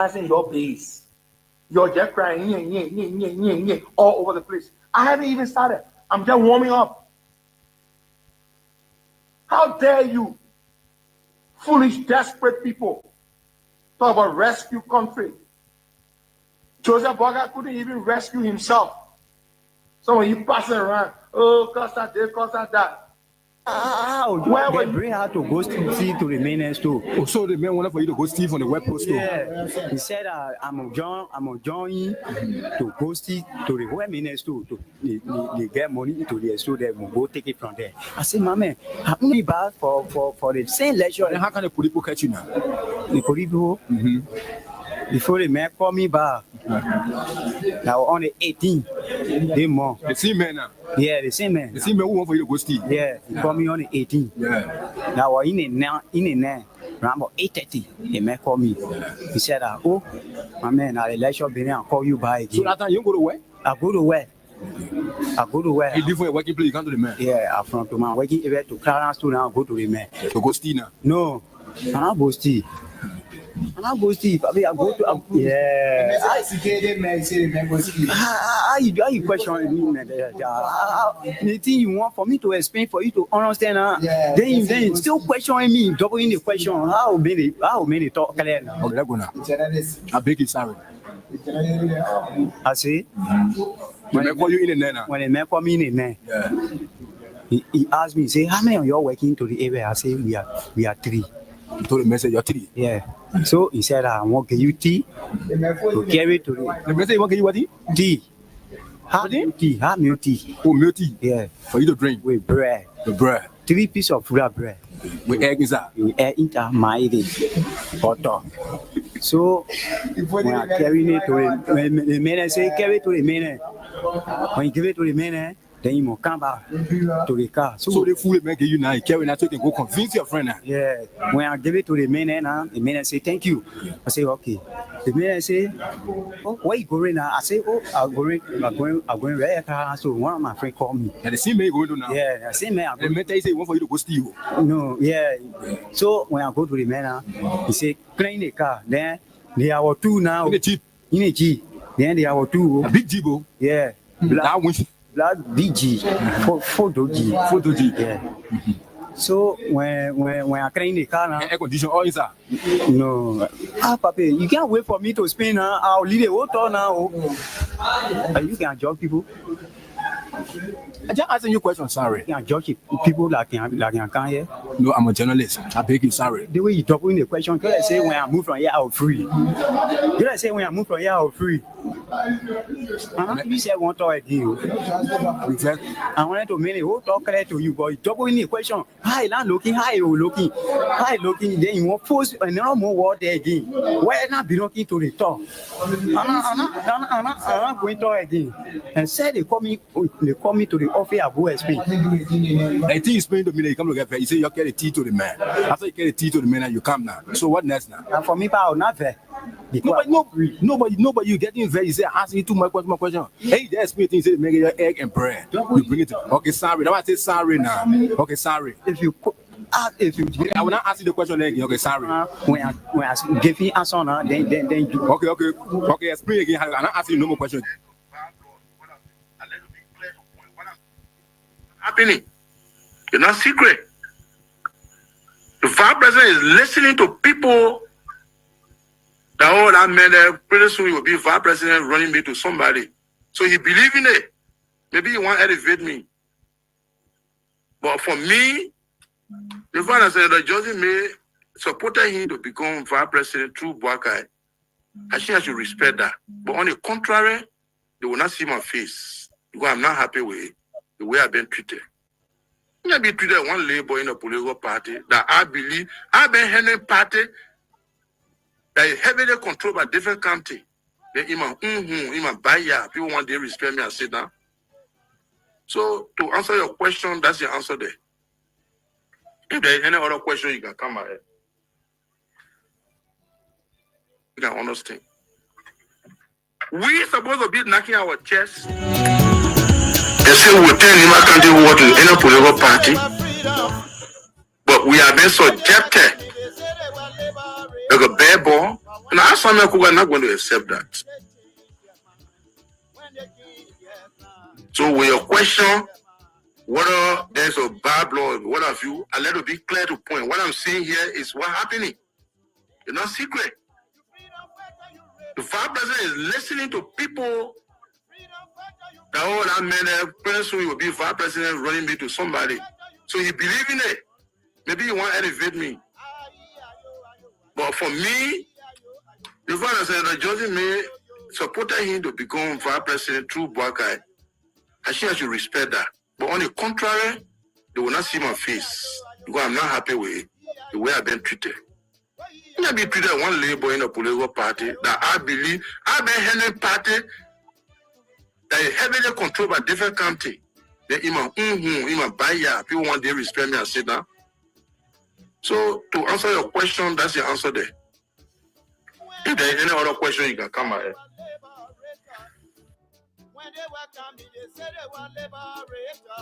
That's in your base. You're just crying all over the place. I haven't even started. I'm just warming up. How dare you, foolish, desperate people, talk about rescue country. Joseph Boga couldn't even rescue himself. So when you passing around, oh, Costa this, Costa that. Where they bring her to go see to the main store. Oh, so the man wanted for you to go steal from the web post store. Yeah, he said I'm joining to go see to the web main store to they get money to the store. They will go take it from there. I said, my man, I'm only bad for the same leisure. Then how can the police catch you now? The police before the man call me back. Now on the 18th, they more. The same man now. Yeah, the same man. The same man who want for you to go steal. Yeah, he called me on the 18th. Yeah. Now in the around about 8:30, the man called me. He said, "Oh, my man, I'll let you be there and call you back again." So that time you go to where? I go to where? You live for a working place, you come to the man. Yeah, I'm from to my working area to Clarence to now go to the man. To go steal now? No, I'm not go steal. I go steal. I go to yeah. How you question me, man? The thing you want for me to explain for you to understand, then you still questioning me, doubling the question. How many talk clear now? Okay, let's go now. I beg you, sorry. I say when they call you in the net now. When the man call me in the net, he asked me, say, how many of you are working to the area? I say we are 3. You told the message you're 3. Yeah. So he said, I want to give you tea to carry to the message you want to give you what? Tea. Have milk tea. Oh, milk tea? Yeah. For you to drink? With bread. The bread? 3 pieces of real bread. With egg inside? With egg inside, my butter. So when I carry it to the man, say, carry it to the man. When you give it to the man, then you must come back to the car. So the food make you now, you carry now, so you can go convince your friend now. Yeah. When I give it to the man say, thank you. I say, okay. The man say, oh, where you going now? I say, oh, I'm going right car. So one of my friends called me. And the same man you going to now? Yeah, the same man. And the man tell you say he want for you to go steal. No, yeah. So when I go to the man, he say, clean the car. Then they are 2 now. In the Jeep? In the Jeep. Then they are 2. A big Jeep? Yeah. Black BG, photo G. Yeah. So when I clean the car now, air condition all inside. No, Papa, you can't wait for me to spin now. I'll leave the water now. You can judge people. I just asking you a question, sorry. You can judge people that can come here. No, I'm a journalist. I beg you, sorry. The way you talk in the question, can I say when I move from here, I'll free? Can I say when I move from here, I'll free? You said one talk again. I wanted to make a whole talk clear to you, but you talk in the question. Hi, not looking, hi, looking. Then you want force another more word there again. Why not be looking to the talk? I'm not going to talk again. And said they call me to the office. I go explain. I think you explain to me that you come to get paid. You say you carry tea to the man. After you carry tea to the man, and you come now. So what next now? And for me, I'll not fair. Nobody, you getting very. You say asking you too much question. Hey, that's me. You say make your egg and bread. You bring it to. Okay, sorry. Now I say sorry now. Okay, sorry. If you okay, I will not ask you the question again. Okay, sorry. When I give you answer now, then you. Okay. Explain again. I'm not asking you no more questions. Happening. It's not secret. The vice president is listening to people that man pretty soon he will be vice president running me to somebody. So he believe in it. Maybe he want to elevate me. But for me, the vice president Joseph May supported him to become vice president through Boakai. I think I should respect that. But on the contrary, they will not see my face because I'm not happy with the way I've been treated. I've been treated one labor in a political party that I believe I've been handling party that is heavily controlled by different countries. Then people want to respect me and sit down. So to answer your question, that's the answer there. If there is any other question, you can come ahead. You can understand. We supposed to be knocking our chests. They say we tell Nima country what to any political party, but we have been subjected like a bare ball And I Samuel Kuga are not going to accept that. So with your question, whether there's a bad blood, what have you, I let it be clear to point. What I'm saying here is what's happening. It's not secret. The vice president is listening to people that all that man, pretty soon he will be vice president running me to somebody. So he believe in it. Maybe he want to elevate me. But for me, the vice president that Johnson May supported him to become vice president through Boakai. I think I should respect that. But on the contrary, they will not see my face because I'm not happy with the way I've been treated. I be treated one labor in a political party that I believe I've been handling party that is heavily controlled by different countries. Then ima buyer, people want to respect me and sit down. So to answer your question, that's the answer there. If there is any other question, you can come ahead. When they were coming, they said they were liberator.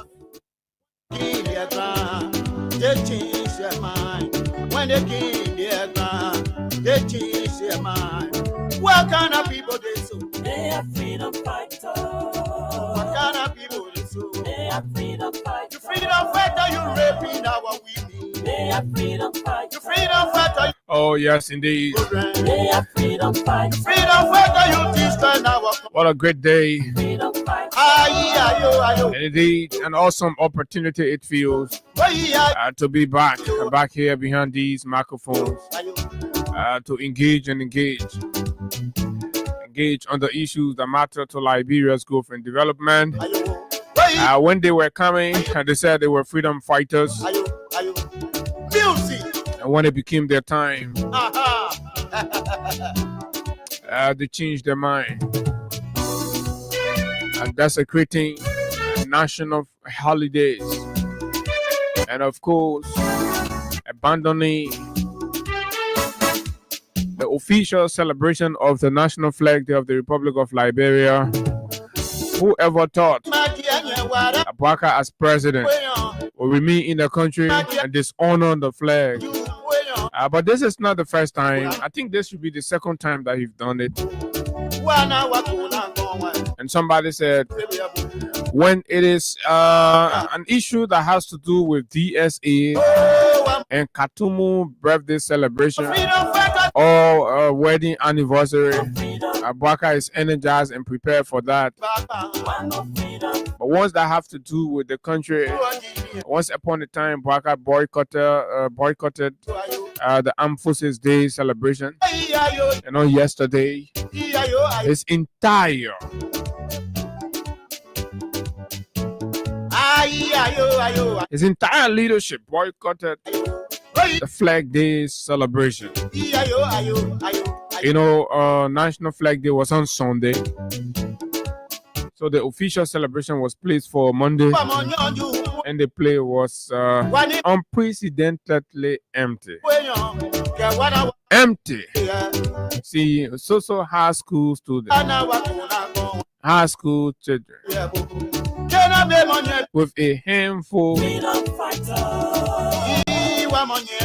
They change their mind. When they came their ground, they change their mind. What kind of people they so? They are freedom fighters. What kind of people they so? They are freedom fighters. You freedom fighter, you raping our women. They are freedom fighters. You freedom fighter, Oh, yes, indeed. They are freedom you fighters. freedom fighter, you destroy our. What a great day. Freedom fighters. Ayo. And indeed, an awesome opportunity it feels to be back here behind these microphones, to engage on the issues that matter to Liberia's growth and development. When they were coming, they said they were freedom fighters. Music. And when it became their time, they changed their mind. And desecrating national holidays. And of course, abandoning the official celebration of the National Flag Day of the Republic of Liberia. Whoever thought Boakai as president will remain in the country and dishonor the flag? But this is not the first time. I think this should be the second time that he's done it. And somebody said, when it is an issue that has to do with DSA and Katumu birthday celebration or wedding anniversary, Boakai is energized and prepared for that. But once that have to do with the country, once upon a time, Boakai boycotted the Armed Forces Day celebration. You know, yesterday, his entire leadership boycotted the Flag Day celebration. You know, National Flag Day was on Sunday. So the official celebration was placed for Monday. And the play was unprecedentedly empty. Empty. See, so high school students, high school children, with a handful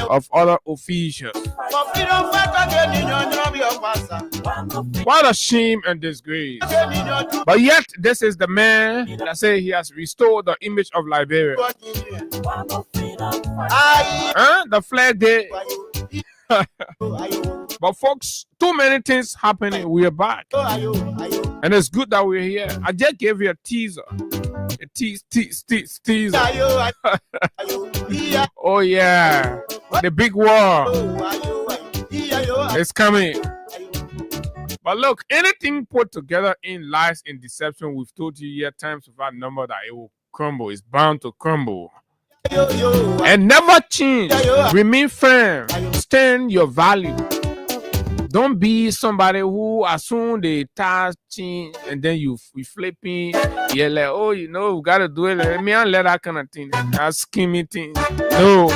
of other officials. What a shame and disgrace. But yet, this is the man that say he has restored the image of Liberia. The Flag Day. But folks, too many things happening. We are back. And it's good that we're here. I just gave you a teaser. A teaser. Oh yeah. The big war is coming. But look, anything put together in lies and deception, we've told you here times without number that it will crumble. It's bound to crumble. And never change. Remain firm. Stand your value. Don't be somebody who, as soon they touch change and then you flipping, you're like, oh, you know, we gotta do it. Let me let that kind of thing. That scheming thing. No.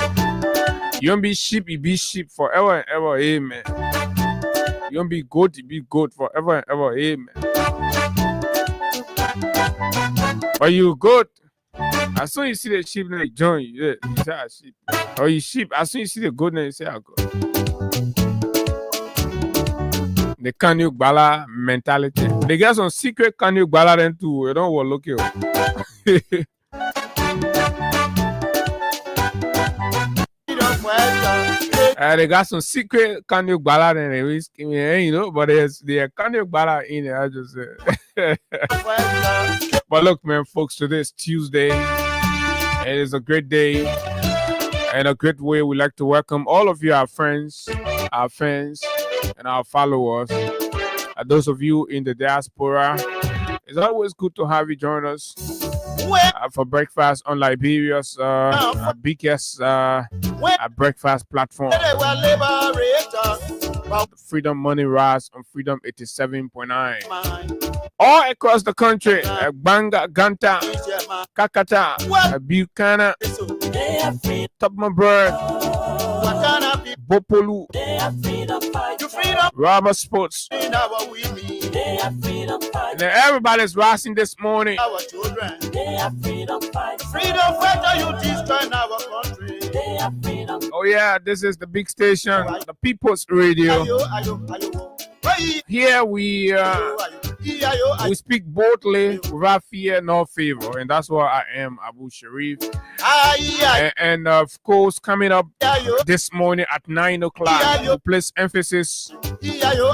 You don't be sheep, you be sheep forever and ever. Amen. You don't be goat, you be goat forever and ever. Amen. But you goat. As soon as you see the sheep, then they join you. Yeah, you say a sheep. Or you sheep. As soon as you see the goat, then you say a goat. the Kanye Gbala mentality. They got some secret Kanye Gbala then too. You don't want to look here. They got some secret Kanye Gbala then they risk, you know, but there's the Kanye Gbala in there. I just said. But look, man, folks, today is Tuesday. It is a great day and a great way. We like to welcome all of you, our friends, our fans, and our followers. Those of you in the diaspora, it's always good to have you join us for breakfast on Liberia's biggest breakfast platform, Freedom Money Rise on Freedom 87.9. All across the country, Banga, Ganta, Kakata, Buchanan, Topman Bird, Bopolu, Rubber Sports. And everybody's rising this morning. Oh yeah, this is the big station, the People's Radio. Here we speak boldly without fear nor favor, and that's what I am, Abu Sharif. And of course, coming up this morning at 9 o'clock, we place emphasis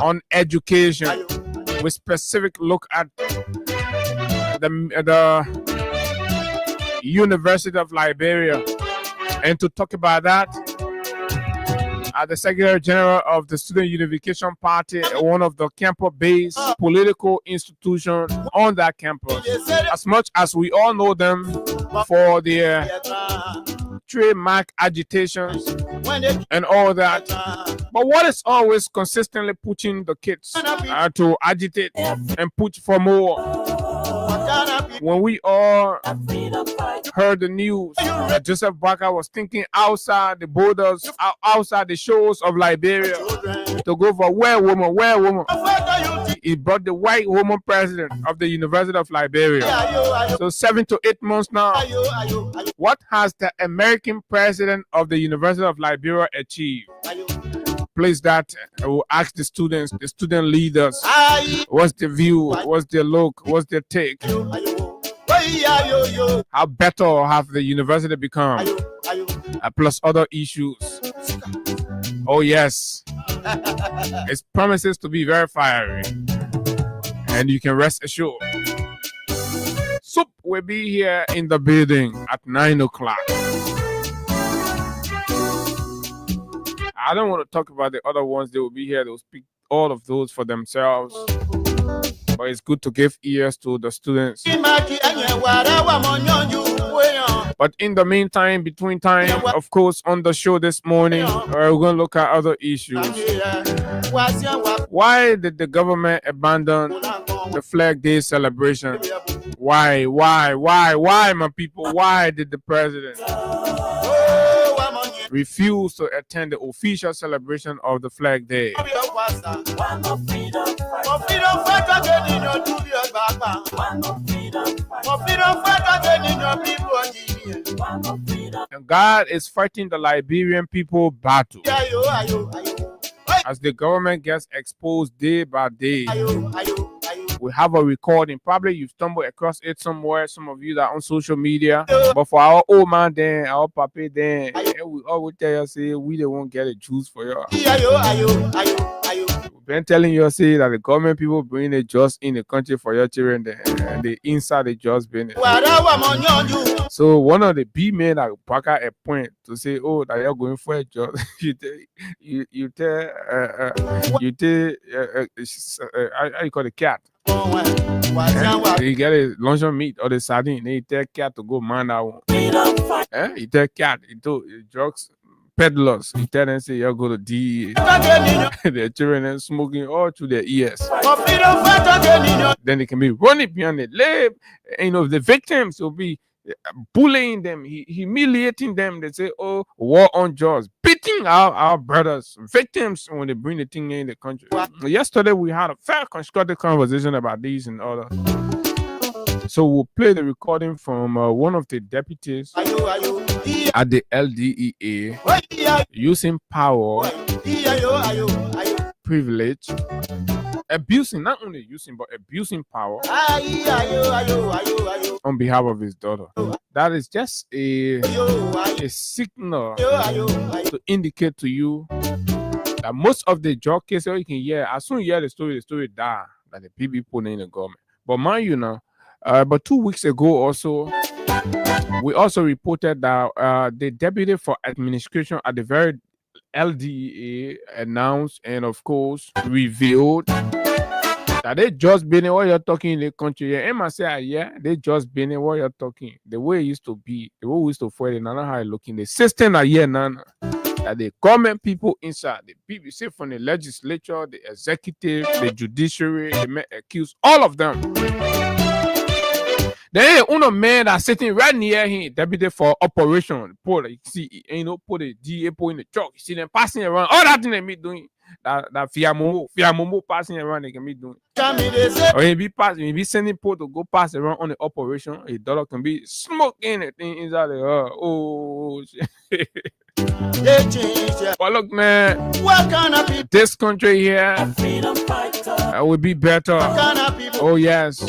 on education with specific look at the University of Liberia. And to talk about that, the Secretary General of the Student Unification Party, one of the campus-based political institutions on that campus. As much as we all know them for their trademark agitations and all that, but what is always consistently pushing the kids to agitate and push for more? When we all heard the news that Joseph Barker was thinking outside the borders, outside the shores of Liberia, to go for where woman. He brought the white woman president of the University of Liberia. So 7 to 8 months now. What has the American president of the University of Liberia achieved? Place that I will ask the students, the student leaders, what's the view, what's their look, what's their take? How better have the university become? Plus other issues. Oh yes, it promises to be very fiery, and you can rest assured. Soup will be here in the building at 9 o'clock. I don't want to talk about the other ones. They will be here. They will speak all of those for themselves. But it's good to give ears to the students. But in the meantime, between time, of course, on the show this morning, we're going to look at other issues. Why did the government abandon the Flag Day celebration? Why, my people? Why did the president refuse to attend the official celebration of the Flag Day? And God is fighting the Liberian people battle as the government gets exposed day by day. We have a recording. Probably you stumbled across it somewhere. Some of you that are on social media. But for our old man then, our papa then, we always tell you, say, we don't want to get a juice for you. We've been telling you, say, that the government people bring the just in the country for your children and they inside the just business. So one of the big men that pack a point to say, oh, that you're going for a job. you tell how you call the cat? You get a luncheon meat or the sardine, then you tell cat to go man that one. You tell cat, you told drugs peddlers, you tell them say you go to DEA. Their children are smoking all through their ears. Then they can be running behind the leg. You know, the victims will be bullying them, humiliating them. They say, oh, war on drugs, beating our brothers, victims when they bring the thing in the country. Yesterday, we had a fair constructive conversation about these and other. So we'll play the recording from one of the deputies at the LDEA using power, privilege, abusing, not only using, but abusing power Aye, ayo, ayo, ayo, ayo. on behalf of his daughter. That is just a signal to indicate to you that most of the drug cases you can hear, as soon as you hear the story die, that the people in the government. But mind you now, but 2 weeks ago also, we also reported that the deputy for administration at the very LDA announced and of course revealed that they just been in what you're talking in the country. Yeah, Emma say, yeah, they just been in what you're talking. The way it used to be, the way we used to fight it, none how it looking. The system that here none that the government people inside, the people say from the legislature, the executive, the judiciary, they may accuse all of them. There ain't uno man that's sitting right near him, deputy for operation. Put you see, put the DA in the truck. You see them passing around. All that thing they be doing. That Fiamomo passing around, they can be doing. Or he be sending people to go pass around on the operation. A dollar can be smoking the thing inside the shit. But look, man, What kind of people? this country here Freedom fighter. will be better. What kind of people? Oh yes,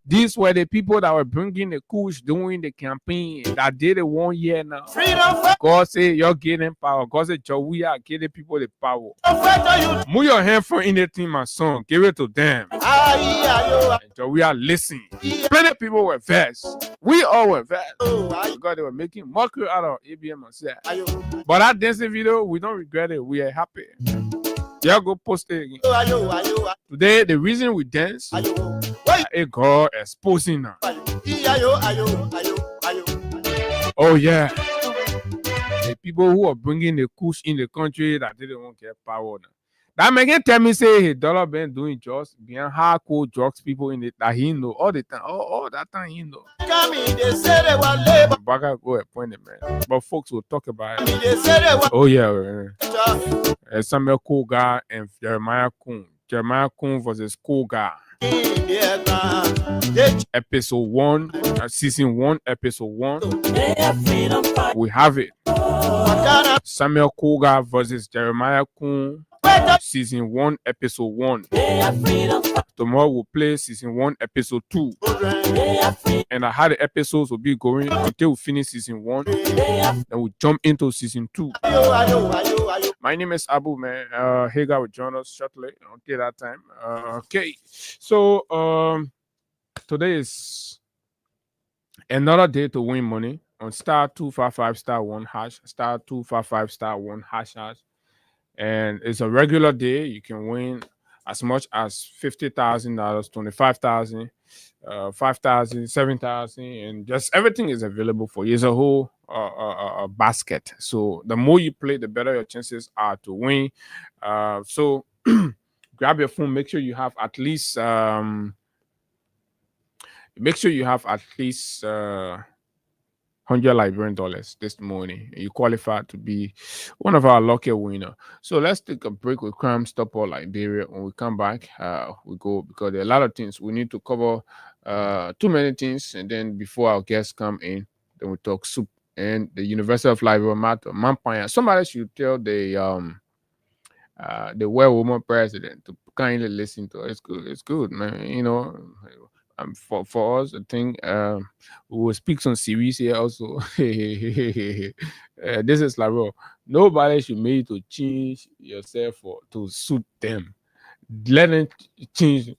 these were the people that were bringing the kush during the campaign that did it 1 year now. Freedom fighter. God say you're getting power. God say we are giving people the power. You. Move your hand for anything, my son. Give it to them. Aye, ayo, And we are listening. Plenty of people were vexed. We all were vexed ayo, because they were making mockery out of ABM and said. ayo, But that dancing video, we don't regret it. We are happy. Yeah, go post it again. ayo, ayo, Today, the reason we dance, ayo. Wait, a girl exposing her. ayo, ayo, ayo, ayo. Oh yeah. The people who are bringing the kush in the country that didn't want to get power now. That make him tell me say his dollar been doing drugs, being hardcore drugs people in it that he know all the time. All that time he know. Come in, they say they want labor. Baga go appointed man. But folks will talk about it. They say they want Oh yeah. job. Samuel Koga and Jeremiah Kuhn. Jeremiah Kuhn versus Koga. In their ground. They Episode 1, season 1, episode 1. They are freedom fighter. We have it. what kind of Samuel Koga versus Jeremiah Kuhn. better Season 1, episode 1. They are freedom fighter. Tomorrow we'll play season 1, episode 2. children? They are freedom. And how the episodes will be going until we finish season 1. They are Then we'll jump into season 2. Ayo, ayo, ayo, ayo. My name is Abu, man. Hagar will join us shortly until that time. Okay. So today is another day to win money on star 255 star 1 hash, star 255 star 1 hash. And it's a regular day. You can win as much as $50,000, 25,000, 5,000, 7,000, and just everything is available for you. It's a whole basket. So the more you play, the better your chances are to win. So grab your phone. Make sure you have at least $100 Liberian dollars this morning. You qualify to be one of our lucky winner. So let's take a break with Crime Stop All Liberia. When we come back, we go because there are a lot of things we need to cover. Too many things, and then before our guests come in, then we talk soup and the University of Liberia matter. Mampaya. Somebody should tell the well woman president to kindly listen to it. It's good, man. You know. For us, I think we will speak some series here also. This is Laro. Nobody should make you to change yourself to suit them. Let them change.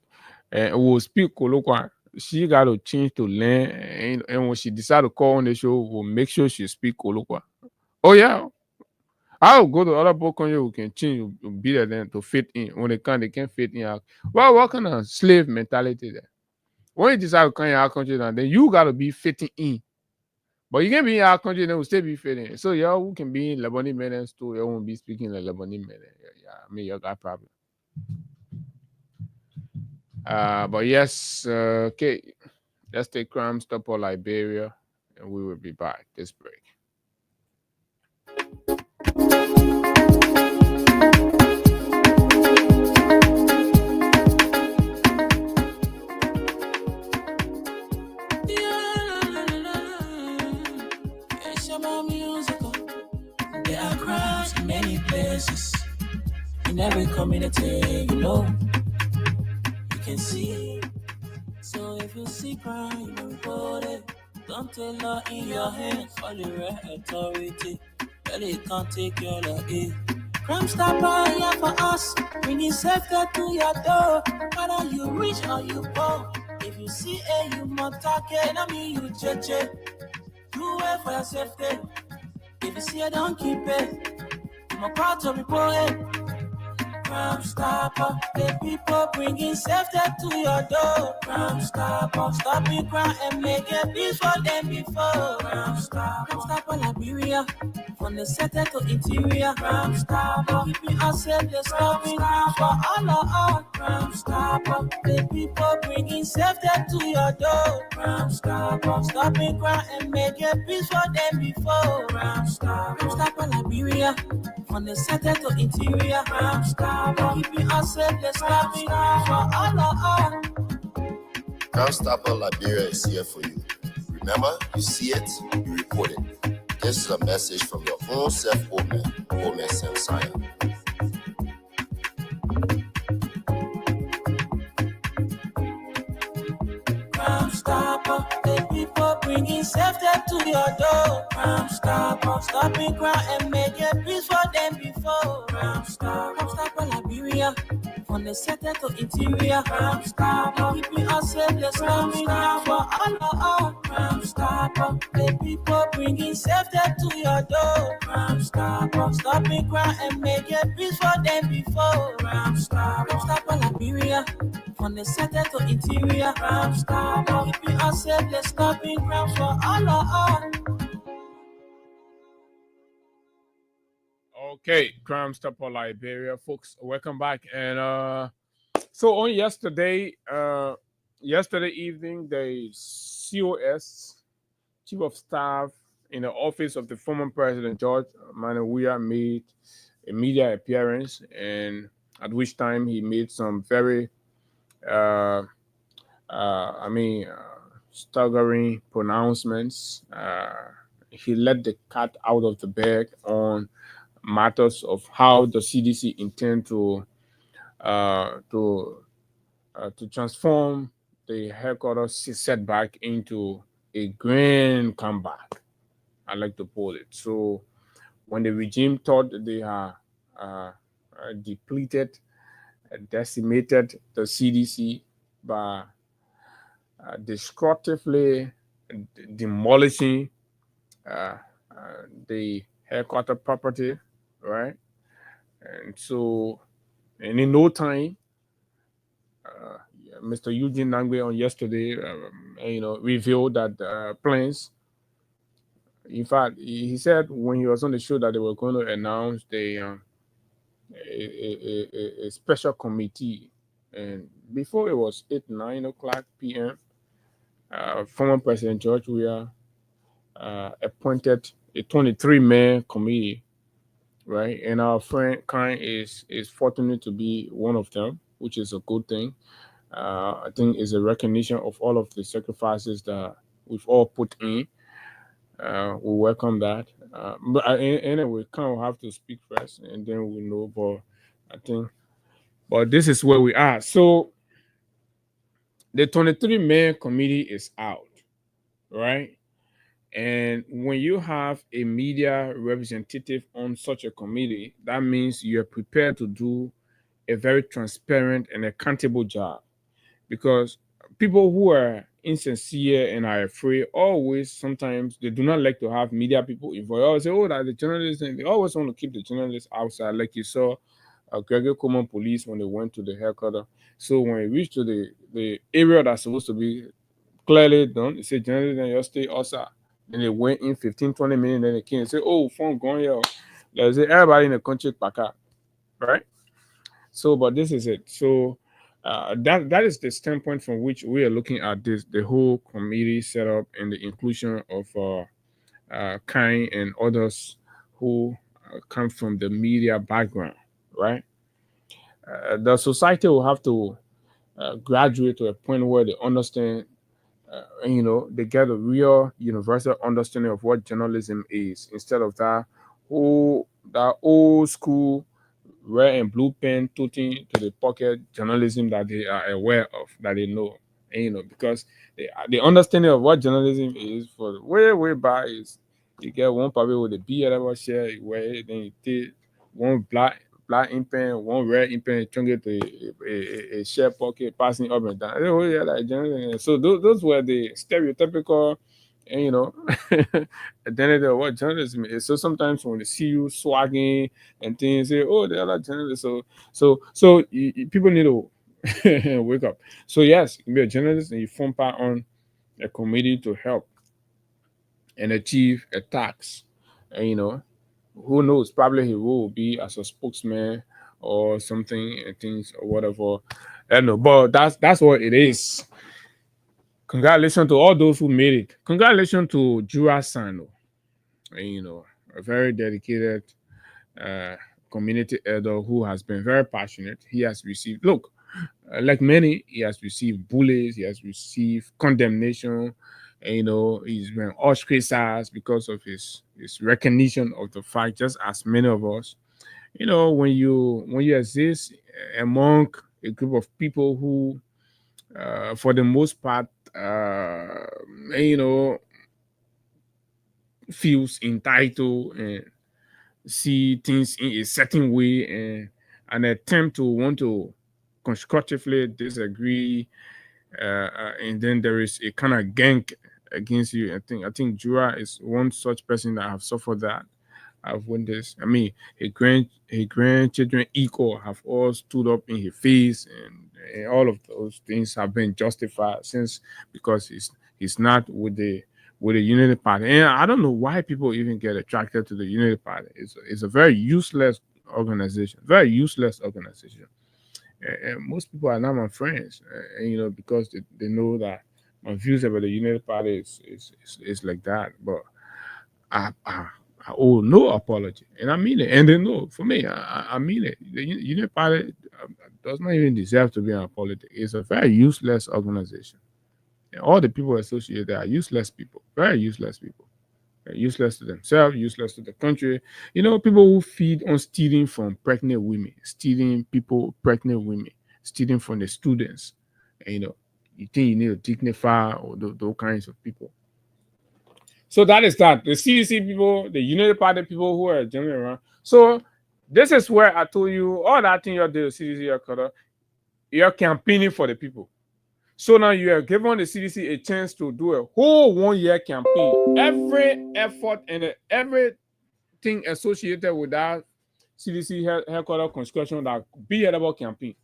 And we'll speak Kolokwa. She got to change to learn. And when she decide to call on the show, we'll make sure she speak Kolokwa. Oh, yeah. I'll go to other book country who can change, be there then to fit in. When they can't fit in. Well, what kind of slave mentality there? When you decide to come in our country, then you gotta be fitting in. But you can be in our country, then we'll still be fitting in. So y'all who can be in Lebanese men too, you won't be speaking like Lebanese men. Yeah, I mean you got problem. But yes, okay. Let's take Crime Stop All Liberia, and we will be back this break. There are crowds in many places, in every community, you know. can see. So if you see crime, report it. Don't take law in your hands, for the right authority. Well, it can't take your law in. Crime Stopper here for us, bringing safety to your door. Whether you rich or you poor, if you see a you must take it. I mean you cheche, you wait for your safety. If you see a don't keep it, I'm a proud to report it. Crime Stopper, the people bringing safety to your door. Crime Stopper, stopping crime and making peace for them before. Crime Stopper Liberia, from the center to interior. Crime Stopper, keeping us safe, they're stopping crime for all of us. Crime Stopper, the people bringing safety to your door. Crime Stopper, stopping crime and making peace for them before. Crime Stopper Liberia, from the center to interior. Crime Stopper, keeping us safe, they're stopping crime for all of us. Crime Stopper Liberia is here for you. Remember, you see it, you report it. This is a message from your own self, Omen Samsaya. Crime Stopper, the people bringing safety to your door. Crime Stopper, stopping crime and making peace for them before. Crime Stopper Liberia, from the center to interior. Crime Stopper, keeping us safe, they're stopping crime for all of us. Crime Stopper, the people bringing safety to your door. Crime Stopper, stopping crime and making peace for them before. Crime Stopper Liberia, from the center to interior. Crime Stopper, keeping us safe, they're stopping crime for all of us. Okay, Crime Stopper Liberia, folks. Welcome back. And so on yesterday evening, the COS, Chief of Staff in the office of the former President George Manawia, made a media appearance, and at which time he made some very staggering pronouncements. He let the cat out of the bag on matters of how the CDC intend to transform the headquarters setback into a grand comeback. I like to put it. So when the regime thought they are depleted, decimated the CDC by destructively demolishing the headquarters property, right? And so, and in no time, Mr. Eugene Nangwe on yesterday, revealed that plans. In fact, he said when he was on the show that they were going to announce a special committee, and before it was 9 o'clock p.m., former President George Weah appointed a 23-man committee, right? And our friend Kine is fortunate to be one of them, which is a good thing. I think it's a recognition of all of the sacrifices that we've all put in. We welcome that. But anyway, kind of have to speak first, and then we know. But this is where we are. So the 23-man committee is out, right? And when you have a media representative on such a committee, that means you're prepared to do a very transparent and accountable job. Because people who are insincere and are afraid always, sometimes they do not like to have media people involved. They always say, oh, that the journalists, and they always want to keep the journalists outside, like you saw Gregory Common Police when they went to the headquarters. So when it reached to the area that's supposed to be clearly done, they say journalists and your stay outside. Then they went in 15, 20 minutes, then they came and say, oh, phone going here. They say everybody in the country back up, right? So, but this is it. So that is the standpoint from which we are looking at this, the whole committee setup and the inclusion of Kine and others who come from the media background, right? The society will have to graduate to a point where they understand, they get a real universal understanding of what journalism is, instead of that old school red and blue pen toting to the pocket journalism that they are aware of, that they know. And, because the understanding of what journalism is for way back is you get one probably with a beard about share where then you take one black ink pen, one red ink pen, chunk it to a share pocket, passing up and down. Oh, yeah, like journalism. So those were the stereotypical and identity of what journalism is. So sometimes when they see you swagging and things, say, "Oh, they're like journalists." So people need to wake up. So yes, you can be a journalist and you form part on a committee to help and achieve a task. And who knows? Probably he will be as a spokesman or something and things or whatever. I don't know, but that's what it is. Congratulations to all those who made it. Congratulations to Jura Sano, a very dedicated community elder who has been very passionate. He has received, like many, he has received bullies, he has received condemnation, and, he's been ostracized because of his recognition of the fact, just as many of us. When you exist among a group of people who, for the most part, feels entitled and see things in a certain way and an attempt to want to constructively disagree, and then there is a kind of gang against you. I think Jura is one such person that have suffered that. I've witnessed. I mean, his grandchildren equal have all stood up in his face, and all of those things have been justified since because he's not with the Unity Party. And I don't know why people even get attracted to the Unity Party. It's a very useless organization, and most people are not my friends, and, because they know that my views about the Unity Party is like that. But I owe no apology, and I mean it. And they know, for me, I mean it. The Unity Party does not even deserve to be in politics. It's a very useless organization. And all the people associated are useless people, very useless people. They're useless to themselves, useless to the country. People who feed on stealing from pregnant women, stealing from the students. And, you think you need to dignify or those kinds of people. So that is that. The CDC people, the Unity Party people who are generally around. So this is where I told you all that thing you're doing, CDC, you're campaigning for the people. So now you have given the CDC a chance to do a whole 1-year campaign. Every effort and everything associated with that CDC headquarters construction that be about campaign.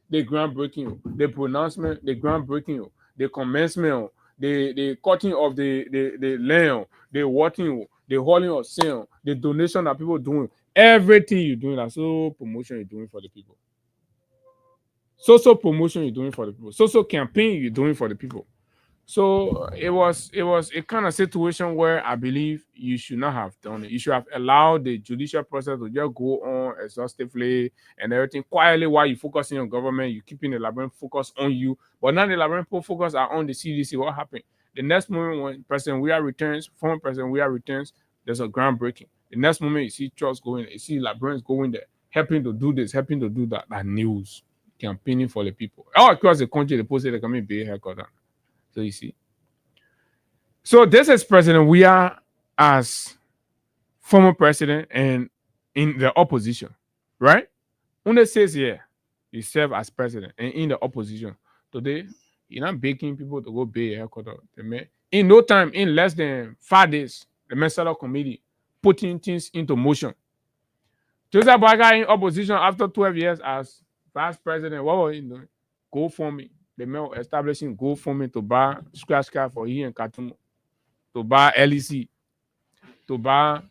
The groundbreaking, the pronouncement, the groundbreaking, the commencement, the cutting of the land, the watering, the hauling of sand, the donation that people doing, everything you're doing, that's so promotion you're doing for the people. So promotion you're doing for the people. So campaign you're doing for the people. So it was a kind of situation where I believe you should not have done it. You should have allowed the judicial process to just go on exhaustively and everything quietly while you're focusing on government. You're keeping the labyrinth focus on you, but now the labyrinth focus are on the CDC. What happened? The next moment when former President Weah returns, there's a groundbreaking. The next moment you see trucks going, you see labyrinths going there, helping to do this, helping to do that. That news, campaigning for the people. All across the country, they posted they come in big haircut. So you see. So this is President Weah as former president and in the opposition, right? When they says here, you serve as president and in the opposition. Today, you're not begging people to go pay a haircut. In no time, in less than 5 days, the Ministerial Committee putting things into motion. Joseph Boakai in opposition after 12 years as vice president. What was he doing? GoFundMe. The men establishing GoFundMe to buy scratch card for he and Katumo, to buy LEC, to buy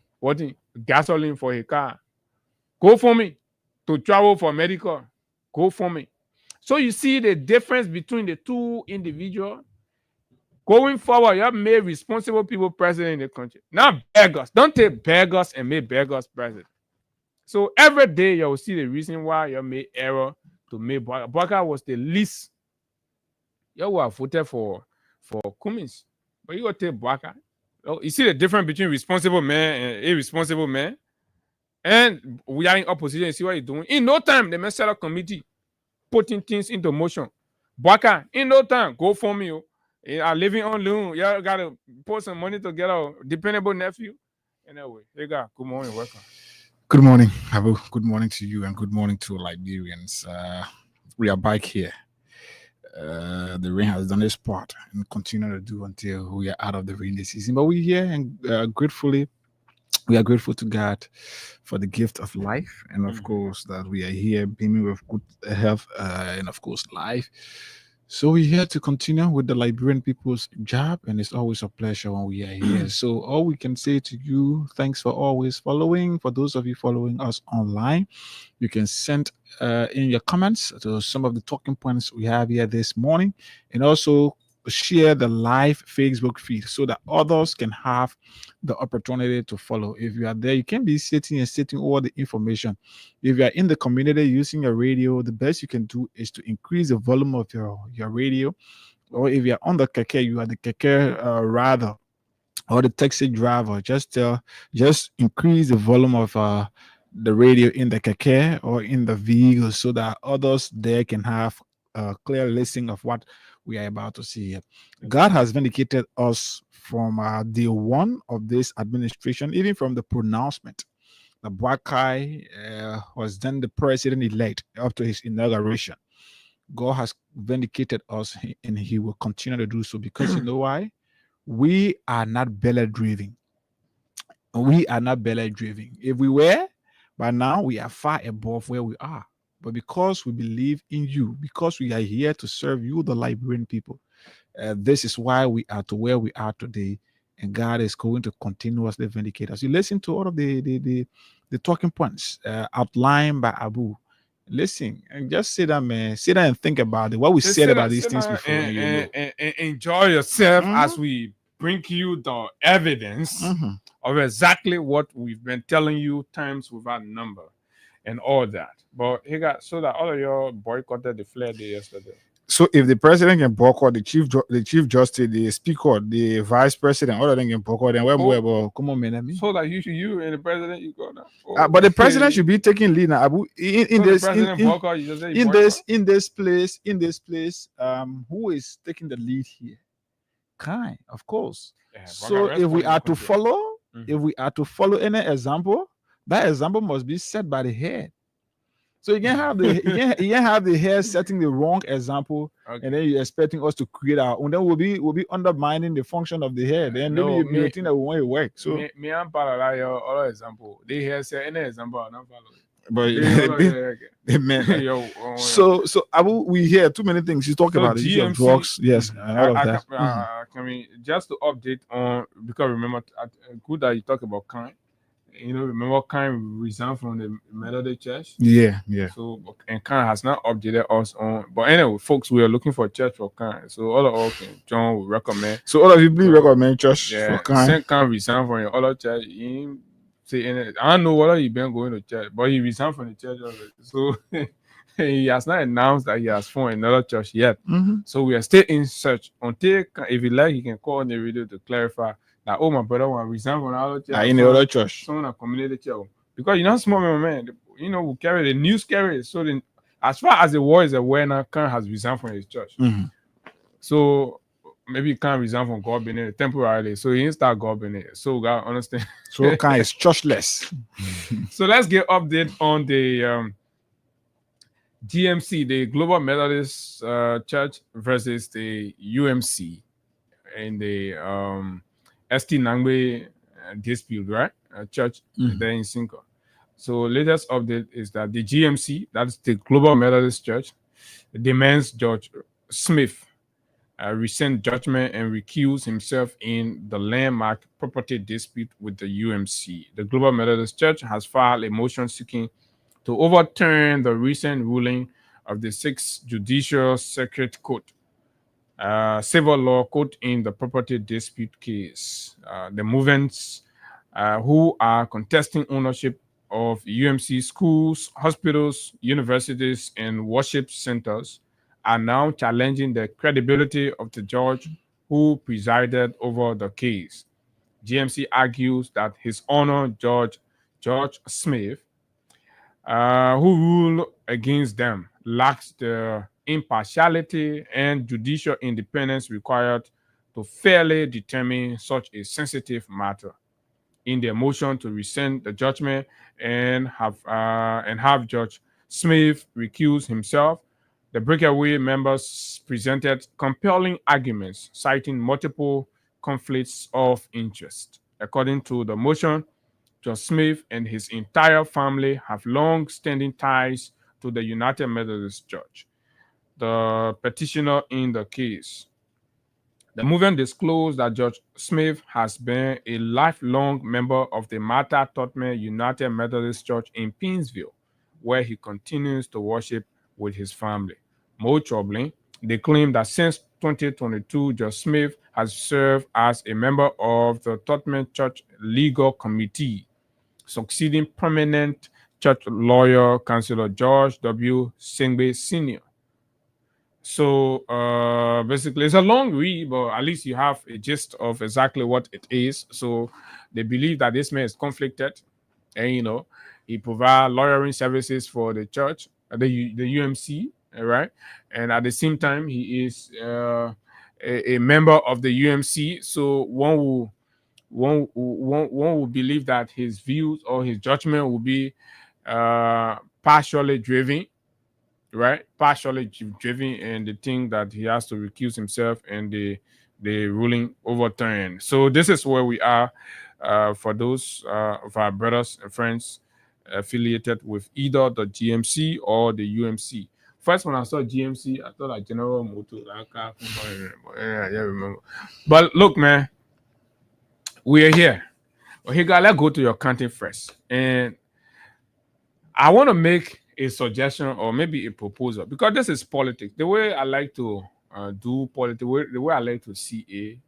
gasoline for his car. GoFundMe to travel for medical. GoFundMe. So you see the difference between the two individuals. Going forward, you have made responsible people president in the country. Not beggars. Don't take beggars and make beggars president. So every day you will see the reason why you made error to make Boakai. Boakai was the least. You will have voted for Cummins, but you will take Boakai. You see the difference between responsible man and irresponsible man? And we are in opposition. You see what he's doing? In no time, the man set up committee, putting things into motion. Bwaka, in no time, go for me. You are living on loan. You gotta put some money together. Dependable nephew. Anyway, you got good morning, welcome. Good morning, Abu. Good morning to you, and good morning to Liberians. We are back here. The rain has done its part and continue to do until we are out of the rainy season. But we're here and we are grateful to God for the gift of life, and of course that we are here beaming with good health and of course life. So we're here to continue with the Liberian people's job, and it's always a pleasure when we are here. So all we can say to you, thanks for always following. For those of you following us online, you can send in your comments to some of the talking points we have here this morning, and also share the live Facebook feed so that others can have the opportunity to follow. If you are there, you can be sitting all the information. If you are in the community using your radio, the best you can do is to increase the volume of your radio. Or if you are on the keke, you are the keke rider or the taxi driver, just increase the volume of the radio in the keke or in the vehicle so that others there can have a clear listing of what we are about to see here. God has vindicated us from day one of this administration, even from the pronouncement. The Bwakai was then the president-elect up to his inauguration. God has vindicated us, and he will continue to do so, because you know why? We are not belly-driven. We are not belly-driven. If we were, by now we are far above where we are. But because we believe in you, because we are here to serve you, the Liberian people, this is why we are to where we are today. And God is going to continuously vindicate us. You listen to all of the talking points outlined by Abu. Listen and just sit down, man. Sit down and think about it. What we Just said sit about down- these sit things down before. and enjoy yourself as we bring you the evidence of exactly what we've been telling you times without number and all that. But he got so that all of y'all boycotted the Flair Day yesterday. So if the president can boycott, the chief justice, the speaker, the vice president, all of them can boycott, then come on, man. I mean. So that you and the president, you go now. But the president should be taking lead now. Abu, in this place, who is taking the lead here? Kai, of course. Yeah, So Bwakai, if we are to responsible. follow, if we are to follow any example, that example must be set by the head. So you can have the you can have the head setting the wrong example, Okay. and then you're expecting us to create our own. Then we'll be undermining the function of the head. Then No, maybe you me- think that we want it work. So, me and Pala your other example. They here say any example I don't follow. but They- man, Yo, so Abu, we hear too many things. You talk So about the issue of GMC drugs, yes, and all of that. Can we just to update on, because remember good that you talk about Khan. You know, remember Khan resigned from the Methodist Church. Yeah. So and Khan has not updated us on. But anyway, folks, we are looking for a church for Khan. So all of us, John will recommend. So all of you please recommend church Yeah, for Khan. Saint Khan resigned from your other church. He ain't say anything. I don't know whether he been going to church, but he resigned from the church already. So he has not announced that he has formed another church yet. So we are still in search until, if you like, he can call on the radio to clarify that, oh, my brother want to resign from another church. In the other church. Someone a community church. Because you know, small man, you know, we carry the news carry. So then, as far as the world is aware now, Khan has resigned from his church. So maybe he can't resign from God Benin temporarily. So he didn't start God Benin. So we gotta understand. So Khan is churchless. So let's get update on the GMC, the Global Methodist Church versus the UMC in the ST Nangbe dispute, right? Church there in Cinco. So latest update is that the GMC, that's the Global Methodist Church, demands Judge Smith rescind judgment and recuse himself in the landmark property dispute with the UMC. The Global Methodist Church has filed a motion seeking to overturn the recent ruling of the 6th Judicial Circuit Court, civil law court in the property dispute case. The movements who are contesting ownership of UMC schools, hospitals, universities, and worship centers are now challenging the credibility of the judge who presided over the case. GMC argues that His Honor Judge George Smith, who ruled against them, lacks the impartiality and judicial independence required to fairly determine such a sensitive matter. In their motion to rescind the judgment and have Judge Smith recuse himself, the breakaway members presented compelling arguments, citing multiple conflicts of interest. According to the motion, Judge Smith and his entire family have long-standing ties to the United Methodist Church. The petitioner in the case, the movement disclosed that Judge Smith has been a lifelong member of the Martha Todman United Methodist Church in Pennsville, where he continues to worship with his family. More troubling, they claim that since 2022, Judge Smith has served as a member of the Todman Church Legal Committee, succeeding prominent church lawyer, Councilor George W. Singbe Sr. So basically, it's a long read, but at least you have a gist of exactly what it is. So they believe that this man is conflicted, and he provides lawyering services for the church, the UMC, right? And at the same time, he is a member of the UMC. So one will believe that his views or his judgment will be partially driven. Right, partially driven, and the thing that he has to recuse himself and the ruling overturned. So this is where we are for those of our brothers and friends affiliated with either the GMC or the UMC. First, when I saw GMC, I thought like General Motors. Yeah, remember. But look, man, we are here. Well, hey, guys, let's go to your content first, and I want to make a suggestion or maybe a proposal, because this is politics. The way I like to do politics, the way I like to see it,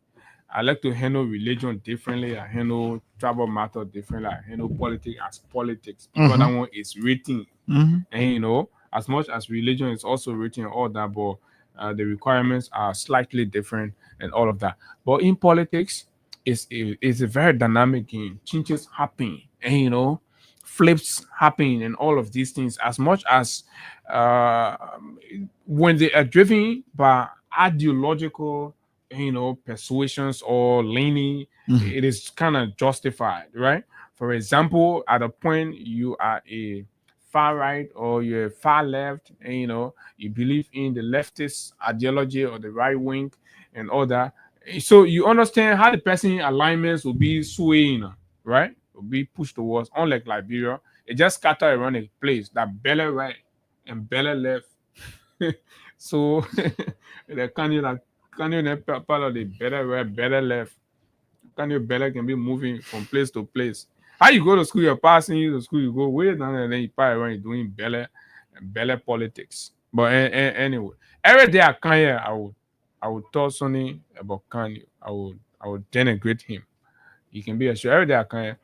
I like to handle religion differently. I handle tribal matter differently. I handle politics as politics, because that one is written. And as much as religion is also written and all that, but the requirements are slightly different and all of that. But in politics, it's a very dynamic game. Changes happen, and flips happen and all of these things, as much as when they are driven by ideological persuasions or leaning, it is kind of justified, right? For example, at a point you are a far right or you're far left, and you believe in the leftist ideology or the right wing and all that, so you understand how the person alignments will be swaying, right? Will be pushed towards, unlike Liberia, it just scatter around a place that belly right and belly left. So the canyon part of the belly right, belly left. Canyon belly can be moving from place to place. How you go to school, you're passing you to school, you go way down and then you pass around, you're doing belly politics. But anyway, every day I come here, I would talk Sonny about Kanye. I would denigrate him. You can be assured every day I come here.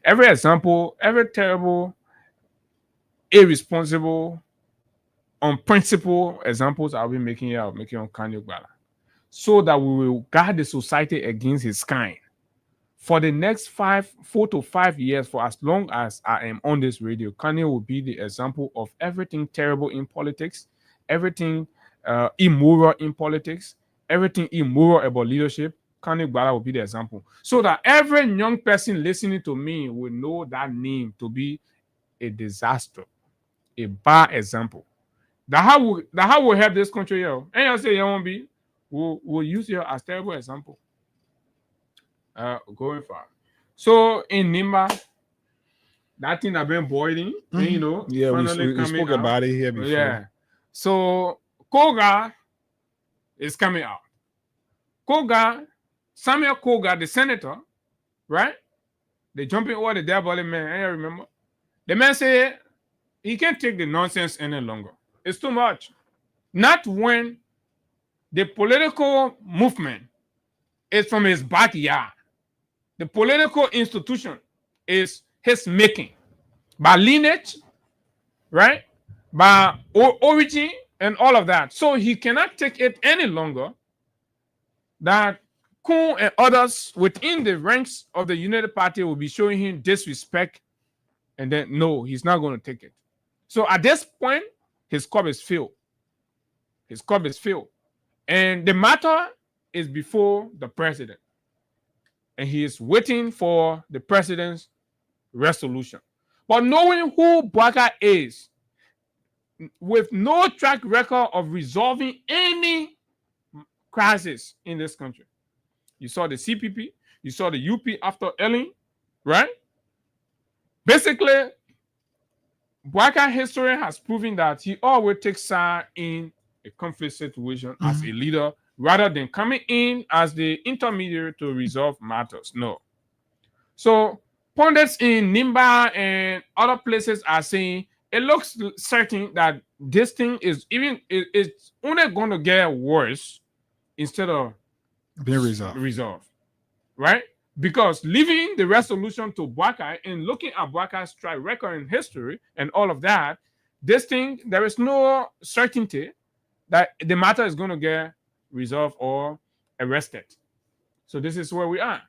Every example, every terrible, irresponsible, unprincipled examples I'll be making here, I'll be making on Kanye Gbala, so that we will guard the society against his kind. For the next 4 to 5 years, for as long as I am on this radio, Kanye will be the example of everything terrible in politics, everything immoral in politics, everything immoral about leadership. Kanye Gbala will be the example, so that every young person listening to me will know that name to be a disaster, a bad example. That how will help this country here. And I say you won't be. We'll use you as terrible example. Going far. So in Nimba, that thing I've been boiling, Yeah, we spoke about it here before. Yeah. So Koga is coming out. Samuel Koga, the senator, right? They jumping over the diabolic man. I remember. The man said he can't take the nonsense any longer. It's too much. Not when the political movement is from his backyard. The political institution is his making. By lineage, right? By origin and all of that. So he cannot take it any longer that Kun and others within the ranks of the United Party will be showing him disrespect And then, no, he's not going to take it. So at this point, his cup is filled. His cup is filled. And the matter is before the president. And he is waiting for the president's resolution. But knowing who Bouaka is, with no track record of resolving any crisis in this country. You saw the CPP, you saw the UP after Ellen, right? Basically, Bouaka history has proven that he always takes side in a conflict situation as a leader rather than coming in as the intermediary to resolve matters. No. So pundits in Nimba and other places are saying it looks certain that this thing is it's only going to get worse instead of being resolved. Right? Because leaving the resolution to Bouaka and looking at Bouaka's track record in history and all of that, this thing, there is no certainty that the matter is going to get resolved or arrested. So this is where we are.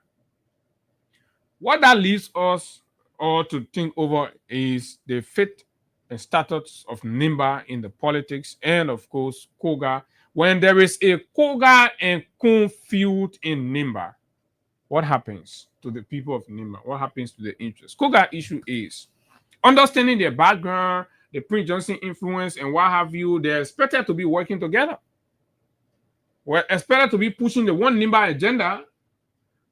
What that leaves us all to think over is the fate and status of Nimba in the politics and, of course, Koga. When there is a Koga and Kun feud in Nimba, what happens to the people of Nimba? What happens to the interest? Koga issue is understanding their background, the Prince Johnson influence, and what have you. They're expected to be working together. We're expected to be pushing the one Nimba agenda.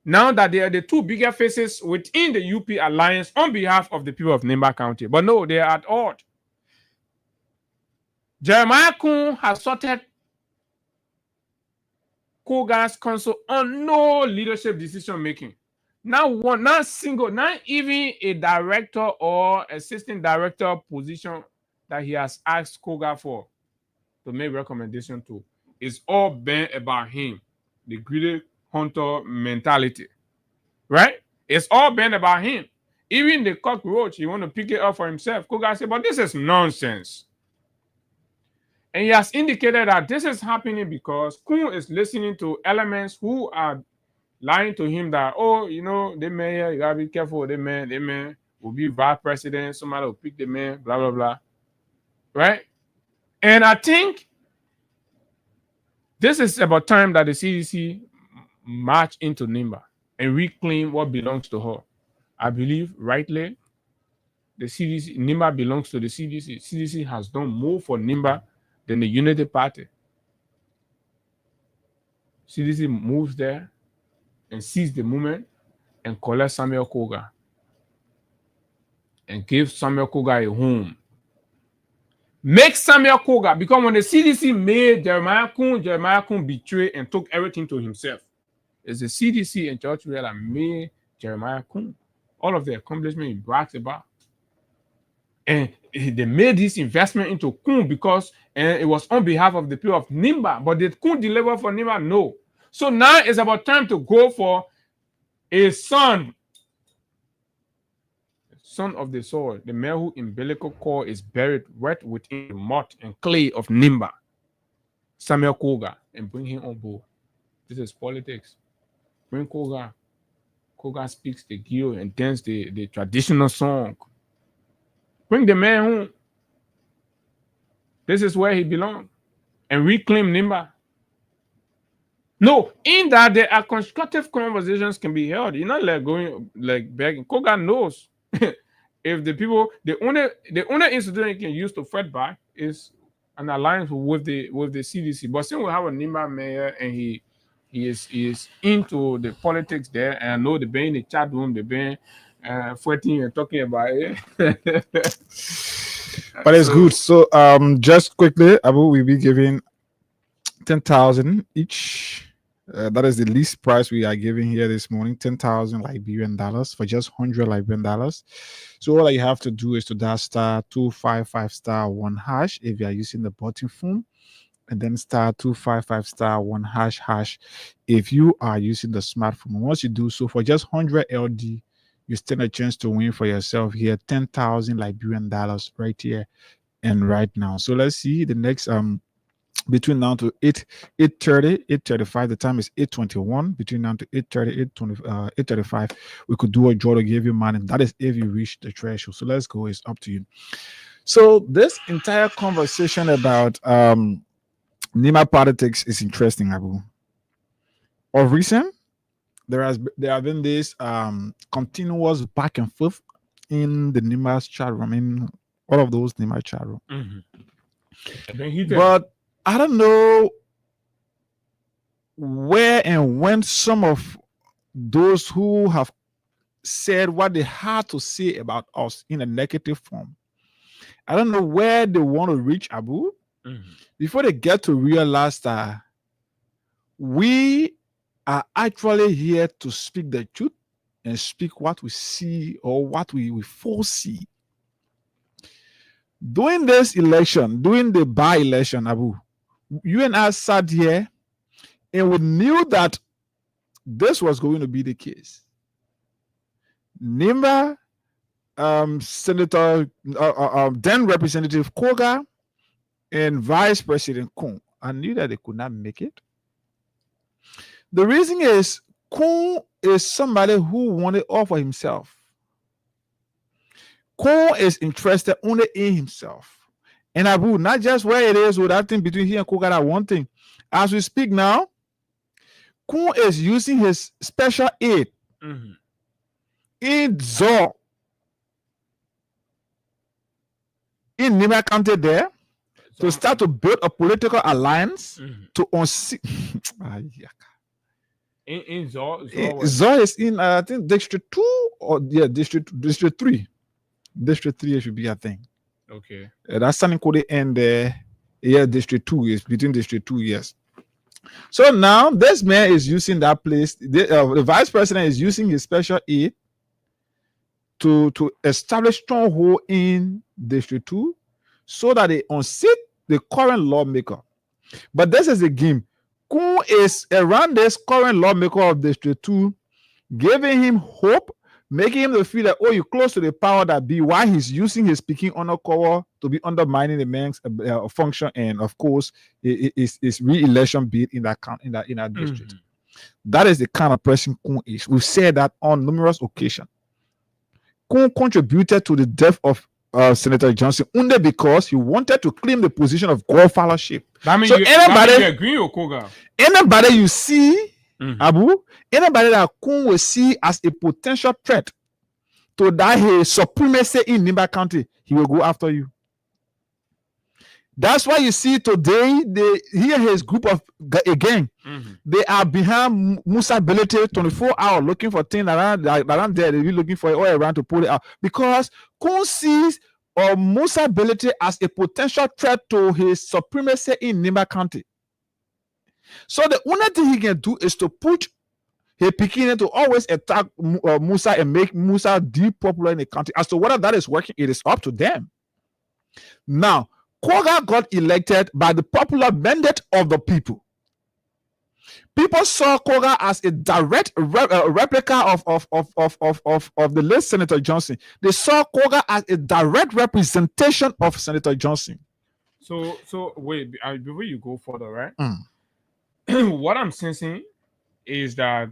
Now that they are the two bigger faces within the UP alliance on behalf of the people of Nimba County. But no, they are at odds. Jeremiah Kun has sorted Koga's council on no leadership decision making. Not even a director or assistant director position that he has asked Koga for to make recommendation to. It's all been about him, the greedy hunter mentality, right? It's all been about him. Even the cockroach, he want to pick it up for himself. Koga said, but this is nonsense. And he has indicated that this is happening because Kun is listening to elements who are lying to him that, oh, you know, the mayor, you gotta be careful with the man will be vice president, somebody will pick the man, blah, blah, blah. Right? And I think this is about time that the CDC march into Nimba and reclaim what belongs to her. I believe, rightly, the CDC, Nimba belongs to the CDC. CDC has done more for Nimba than the Unity Party. CDC moves there and sees the movement and collects Samuel Koga and gives Samuel Koga a home. Make Samuel Koga, because when the CDC made Jeremiah Kun betrayed and took everything to himself. It's the CDC and Church that made Jeremiah Kun. All of the accomplishment he brags about. And they made this investment into Kun because it was on behalf of the people of Nimba. But did Kun deliver for Nimba? No. So now it's about time to go for a son of the soil, the man whose umbilical cord is buried right within the mud and clay of Nimba, Samuel Koga, and bring him on board. This is politics. Bring Koga. Koga speaks the Gil and dance the traditional song. Bring the man home. This is where he belongs. And reclaim Nimba. No, in that there are constructive conversations can be held. You're not like going like begging. Koga knows if the people, the only institution he can use to fight back is an alliance with the CDC. But since we have a Nimba mayor and he is into the politics there, and I know they've been in the chat room, they've been fighting and talking about it. But it's good. So just quickly, Abu will be giving 10,000 each. That is the least price we are giving here this morning, 10,000 Liberian dollars for just 100 Liberian dollars. So all you have to do is to dial *255*1# if you are using the button phone, and then *255*1# if you are using the smartphone. Once you do so, for just 100 LD, you stand a chance to win for yourself here 10,000 Liberian dollars right here and right now. So let's see the next between now to 8:30, 8:35. The time is 8:21. Between now to 8:30, 8:35, we could do a draw to give you money. That is if you reach the threshold. So let's go. It's up to you. So this entire conversation about Nima politics is interesting, Abu. Of recent, there have been this continuous back and forth in the Nima's chat room, in all of those Nima chat room. But I don't know where and when some of those who have said what they had to say about us in a negative form, I don't know where they want to reach, Abu, before they get to realize that we are actually here to speak the truth and speak what we see or what we foresee. During this election, during the by-election, Abu, you and I sat here and we knew that this was going to be the case. Nimba, Senator, then Representative Koga, and Vice President Kun, I knew that they could not make it. The reason is Kun is somebody who wanted all for himself. Kun is interested only in himself. And Abu, not just where it is with that thing between he and Koga, that one thing. As we speak now, Kun is using his special aid in Zor, in Nima County there, to start to build a political alliance to unseat. In Zor Zor is in, I think, District 2 or District 3. District 3 should be, I think. Okay. That's something called the end there. District 2 is between District 2, yes. So now this man is using that place. The vice president is using his special aid to establish stronghold in District 2 so that they unseat the current lawmaker. But this is a game. Kun is around this current lawmaker of District 2, giving him hope, making him feel that, oh, you're close to the power that be, why he's using his speaking honor cover to be undermining the man's function and, of course, his re-election bid in that district. That is the kind of person Kun is. We've said that on numerous occasions. Kun contributed to the death of Senator Johnson only because he wanted to claim the position of God fellowship. That means so you agree with Koga? Anybody you see, Abu, anybody that Kun will see as a potential threat to that his supremacy in Nimba County, he will go after you. That's why you see today, his group of again, they are behind Musa Belete 24 hours looking for things around there. They be looking for it all around to pull it out because Kun sees Musa Belete as a potential threat to his supremacy in Nimba County. So the only thing he can do is to put his Pekin to always attack Musa and make Musa depopular in the country. As to whether that is working, it is up to them. Now, Koga got elected by the popular mandate of the people. People saw Koga as a direct replica of the late Senator Johnson. They saw Koga as a direct representation of Senator Johnson. So wait, before you go further, right? What I'm sensing is that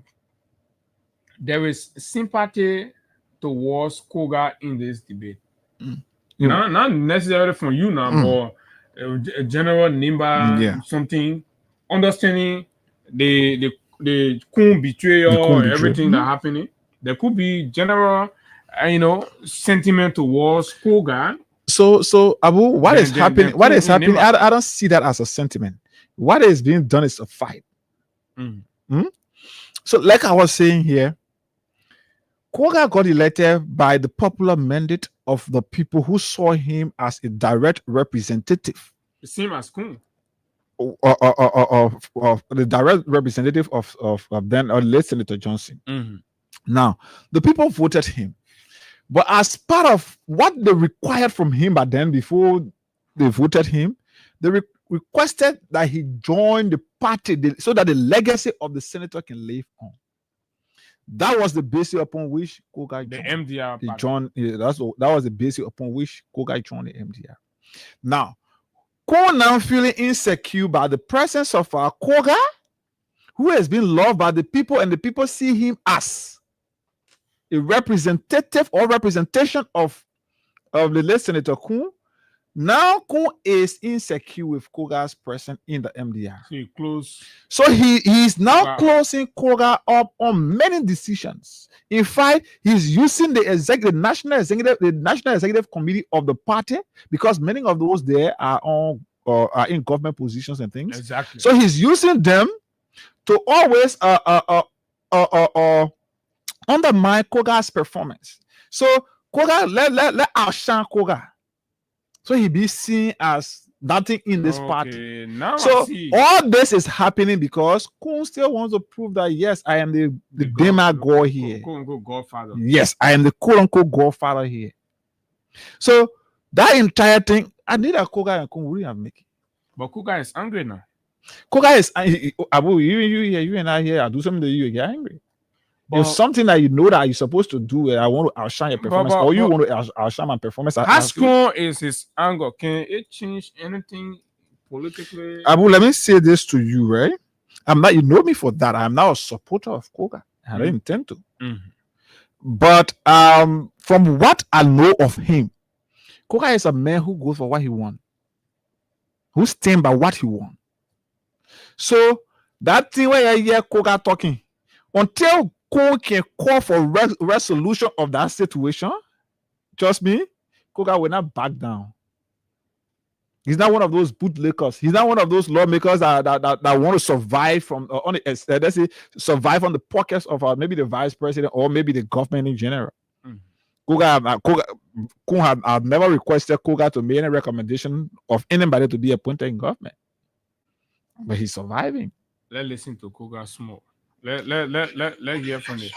there is sympathy towards Koga in this debate. Not necessarily from you now, but general Nimba something, understanding the Kun betrayal, everything that happening. There could be general, sentiment towards Koga. So Abu, what is happening? What is happening? I don't see that as a sentiment. What is being done is a fight. So, like I was saying here, Koga got elected by the popular mandate of the people who saw him as a direct representative. Same as Kun. Of the direct representative of then late Senator Johnson. Now, the people voted him. But as part of what they required from him back then, before they voted him, they requested that he join the party so that the legacy of the senator can live on. That was the basis upon which Koga joined. The MDR. That was the basis upon which Koga joined the MDR. Now, Kun now feeling insecure by the presence of our Koga, who has been loved by the people, and the people see him as a representative or representation of the late Senator Kun. Now Kun is insecure with Koga's presence in the MDR. So you close. So he's now Wow. closing Koga up on many decisions. In fact, he's using the national executive committee of the party, because many of those there are on are in government positions and things. Exactly. So he's using them to always undermine Koga's performance. So Koga let outshine Koga. So he be seen as nothing in this party. Now I So see. all this is happening because Kun still wants to prove that yes, I am the demagogue here. Quote unquote Godfather. Yes, I am the quote unquote godfather here. So that entire thing, I need a Koga and Kun really have make it. But Kuga is angry now. Koga is Abu, you and I here, I do something to you, you're angry. If something that you know that you're supposed to do, I want to outshine your performance, or you want to outshine my performance. How strong is his anger? Can it change anything politically? Abu, let me say this to you, right? I'm not, you know me for that. I'm now a supporter of Koga. I don't intend to. But from what I know of him, Koga is a man who goes for what he wants, who stand by what he wants. So that thing where you hear Koga talking, until Koga can call for resolution of that situation, trust me, Koga will not back down. He's not one of those bootlickers. He's not one of those lawmakers that want to survive from let's say survive on the pockets of maybe the vice president or maybe the government in general. I've never requested Koga to make any recommendation of anybody to be appointed in government, but he's surviving. Let's listen to Koga small. Let's hear from it.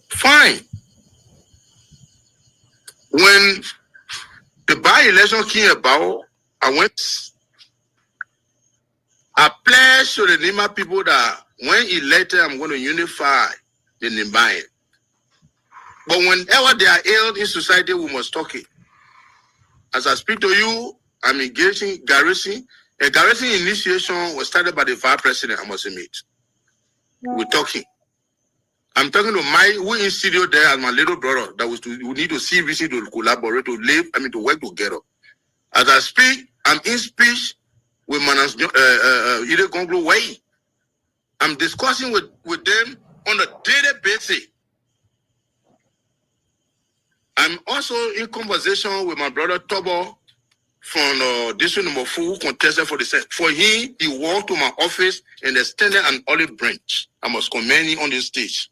Fine. When the by-election came about, I pledged to the Nima people that when elected, I'm going to unify the Nimayan. But whenever they are ill in society, we must talk it. As I speak to you, I'm engaging garrison. A garrison initiation was started by the vice president, I must admit. We're talking. I'm talking to who in studio there as my little brother that we need to see reason to collaborate, to work together. As I speak, I'm in speech with Manas Ide Gonglo Way. I'm discussing with them on a daily basis. I'm also in conversation with my brother Tobo from district number 4 who contested for the Senate. For him, he walked to my office and extended an olive branch. I must commend him on this stage.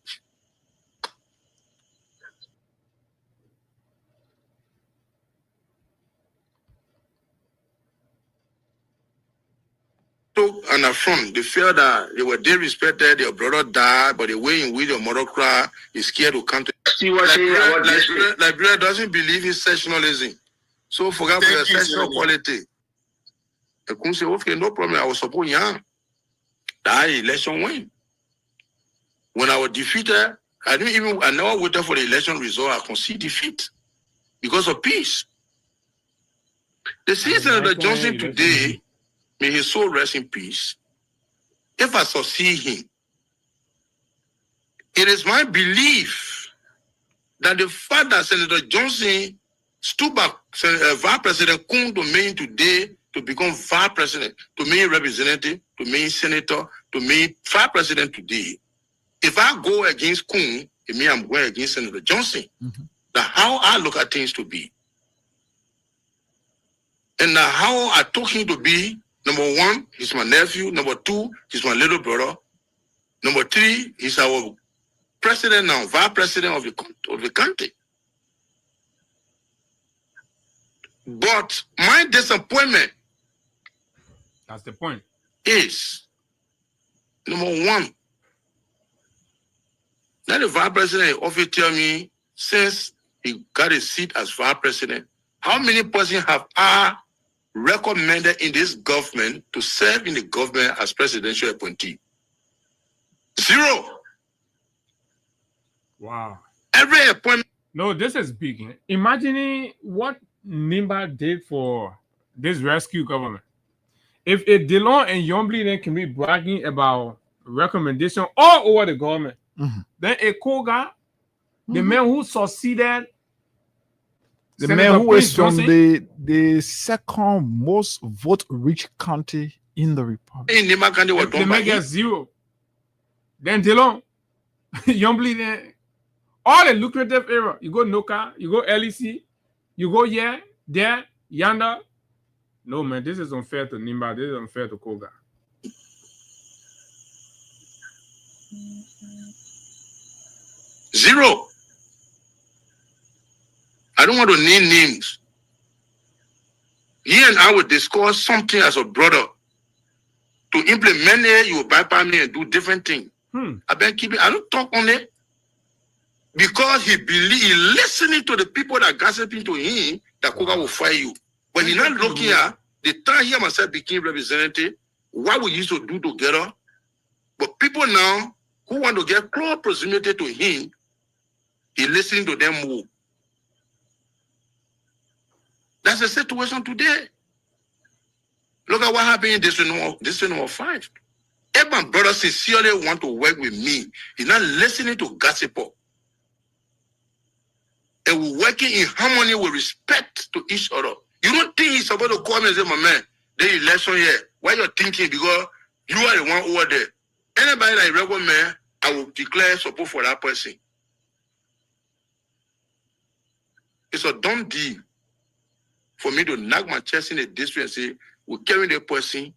And affront, they felt that they were disrespected, their brother died, but the way in which your mother cried is scared to come to. Liberia doesn't believe in sectionalism. So forget for your sexual quality. I couldn't say, okay, no problem, I was support Yang. That election win. When I was defeated, I never waited for the election result. I conceded defeat because of peace. The citizen of the Johnson today, may his soul rest in peace. If I succeed him, it is my belief that the fact that Senator Johnson stood back Vice President Kun to me today to become Vice President, to me representative, to me senator, to me Vice President today. If I go against Kun, it means I'm going against Senator Johnson. That's how I look at things to be. And how I took him to be, number 1, he's my nephew. Number 2, he's my little brother. Number 3, he's our president now, vice president of the country. But my disappointment, that's the point, is number 1. Now the vice president often tell me, since he got a seat as vice president, how many persons have I recommended in this government to serve in the government as presidential appointee? 0. Wow. Every appointment. No, this is big. Imagining what Nimba did for this rescue government. If a DeLon and Yombly then can be bragging about recommendation all over the government, then a Koga, the man who succeeded, The Senator man who Prince is from Johnson, the second most vote-rich county in the republic. In Nima County was the done by man him. gets 0. Then DeLon, Yombly, then all the lucrative area. You go Noka, you go LEC, you go here, there, yonder. No, man, this is unfair to Nimba. This is unfair to Koga. Zero. I don't want to name names. He and I will discuss something as a brother. To implement it, you will bypass me and do different things. I don't talk on it. Because he listening to the people that gossiping to him, that Koga will fire you. But he's not looking at the time he myself became representative, what we used to do together. But people now who want to get close proximity to him, he listening to them move. That's the situation today. Look at what happened in district number 5. If my brother sincerely want to work with me, he's not listening to gossip. And we're working in harmony with respect to each other. You don't think he's supposed to call me and say, my man, the election here. Why you're thinking? Because you are the one over there. Anybody that recommend, I will declare support for that person. It's a dumb deal for me to knock my chest in the district and say, we're carrying the person.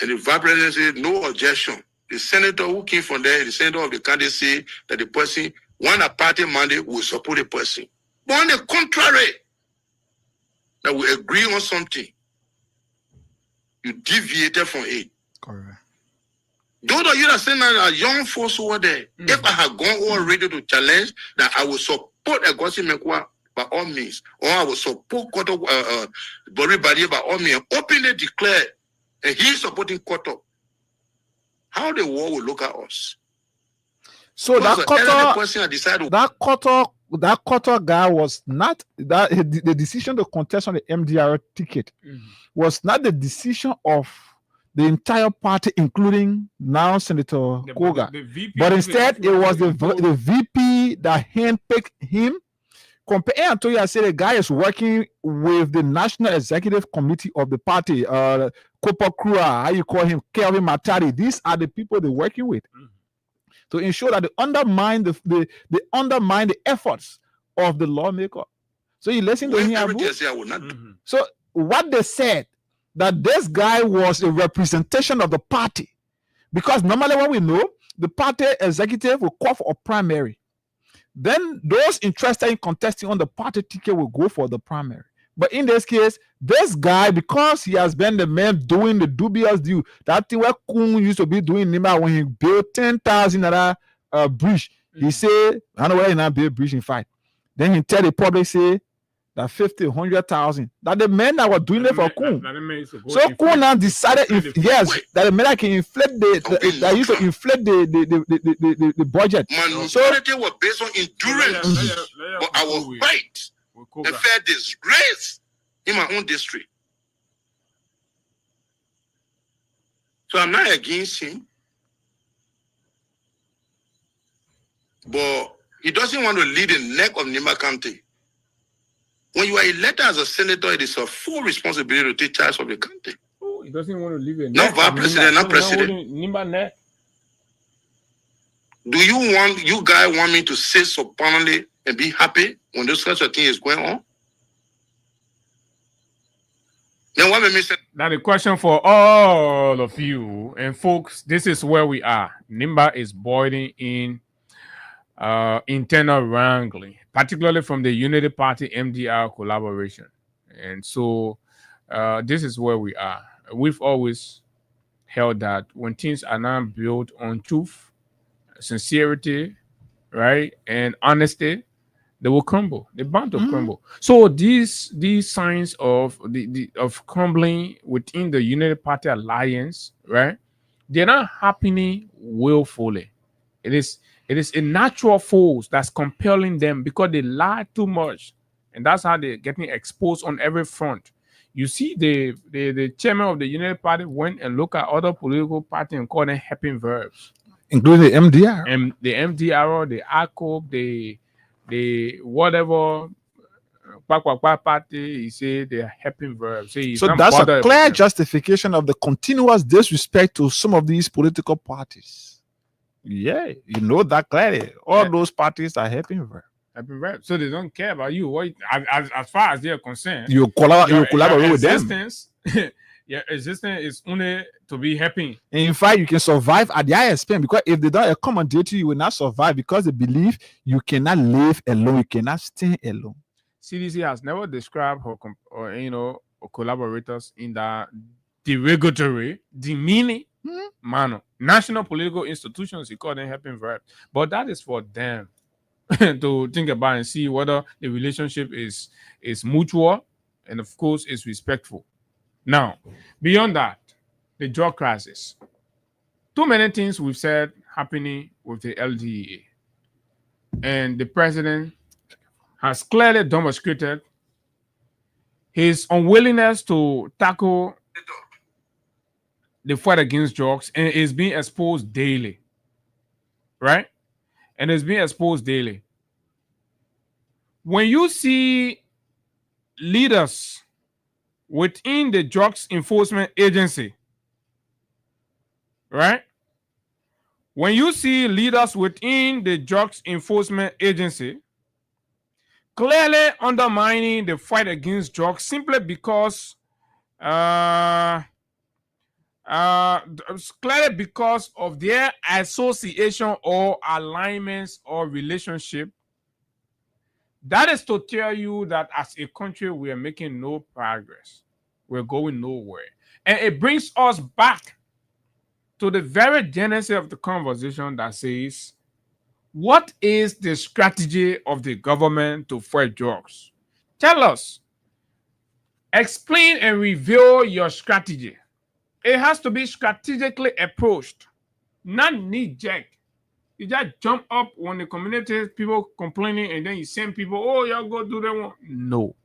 And the vice president said, no objection. The senator who came from there, the senator of the county said that the person, when a party mandate, will support the person. But on the contrary, that we agree on something, you deviated from it. Correct. Those of you that say now are young folks over there, if I had gone over ready to challenge that I will support Agosi Mekwa by all means, or I will support Bori Badi by all means, openly declare, and he's supporting Koto, how the world will look at us. So Because that the elderly Koto, person I decided that Koto guy was not that the decision to contest on the MDR ticket was not the decision of the entire party, including now Senator Koga. The VP, But instead, it was the VP that handpicked him. Compare Antonio, I said the guy is working with the National Executive Committee of the party, Kopa Krua, how you call him, Kelvin Matari. These are the people they're working with to ensure that they undermine they undermine the efforts of the lawmaker. So you listen to him. everything I say I will not do. So what they said, that this guy was a representation of the party, because normally what we know, the party executive will call for a primary. Then those interested in contesting on the party ticket will go for the primary. But in this case, this guy, because he has been the man doing the dubious deal, that thing where Kung used to be doing Nima when he built 10,000 bridge, he said, I know where he now build bridge in fight. Then he tell the public, say, that 50, 100,000. That the men that were doing it for Kun. So Kun now decided, that the men that can inflate that used to inflate the budget. Majority was based on endurance, but I will fight and fair disgrace in my own district. So I'm not against him, but he doesn't want to lead the neck of Nima County. When you are elected as a senator, it is a full responsibility to take charge of the country. Oh, he doesn't want to leave it. Not vice president, not president. Nimba neck. Do you guys want me to sit supinely and be happy when this kind of thing is going on? Then what made me say? Now the question for all of you and folks, this is where we are. Nimba is boiling in internal wrangling, particularly from the Unity Party MDR collaboration. And so this is where we are. We've always held that when things are not built on truth, sincerity, right, and honesty, they will crumble. They're bound to crumble. So these signs of of crumbling within the Unity Party alliance, right, they're not happening willfully. It is a natural force that's compelling them because they lie too much. And that's how they're getting exposed on every front. You see, the chairman of the United Party went and looked at other political parties and called them helping verbs. Including the MDR. And the MDR, the ACOP, the whatever party, he said they're helping verbs. So that's a clear justification of the continuous disrespect to some of these political parties. Yeah, you know that clearly. All those parties are helping verbs. So they don't care about you. What as far as they're concerned, you collaborate with them. Your existence is only to be helping. In fact, you can survive at their expense, because if they don't accommodate you, you will not survive, because they believe you cannot live alone, you cannot stay alone. CDC has never described her collaborators in that derogatory, demeaning manner. National political institutions, you call them helping verbs, but that is for them to think about and see whether the relationship is mutual and, of course, is respectful. Now, beyond that, the drug crisis. Too many things we've said happening with the LDA, and the president has clearly demonstrated his unwillingness to tackle the fight against drugs, and is being exposed daily, right? And it's being exposed daily. When you see leaders within the Drugs Enforcement Agency, right? When you see leaders within the Drugs Enforcement Agency clearly undermining the fight against drugs simply because clearly because of their association or alignments or relationship, that is to tell you that as a country, we are making no progress. We're going nowhere. And it brings us back to the very genesis of the conversation that says, what is the strategy of the government to fight drugs? Tell us. Explain and reveal your strategy. It has to be strategically approached, not knee-jerk. You just jump up when the community people complaining, and then you send people, oh, y'all go do that one. No.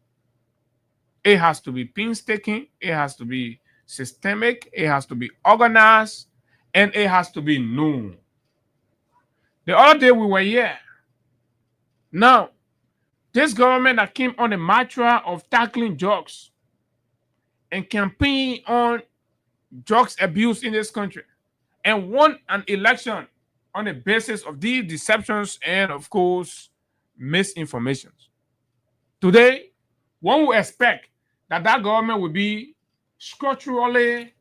It has to be painstaking. It has to be systemic. It has to be organized. And it has to be known. The other day we were here. Now, this government that came on the mantra of tackling drugs and campaigning on drugs abuse in this country, and won an election on the basis of these deceptions and, of course, misinformations. Today, one would expect that government would be structurally,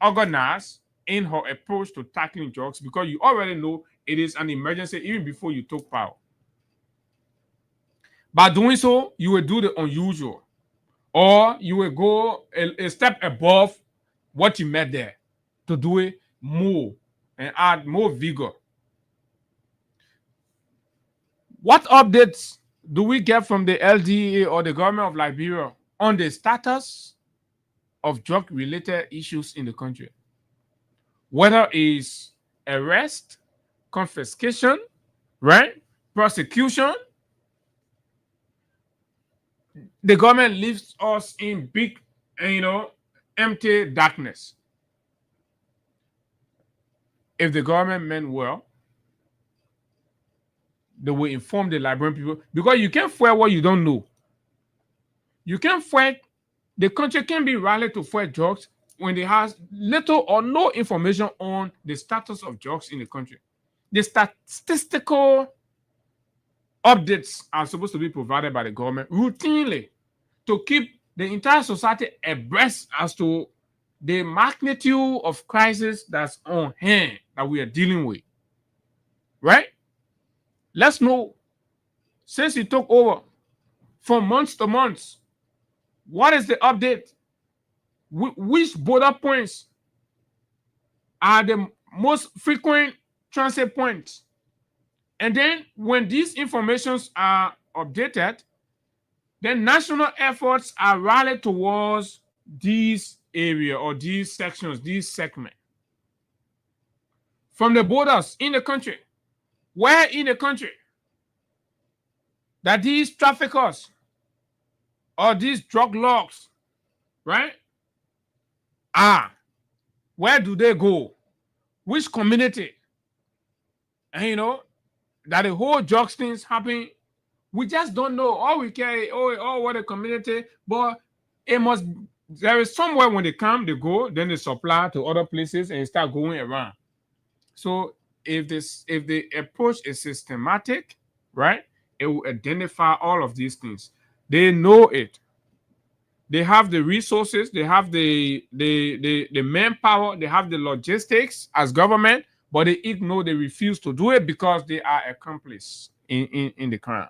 organized in her approach to tackling drugs, because you already know it is an emergency even before you took power. By doing so, you will do the unusual, or you will go a step above what you met there to do it more and add more vigor. What updates do we get from the LDA or the government of Liberia on the status of drug-related issues in the country? Whether it's arrest, confiscation, right? Prosecution. The government leaves us in big, empty darkness. If the government meant well, they will inform the Liberian people, because you can't fight what you don't know. You can't fight. The country can be rallied to fight drugs when they have little or no information on the status of drugs in the country. The statistical updates are supposed to be provided by the government routinely to keep the entire society abreast as to the magnitude of crisis that's on hand that we are dealing with. Right? Let's know, since he took over from months to months, what is the update? Which border points are the most frequent transit points? And then when these informations are updated, then national efforts are rallied towards these areas or these sections, these segments. From the borders in the country, where in the country that these traffickers or these drug lords, right? Where do they go? Which community? And you know, that the whole drugs things happen, we just don't know. All we care, what a community, but there is somewhere when they come, they go, then they supply to other places and start going around. So if the approach is systematic, right, it will identify all of these things. They know it. They have the resources, they have the manpower, they have the logistics as government, but they ignore, they refuse to do it because they are accomplices in the crime.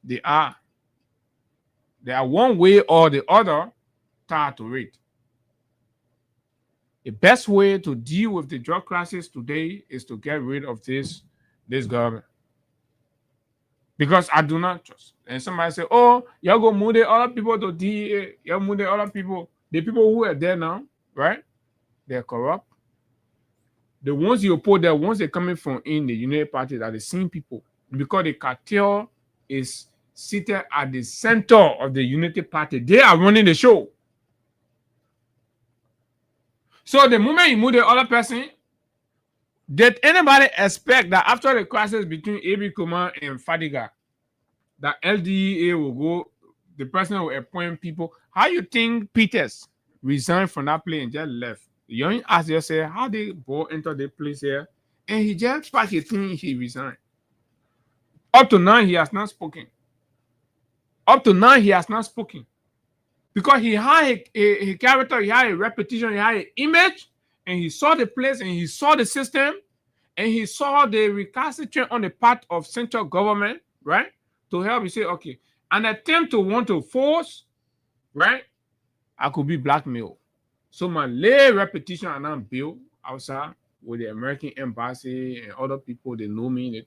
They are one way or the other tied to it. The best way to deal with the drug crisis today is to get rid of this government. Because I do not trust. And somebody say, oh, y'all go move the other people to DEA. Y'all move the other people. The people who are there now, right? They're corrupt. The ones you put there, once they're coming from in the United Party, are the same people. Because the cartel is seated at the center of the Unity Party. They are running the show. So the moment you move the other person, did anybody expect that after the crisis between A.B. Kumar and Fadiga, that LDEA will go, the person will appoint people? How you think Peters resigned from that place and just left? You only ask yourself, how they go enter the place here? And he just packed his thing, he resigned. Up to now, he has not spoken. Because he had a character, he had a reputation, he had an image, and he saw the place, and he saw the system, and he saw the recalcitrant on the part of central government, right? To help you say, okay, an attempt to want to force, right? I could be blackmailed. So my lay reputation and I'm built outside with the American embassy and other people, they know me.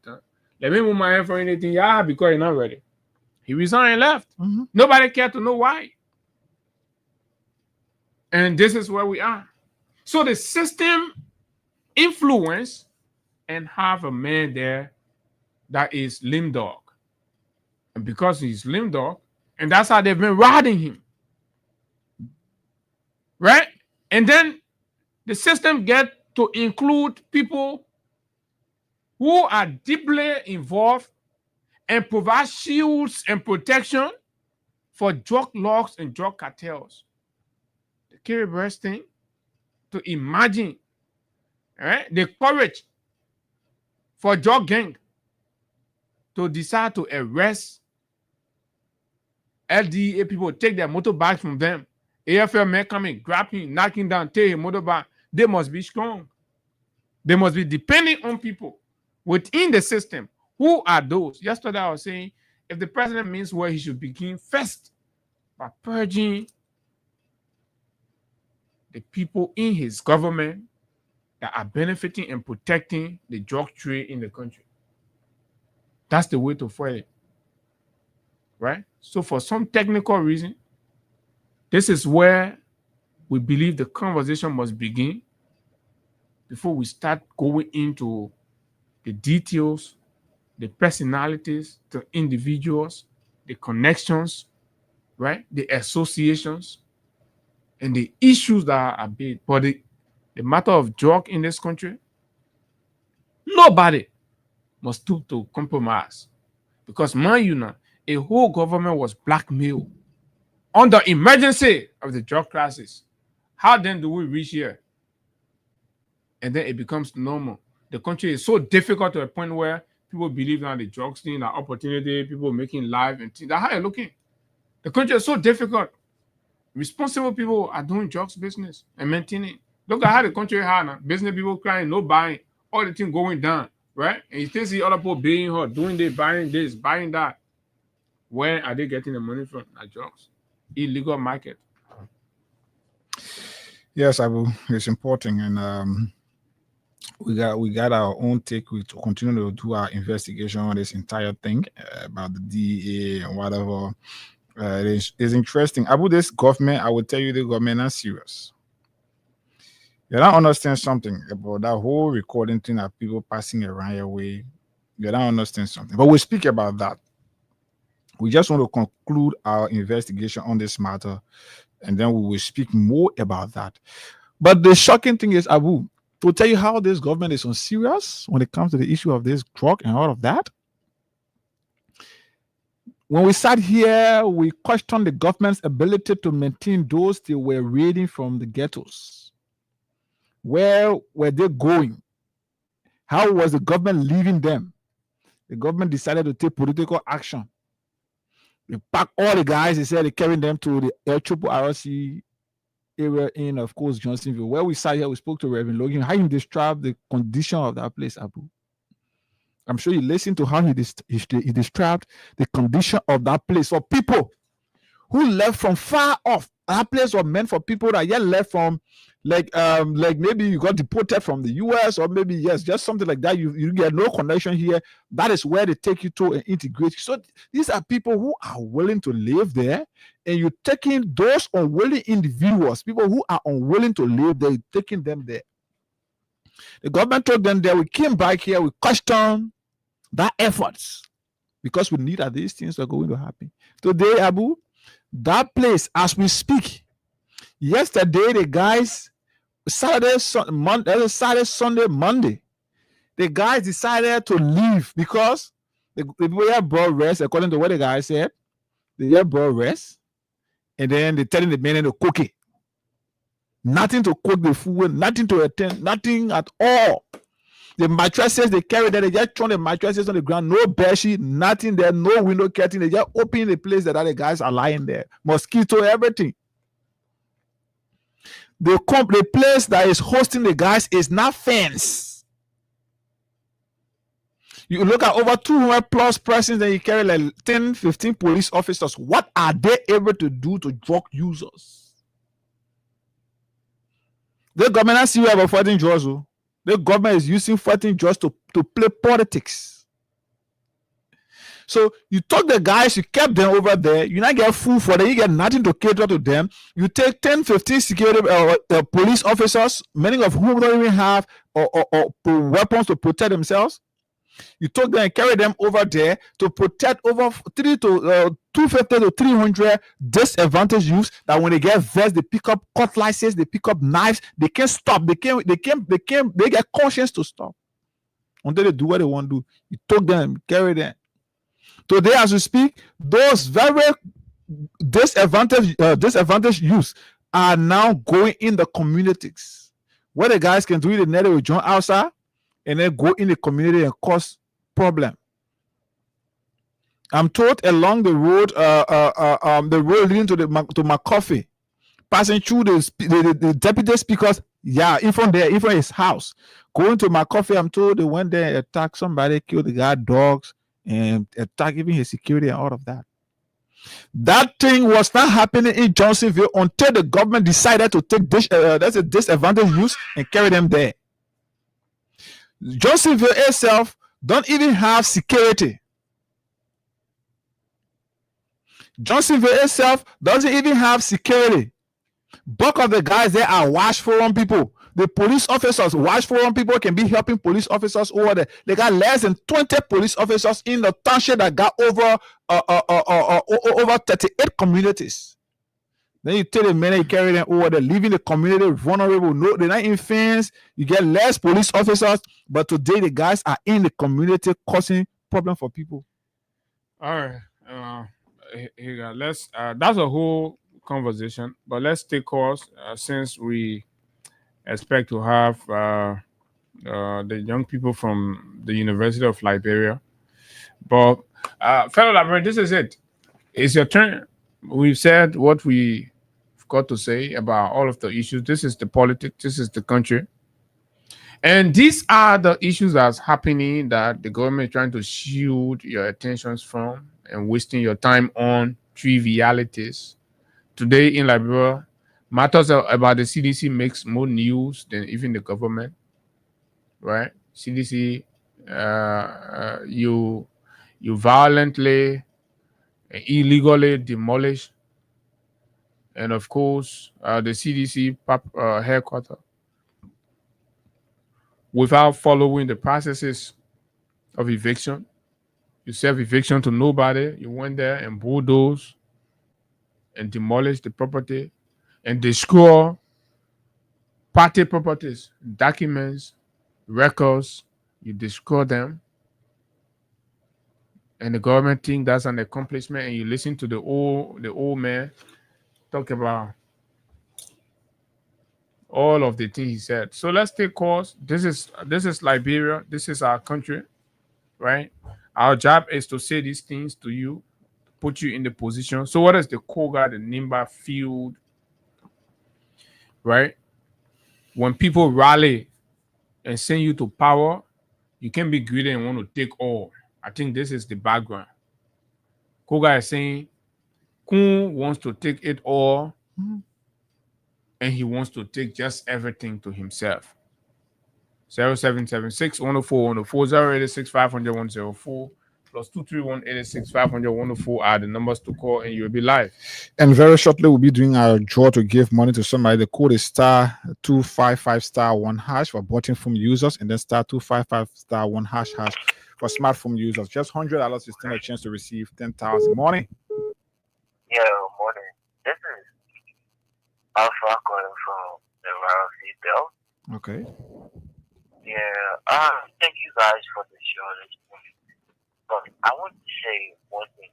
Let me move my hand for anything. Yeah, because you're not ready. He resigned and left. Mm-hmm. Nobody cared to know why. And this is where we are. So the system influence and have a man there that is lame dog. And because he's lame dog, and that's how they've been riding him. Right? And then the system get to include people who are deeply involved and provide shields and protection for drug lords and drug cartels. The Kerry Burst thing, to imagine, right, the courage for drug gang to decide to arrest LDA people, take their motorbikes from them. AFL men coming, grabbing, knocking down, take a motorbike. They must be strong. They must be depending on people within the system. Who are those? Yesterday I was saying, if the president means well, he should begin first by purging the people in his government that are benefiting and protecting the drug trade in the country. That's the way to fight it. Right? So for some technical reason, this is where we believe the conversation must begin before we start going into the details, the personalities, the individuals, the connections, right? The associations, and the issues that are big. But the matter of drug in this country, nobody must stoop to compromise. Because mind you now, a whole government was blackmailed on the emergency of the drug crisis. How then do we reach here? And then it becomes normal. The country is so difficult to a point where people believe now the drugs thing, the opportunity, people making life and things. That's how you're looking. The country is so difficult. Responsible people are doing drugs business and maintaining. Look at how the country is hard now. Business people crying, no buying, all the thing going down, right? And you still see other people being hurt, doing this, buying that. Where are they getting the money from? Like drugs. Illegal market. Yes, Abu, it's important, and we got our own take. We to continue to do our investigation on this entire thing about the DEA and whatever. It's interesting. Abu, this government, I will tell you, the government is serious. You don't understand something about that whole recording thing that people passing around your way. You don't understand something, but we'll speak about that. We just want to conclude our investigation on this matter, and then we will speak more about that. But the shocking thing is, Abu, to tell you how this government is unserious when it comes to the issue of this drug and all of that. When we sat here, we questioned the government's ability to maintain those they were raiding from the ghettos. Where were they going? How was the government leaving them? The government decided to take political action. They packed all the guys, they said they carried them to the RRC area in, of course, Johnsonville. Where we sat here, we spoke to Reverend Logan, how he described the condition of that place, Abu. I'm sure you listened to how he described the condition of that place for people who left from far off. That place was meant for people that yet left from, like maybe you got deported from the US, or maybe just something like that. You get no connection here. That is where they take you to and integrate you. So these are people who are willing to live there, and you're taking those unwilling individuals, people who are unwilling to live there, you're taking them there. The government took them there. We came back here. We questioned that efforts because we knew that these things were going to happen. Today, Abu, that place, as we speak, yesterday the guys, Saturday, Sunday, Monday, the guys decided to leave because the people here brought rest, according to what the guy said. They here brought rest, and then they telling the men to cook it. Nothing to cook the food, nothing to attend, nothing at all. The mattresses they carry there, they just throw the mattresses on the ground, no bedsheet, nothing there, no window curtain. They just open the place that the guys are lying there. Mosquito, everything. The place that is hosting the guys is not fenced. You look at over 200 plus persons, then you carry like 10, 15 police officers. What are they able to do to drug users? The government has serious about fighting drugs. The government is using fighting drugs to play politics. So you took the guys, you kept them over there, you not get food for them, you get nothing to cater to them. You take 10, 15 security police officers, many of whom don't even have or weapons to protect themselves. You took them and carried them over there to protect over 250 to 300 disadvantaged youths that when they get vests, they pick up cutlasses, they pick up knives, they can't stop. They get conscience to stop until they do what they want to do. You took them, carry them. Today, as we speak, those very disadvantaged youths are now going in the communities. What the guys can do, the net will join outside and then go in the community and cause problem. I'm told along the road, the road leading to McCoffey, passing through the deputy speakers, in front his house, going to McCoffey. I'm told they went there and attacked somebody, killed the guy, dogs, and attack even his security and all of that. That thing was not happening in Johnsonville until the government decided to take disadvantaged youth and carry them there. Johnsonville itself don't even have security. Johnsonville itself doesn't even have security. Bulk of the guys there are watchful on people. The police officers, watchful on people, can be helping police officers over there. They got less than 20 police officers in the township that got over 38 communities. Then you take the men and you carry them over there, leaving the community vulnerable. No, they're not in fence. You get less police officers, but today the guys are in the community causing problem for people. All right. Here, let's. That's a whole conversation, but let's take course since we expect to have the young people from the University of Liberia. But fellow Liberians, this is it. It's your turn. We've said what we've got to say about all of the issues. This is the politics. This is the country. And these are the issues that's happening that the government is trying to shield your attentions from and wasting your time on trivialities. Today in Liberia, matters about the CDC makes more news than even the government, right? CDC, you violently and illegally demolish, and of course, the CDC headquarters without following the processes of eviction. You serve eviction to nobody. You went there and bulldoze and demolished the property and destroy party properties, documents, records. You destroy them. And the government think that's an accomplishment, and you listen to the old man talk about all of the things he said. So let's take calls. This is Liberia. This is our country, right? Our job is to say these things to you, put you in the position. So what is the Koga, the Nimba field, right? When people rally and send you to power, you can't be greedy and want to take all. I think this is the background. Koga is saying Kun wants to take it all, and he wants to take just everything to himself. 0776 104 104 086 500 104 plus 231 86 500 104 are the numbers to call, and you'll be live. And very shortly, we'll be doing our draw to give money to somebody. The code is *255*1# for button phone users, and then *255*1# for smartphone users. Just $100 is still a chance to receive 10,000. Morning. Yeah, morning. This is Alpha calling from the Royal Seatbelt. Okay. Yeah, thank you guys for the show this morning. But I want to say one thing.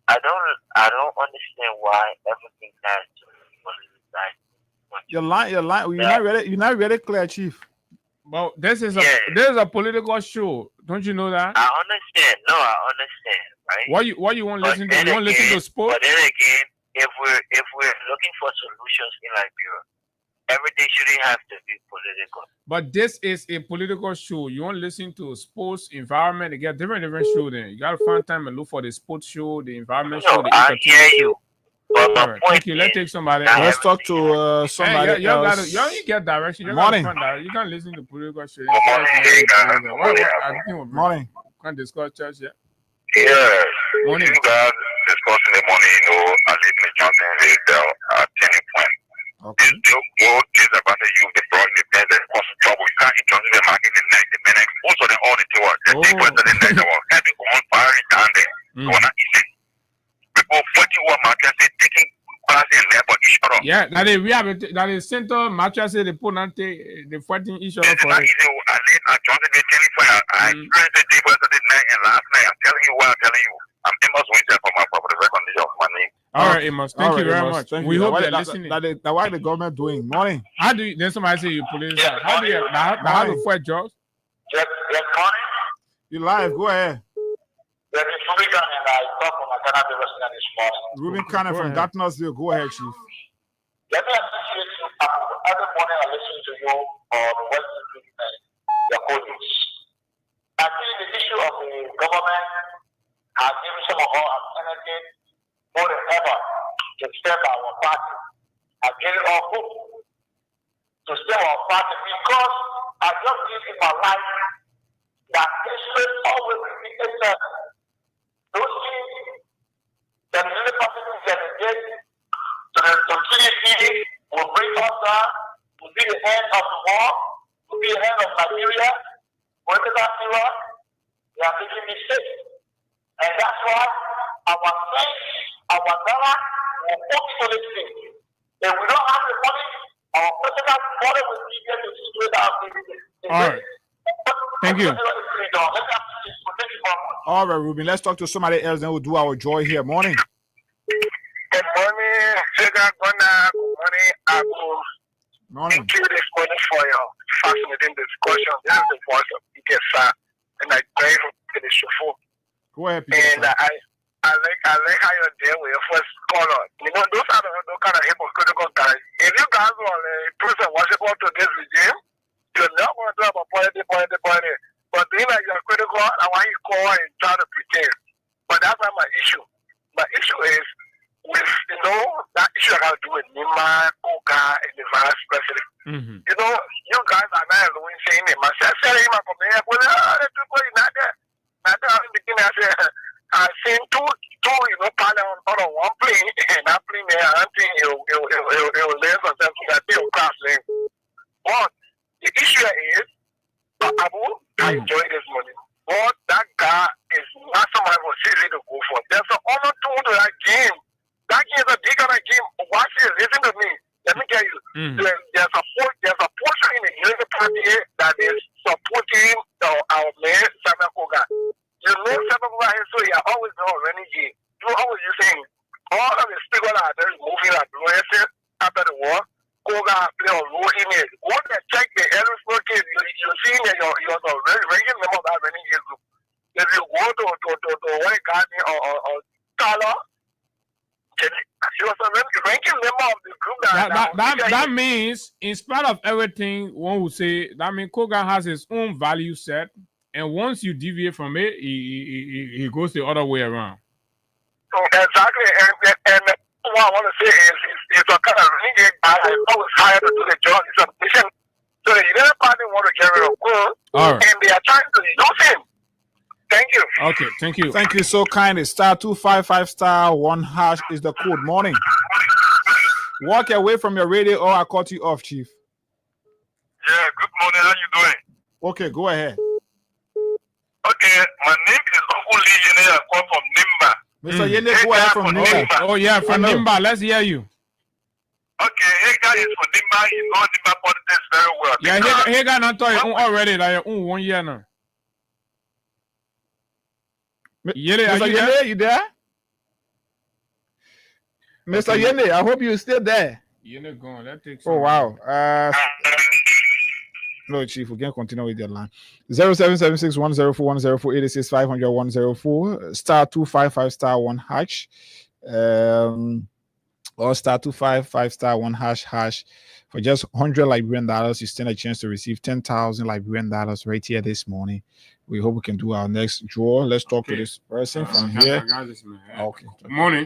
I don't understand why everything has to be politicized. You're lying. You're not really clear, Chief. Well, this is a political show. Don't you know that? I understand. No, I understand, right? Why you won't listen to? You won't listen to sports? But then again, if we're looking for solutions in Liberia, everything shouldn't have to be political. But this is a political show. You won't listen to sports, environment. They get different shows. Then you gotta find time and look for the sports show, the environment show, the I hear entertainment you. show. But my point Thank you. Let's take somebody. Let's talk to somebody else. You only get direction. You Morning. You can't listen to political show. Morning. Can't discuss church yet. Yeah. Morning. You guys discussing the money, I live in Johnson Hotel at Turning Point. Okay. This joke is about the youth, the broad, the best, that cause trouble. You can't eat Johnson the market the night, the minute. Most of them all the tour. The people that the night, they were having one fire down there. You want to eat it. People 41 markets, they taking class in there for each other. Yeah, that is center mattress, they put on they fighting each other for it. I live at Johnson the Turning Point. I experienced the day yesterday night and last night. I'm telling you what I'm telling you. I'm Amos Winter for my property condition of money. All right, Amos. Thank you very much. Thank we you. hope they're listening. Why the government doing? Morning. How do you? Then somebody say you police. Yeah, How do you? How to fight jobs? Yes, morning. You live? Go ahead. There is Ruben and I talk on my Canada resident this morning. Ruben Cannon from Dartmouthville. Go ahead, Chief. Let me appreciate you. Every morning I listen to you on Western Movement, your colleagues. I think the issue of the government has given some of our energy more than ever to step our party. I give it all hope to step our party because I just live in my life that history always repeats itself. Those things that the other person is dedicated to GDP will bring us down, will be the end of the war, will be the end of Liberia, political era. They are making mistakes. And that's why our faith, our dollar will focus on this thing. If we don't have the money, our president body will be there to situate our business. All right. Thank you. All right, Ruben. Let's talk to somebody else, then we'll do our joy here. Morning. Good morning, Sugar Gunnar. Good morning, Apple. Morning. Thank you this morning for your fascinating discussion. This is the voice of Ikesa, and I pray for the show. Go ahead, Peter. And I like how you're there with your first caller. Those are the kind of hypocritical guys. If you guys want to prove and worship to this regime, you're not going to talk about politics. But being like you're critical, I want you to call and try to pretend. But that's not my issue. My issue is with, that issue I got to do with Nima, Koga, and the vice president. Mm-hmm. You guys are not alone saying it. My sister, my family, the people are not there. Not there in the beginning, I've seen two, pilot on one plane, and that plane there, I think it will land on them, so that they will crash land. But the issue is, Abu, I enjoy this money. But that guy is seriously to go for. There's an honor to that game. That game is a big kind of game. Watch it. Listen to me. Let me tell you. There's a portion in the Unity Party that is supporting our mayor, Samuel Koga. You know, Samuel Koga is so he always been running game. You always saying all of the people that are moving like Blessed after the war. Koga play a role in it. Go and check the Ellisburg case. You're seeing that you're a regular member of that running game group. If you go to White Garden or Tala, she was a ranking member of the group that means, in spite of everything, one would say that means Koga has his own value set, and once you deviate from it, he goes the other way around. Exactly, and what I want to say is it's a kind of renegade guy. I was hired to do the job. It's a mission. So the United Party want to get rid of Koga, and they are trying to use him. Thank you. Okay, thank you. Thank you so kindly. *255*1# is the code. Morning. Walk away from your radio or I'll cut you off, Chief. Yeah, good morning. How you doing? Okay, go ahead. Okay, my name is Uncle Lee Yene. I come from Nimba. Mr. Yene, go ahead from Nimba. Oh, yeah, from Nimba. Let's hear you. Okay, Hagar is for Nimba. He knows Nimba politics very well. Yeah, Hagar not talking already. Like 1 year now. Yene, Mr. Yene, you there? Mr. Yene, I hope you're still there. Yene gone. That takes. Oh, wow. No, Chief, we can continue with your line. 077610410486500104 *255*1#. Or *255*1#. For just $100 Liberian dollars, you stand a chance to receive 10,000 Liberian dollars right here this morning. We hope we can do our next draw. Let's talk to this person from here. Okay. Good morning.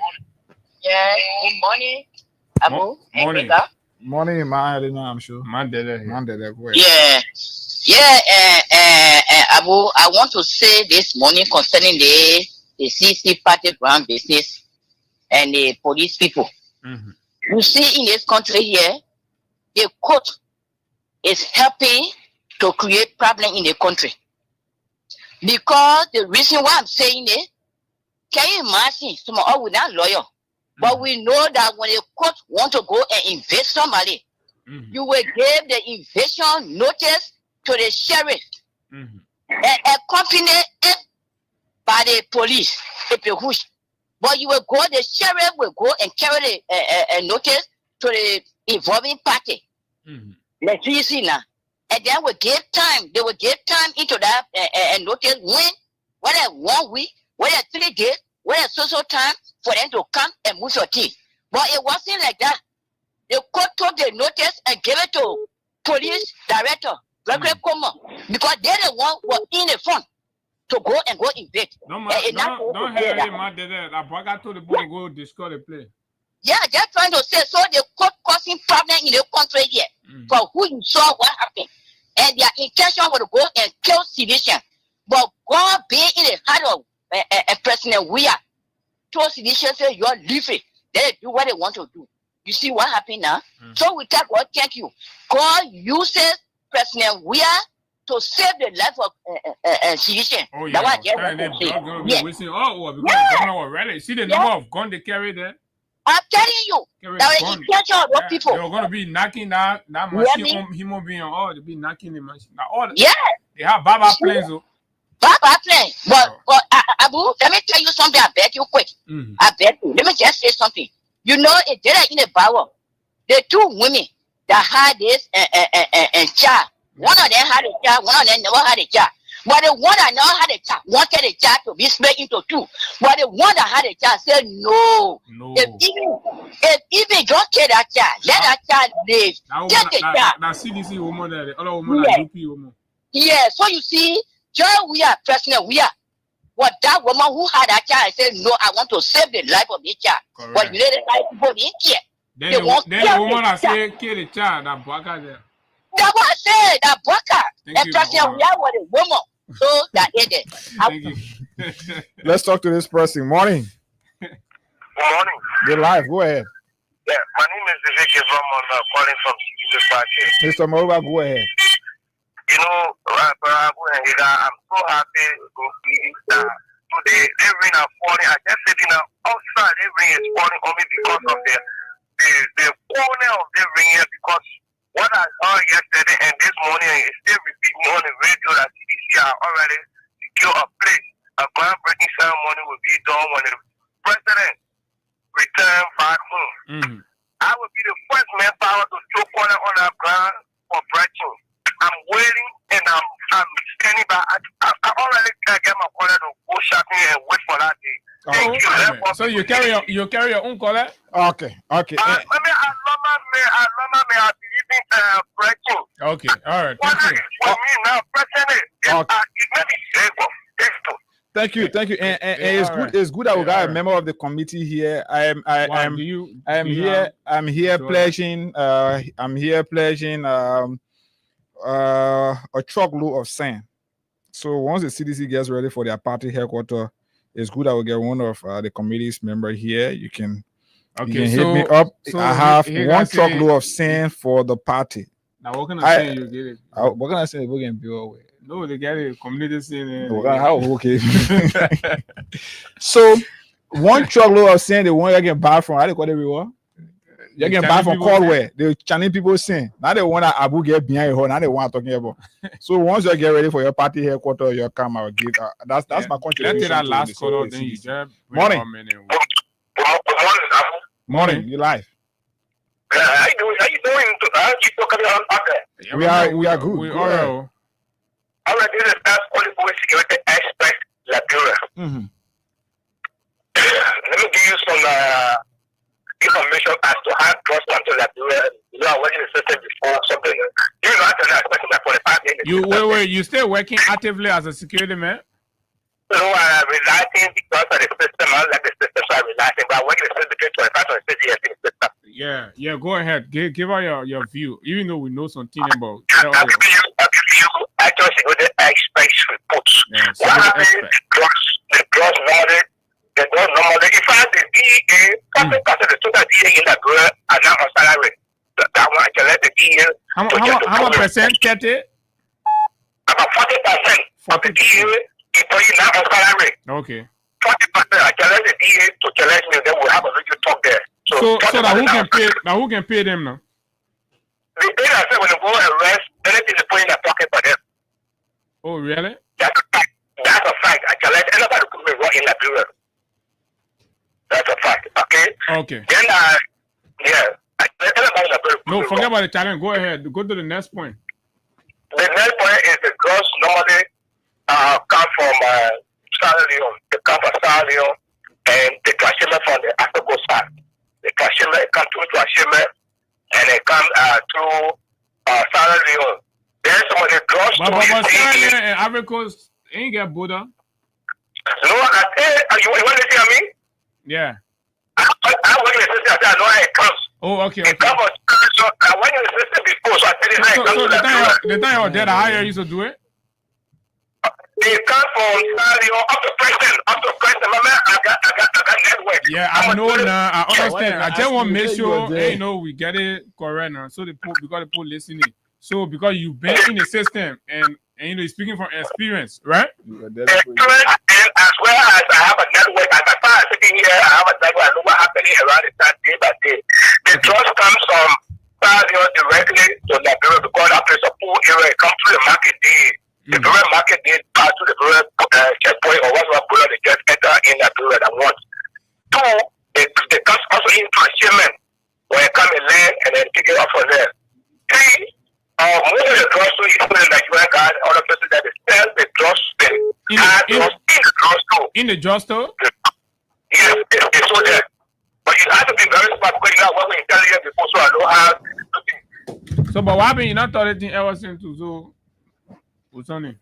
Yeah, good morning, Abu. Morning. Morning, I'm sure. Monday. Yeah. Abu, I want to say this morning concerning the CC party ground business and the police people. Mm-hmm. You see, in this country here, the court is helping to create problem in the country. Because the reason why I'm saying it, can you imagine someone without lawyer? But we know that when the court want to go and invade somebody, you will give the invasion notice to the sheriff and accompanied by the police. But you will go, the sheriff will go and carry a notice to the involving party. Let's see now. And then we give time. They will give time into that notice whether 1 week, whether 3 days, whether social time for them to come and move your team. But it wasn't like that. The court took the notice and gave it to police director, because they're the one who were in the front to go and go invade. Don't have I told the boy to go discuss the play. Yeah, they're trying to say, so the court causing problem in the country here for who you saw what happened. And their intention was to go and kill civilians. But God being in the heart of President Weah, told civilians, say, you're leaving. They do what they want to do. You see what happened now? So we tell God, thank you. God uses President Weah to save the life of civilians. Oh, yeah. Because the governor was ready. See the number of guns they carry there? I'm telling you, that the intention of those people. They were going to be knocking that machine on human being. Oh, they'll be knocking the machine. Now, they have Baba planes. Baba planes. But Abu, let me tell you something. I bet you quick. I bet you. Let me just say something. You know, it did in the Bible. The 2 women that had this child. One of them had a child, one of them never had a child. But the one that never had a child wanted the child to be split into 2. But the one that had a child said no. If even don't kill that child, let that child live. Take the child. That CDC woman there, the other woman, that UP woman. Yeah, so you see, President Weah, what that woman who had that child said, no, I want to save the life of this child. Correct. But you let it people didn't care. Then the woman that said kill the child, that Baka there. That was said, that Baka. And President Weah was a woman. So that is it. Let's talk to this person. Morning. Good morning. You're live. Go ahead. Yeah, my name is Vivek Ramon, calling from the party. Mr. Mova, go ahead. You know, I'm so happy to see that today, the rain are falling. I just said, outside, the rain is falling on me because of the corner of the rain here, because what I saw yesterday and this morning is still repeating on the radio that CDC are already secure a place. A groundbreaking ceremony will be done when the president returns back home. Mm-hmm. I will be the first manpower to throw corner on our ground for breaking. I'm waiting and I'm standing by. I already get my corner to go shopping and wait for that day. Thank you. So you carry your own color? Okay. I love my I believe in breaking. Okay, all right. What Thank you. for me now, president, it may be able. Thank you. And it's all good. right. It's good that we Yeah, got all a right. member of the committee here. I'm do you here have- pledging. I'm here pledging a truckload of sand. So once the CDC gets ready for their party headquarters, it's good that we get one of the committee's member here. You can hit me up. so I have he one got say- truckload of sand for the party. Now what can I- I say? You get it? What can I say? We can build away. No, they get it. Community scene. Okay. So one truckload of sand, the one you can buy from, how they call it everywhere? You can buy Chinese from people Caldwell. The Chinese people sing. Now they want to Abu get behind her. Now they want talking about. So once you get ready for your party headquarters, your come, I will give. That's my contribution. Let's take that to last the caller, CDC. then you just bring Morning. our men in. Good morning, Abu. Morning. You live. How you doing? How you talking on okay? We are good. We Go are. ahead. All right, this is as only boy security expert Liberia. Mm-hmm. Let me give you some information as to how drugs come to Liberia. You know, I worked in the system before something. You know, after that, especially like 45 years. Wait. You still working actively as a security man? So I'm relaxing because of the system. I like the system, so I'm relaxing. But I work in the system between 25 and 26 years in the system. Yeah. Go ahead. Give out your view. Even though we know something about. I'll give you actual security experts reports. Yeah, What happened? The drugs normally. In fact, the DEA, 40% of the total DEA in the girl are now on salary. That one, I can let the DEA. How much percent? 30? About 40% of the DEA employee now on salary. Okay. 40%. I can let the DEA to challenge me. Then we'll have a little talk there. So now who can 40% pay? Now who can pay them now? The day I said when they go arrest, anything they put in their pocket for them. Oh really? That's a fact. That's a fact. I can let anybody put me wrong in Liberia. That's a fact. Okay. Okay. Then yeah. I can let anybody in Liberia put No, me forget wrong. about the challenge. Go ahead. Go to the next point. The next point is the drugs normally come from Sierra Leone. They come from Sierra Leone and they transshipment from the Africa side. The transshipment come through transshipment and they come through Sierra Leone. Then some of the drugs But Sierra Leone and Ivory Coast ain't get border. No, I say, you want to see me? Yeah. I work in the system. I know how it comes. Oh, okay. It comes from, so I went in the system before, so I tell you how it comes So to that. the time you're dead, how you used to do it? They come from Sadio up to Preston. My man, I got network. Yeah, I know now. I understand. I just want to make you sure, were there. we get it correct now. So because the people listening. So because you've been in the system and you're speaking from experience, right? Experience, and as well as I have a network. As far as sitting here, I have a network. I know what's happening around the time day by day. The trust comes from Sadio directly to Liberia because after it's a poor area, it comes through the market day. The very market day pass to the very checkpoint or whatever bullet they just enter in Liberia that want. Two, they come also in transshipment where they come and land and then pick it up from there. Three, most of the drugs you put in Nigeria guys, other places that they sell the drugs, the hard drugs in the drugstore. In the drugstore? Yes, it's so there. But you have to be very smart because you know what we're intelligent before, so I know how. So, but what happened? You're not taught anything ever since to so. What's on it?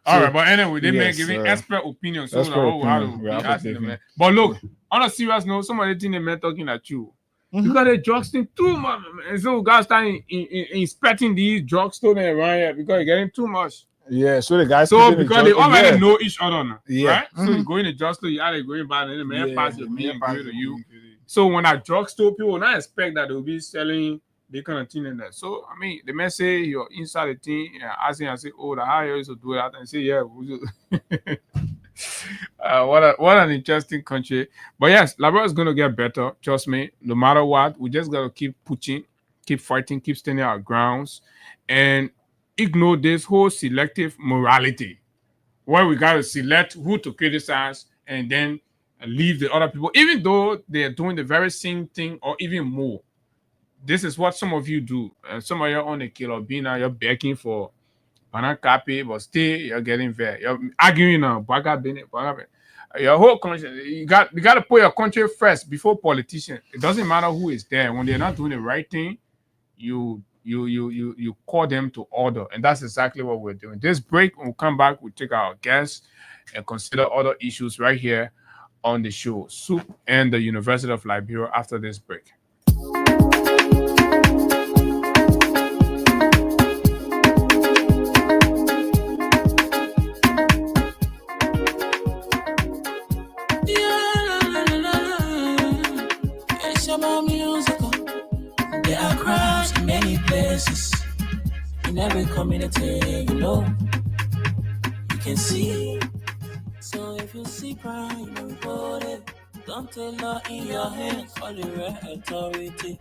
All right, but anyway, they may giving expert opinion, so expert how to opinion. be We have to asking take them. it. But look, on a serious note, some of the things they may talking at you. Because they drugs thing too much, and so guys start inspecting these drugstores around here because they're getting too much. Yeah, so the guys. So because they already know each other now, Yeah. right? So you go in the drugstore, you either going by and the man Yeah, pass your the me man and pass give it to the you. me. So when a drugstore, people will not expect that they'll be selling the kind of thing in there. So I mean, they may say you're inside the thing, and asking and say, "Oh, the higher used to do that," and say, "Yeah." What an interesting country. But yes, Liberia is going to get better. Trust me. No matter what, we just got to keep pushing, keep fighting, keep standing our grounds, and ignore this whole selective morality, where we got to select who to criticize and then leave the other people, even though they are doing the very same thing or even more. This is what some of you do. Some of you on the killer being now, you're begging for banana copy, but still you're getting there. You're arguing now. Your whole country, you got to put your country first before politicians. It doesn't matter who is there. When they're not doing the right thing, you call them to order, and that's exactly what we're doing. This break, when we come back, we'll take our guests and consider other issues right here on the show, Soup and the University of Liberia. After this break. There are crowds in many places, in every community, you can see. So if you see crime, report it. Don't take law in your hands, for the right authority.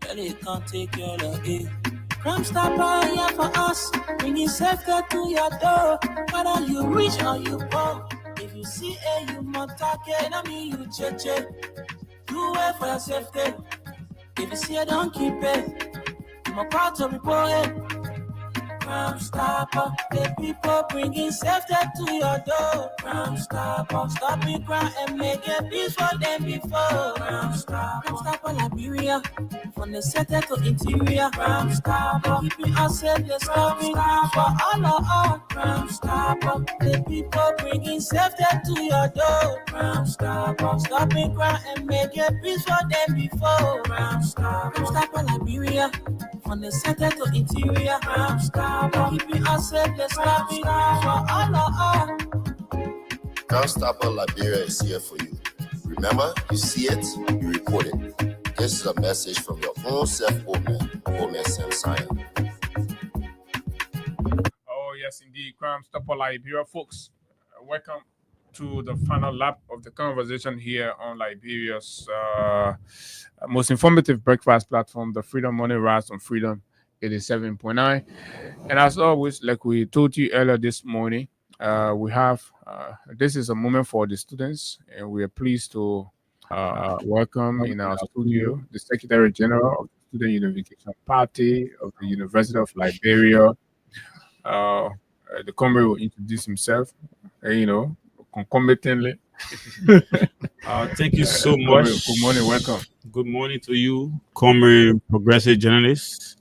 Really can't take your law in. Crime Stopper here for us, bringing safety to your door. Whether you rich or you poor, if you see you must take it. I mean you check. Do it for your safety. If you see it, don't keep it. I'm a proud to report it. Crime Stopper, the people bringing safety to your door. Crime Stopper, stopping crime and making peace for them before. Crime Stopper Liberia, from the center to interior. Crime Stopper, keeping us safe, they're stopping crime for all of us. Crime Stopper, the people bringing safety to your door. Crime Stopper, stopping crime and making peace for them before. Crime Stopper Liberia, from the center to interior. Crime Stopper, keeping us safe, they're stopping crime for all of us. Crime Stopper Liberia is here for you. Remember, you see it, you report it. This is a message from your own self-Omen Sam Sion. Oh, yes, indeed. Crime Stopper Liberia, folks. Welcome to the final lap of the conversation here on Liberia's most informative breakfast platform, the Freedom Money Rise on Freedom 87.9. And as always, like we told you earlier this morning, we have this is a moment for the students, and we are pleased to welcome in our studio the Secretary General of the Student Unification Party of the University of Liberia. The comrade will introduce himself, concomitantly. Thank you so much. Good morning, welcome. Good morning to you, comrade progressive journalists,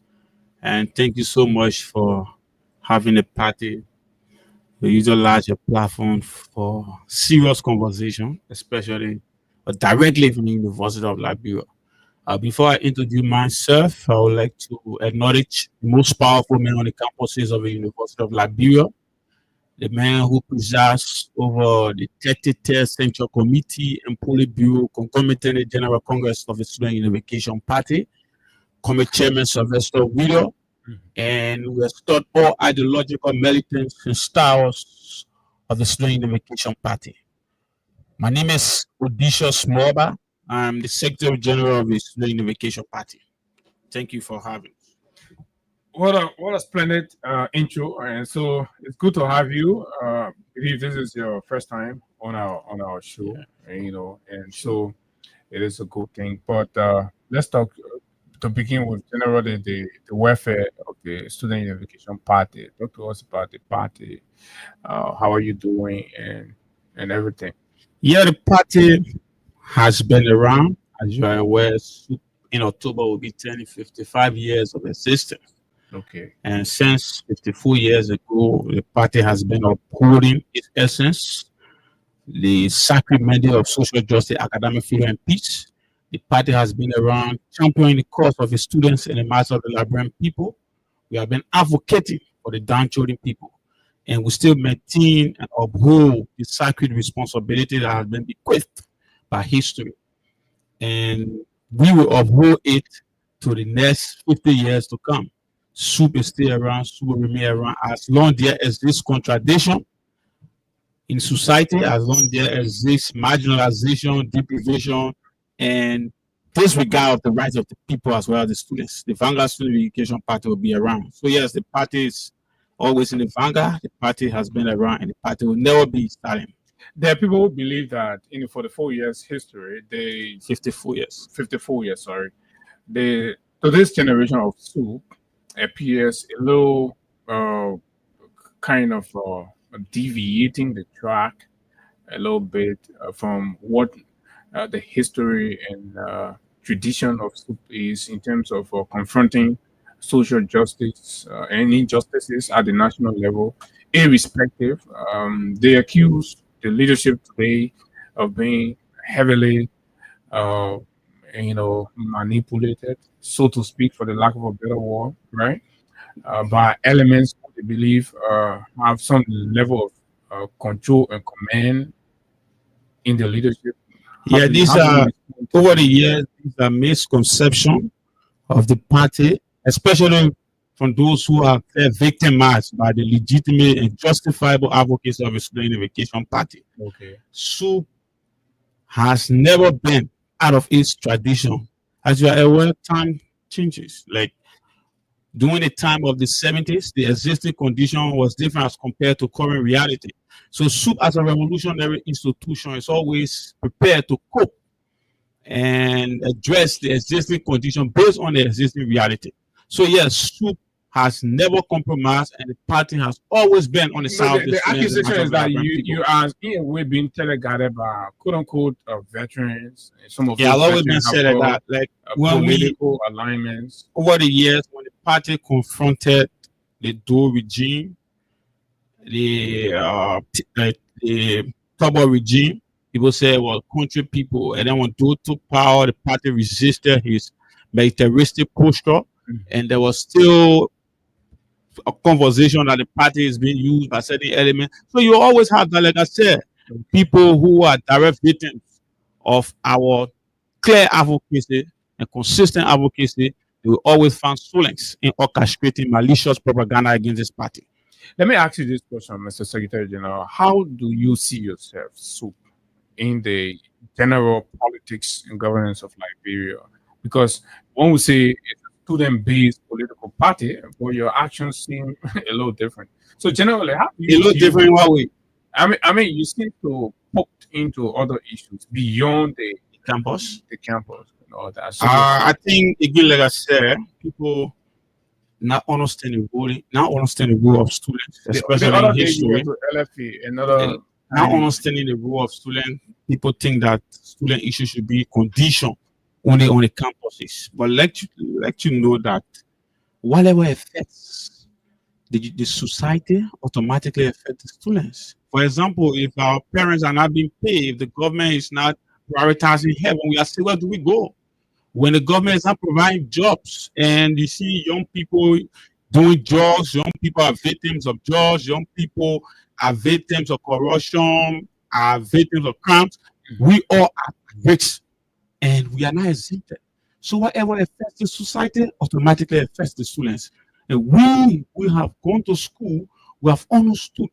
and thank you so much for having the party to utilize your platform for serious conversation, especially directly from the University of Liberia. Before I introduce myself, I would like to acknowledge the most powerful man on the campuses of the University of Liberia, the man who presides over the 33rd Central Committee and Politburo concomitant the General Congress of the Student Unification Party, Committee Chairman Sylvester Widow, and we have stood all ideological militants and styles of the Student Unification Party. My name is Odysseus Moba. I'm the Secretary General of the Student Unification Party. Thank you for having us. What a splendid intro, and so it's good to have you. I believe this is your first time on our show, and so it is a good thing. But let's talk to begin with generally the welfare of the Student Unification Party. Talk to us about the party. How are you doing and everything? Yeah, the party has been around, as you are aware. In October, will be turning 55 years of existence. Okay. And since 54 years ago, the party has been upholding its essence, the sacred mandate of social justice, academic freedom, and peace. The party has been around championing the cause of the students and the mass of the Liberian people. We have been advocating for the downtrodden people, and we still maintain and uphold the sacred responsibility that has been bequeathed by history. And we will uphold it to the next 50 years to come. SOUP is still around, SOUP will remain around as long there is this contradiction in society as long as there exists marginalization, deprivation, and disregard of the rights of the people as well as the students. The Vanguard Student Education Party will be around. So yes, the party is always in the vanguard. The party has been around, and the party will never be silent. There are people who believe that in the 44 years history, 54 years, sorry, to this generation of SUP appears a little kind of deviating the track a little bit from what the history and tradition of SUP is in terms of confronting social justice and injustices at the national level, irrespective. They accuse the leadership today of being heavily, manipulated, so to speak, for the lack of a better word, right? By elements who they believe have some level of control and command in the leadership. Yeah, these are over the years, these are misconception of the party, especially from those who are victimized by the legitimate and justifiable advocacy of a student unification party. Okay. SUP has never been out of its tradition. As you are aware, time changes. Like during the time of the 70s, the existing condition was different as compared to current reality. So SUP as a revolutionary institution is always prepared to cope and address the existing condition based on the existing reality. So yes, SUP has never compromised, and the party has always been on the side of the accusation is that you are in a way being teleguided by quote unquote veterans. Some of I've always been said that like when political alignments over the years, when the party confronted the Doe regime, the Tubber regime, people say, well, country people, and then when Doe took power, the party resisted his militaristic posture, and there was still a conversation that the party is being used by certain elements. So you always have that, like I said, people who are direct victims of our clear advocacy and consistent advocacy. They will always find solace in orchestrating malicious propaganda against this party. Let me ask you this question, Mr. Secretary General. How do you see yourself, SUP, in the general politics and governance of Liberia? Because when we say it's a student-based political party, but your actions seem a little different. So generally, how do you a little different in what way? I mean, you seem to poke into other issues beyond the campus. And all that. So I think again, like I said, people not understand the role of students, especially in history. Not understanding the role of students, people think that student issues should be conditioned only on the campuses. But let you know that whatever affects the society automatically affects the students. For example, if our parents are not being paid, if the government is not prioritizing health, we are saying, where do we go? When the government is not providing jobs, and you see young people doing drugs, young people are victims of drugs, young people are victims of corruption, are victims of crimes, we all are rich, and we are not exempted. So whatever affects the society automatically affects the students. And we have gone to school, we have understood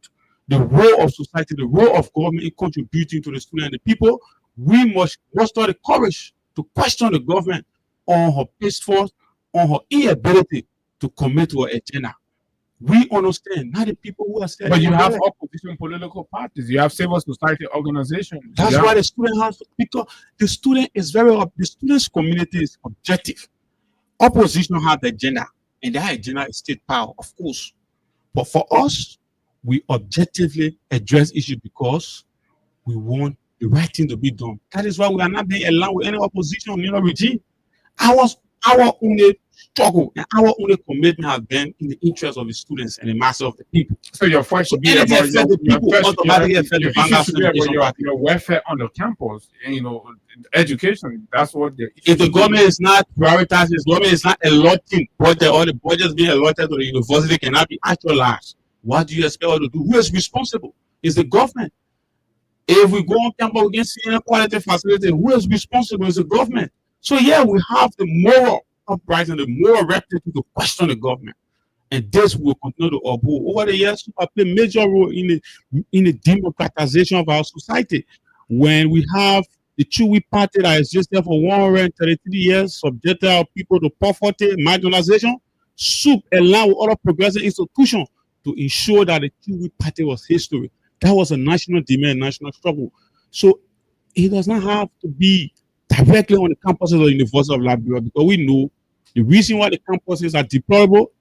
the role of society, the role of government in contributing to the student and the people. We must muster the courage to question the government on her peaceful, on her inability to commit to her agenda. We understand, not the people who are saying. But you have opposition political parties, you have civil society organizations. That's why the student has, because the student is the student's community is objective. Opposition has the agenda, and that agenda is state power, of course. But for us, we objectively address issues because we want the right thing to be done. That is why we are not being aligned with any opposition regime. Our only struggle and our only commitment has been in the interest of the students and the masses of the people. So your first should be about your welfare on the campus, education. That's what if the government is not prioritizing, the government is not allotting budget, or the budgets being allotted to the university cannot be actualized. What do you expect us to do? Who is responsible? Is the government. If we go on campus, we can see any quality facility. Who is responsible? Is the government. So yeah, we have the moral uprising, the moral rectitude to question the government. And this will continue to uphold. Over the years, SUPA played a major role in the democratization of our society. When we have the Chewy Party that existed for 133 years, subjected our people to poverty, marginalization, SUP along with other progressive institutions to ensure that the Chewy Party was history. That was a national demand, national struggle. So it does not have to be directly on the campuses of the University of Liberia, because we know the reason why the campuses are deplorable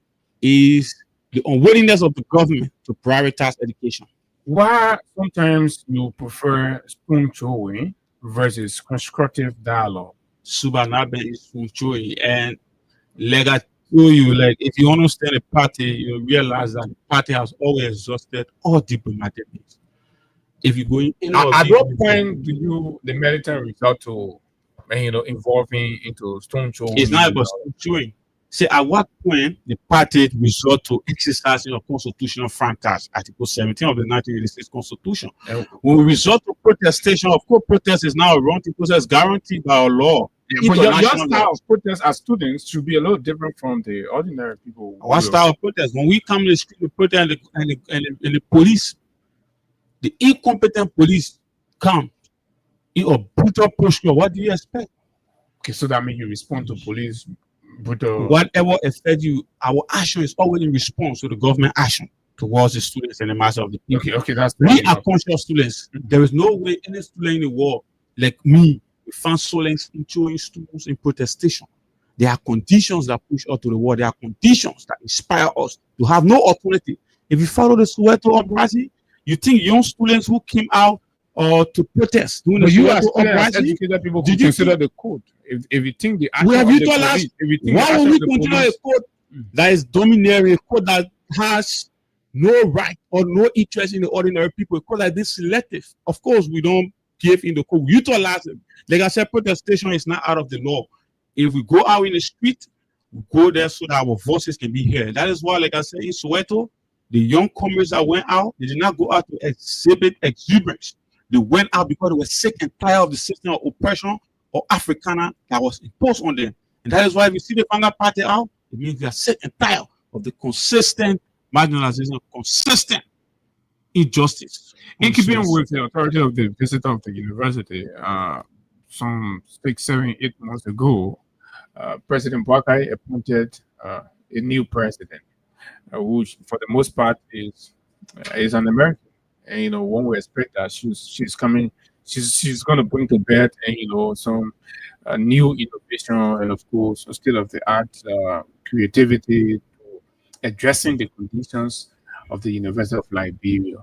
is the unwillingness of the government to prioritize education. Why sometimes you prefer spoon throwing versus constructive dialogue? Subanabe is spoon throwing, and like I told you, like if you understand the party, you realize that the party has always exhausted all diplomatic means. If you go in, at what point do the militant resort to, involving into stone throwing? It's not about stone throwing. Say at what point the party resort to exercising a constitutional franchise, Article 17 of the 1986 Constitution. When we resort to protestation, of course, protest is now a wrong process guaranteed by our law. But your style of protest as students should be a little different from the ordinary people. What style of protest? When we come to the street, we protest, and the police, the incompetent police come in a brutal posture. What do you expect? Okay, so that means you respond to police. Whatever affects you, our action is always in response to the government action towards the students and the mass of the people. Okay, that's we are conscious students. There is no way any student in the world like me will find solace in showing students in protestation. There are conditions that push us to the world. There are conditions that inspire us to have no alternative. If you follow the Soweto uprising, you think young students who came out to protest during the Soweto uprising, educated people did you consider the code? If you think the we have utilized, why would we consider a code that is domineering, a code that has no right or no interest in the ordinary people, a code like this selective? Of course, we don't give in the code, we utilize it. Like I said, protestation is not out of the law. If we go out in the street, we go there so that our voices can be heard. That is why, like I said, in Soweto, the young comrades that went out, they did not go out to exhibit exuberance. They went out because they were sick and tired of the system of oppression or Africana that was imposed on them. And that is why if you see the Fanga Party out, it means they are sick and tired of the consistent marginalization, consistent injustice. In keeping with the authority of the visitor of the university, some 6, 7, 8 months ago, President Boakai appointed a new president, which for the most part is an American. And one would expect that she's coming. She's going to bring to bear, some new innovation and, of course, state of the art creativity to addressing the conditions of the University of Liberia.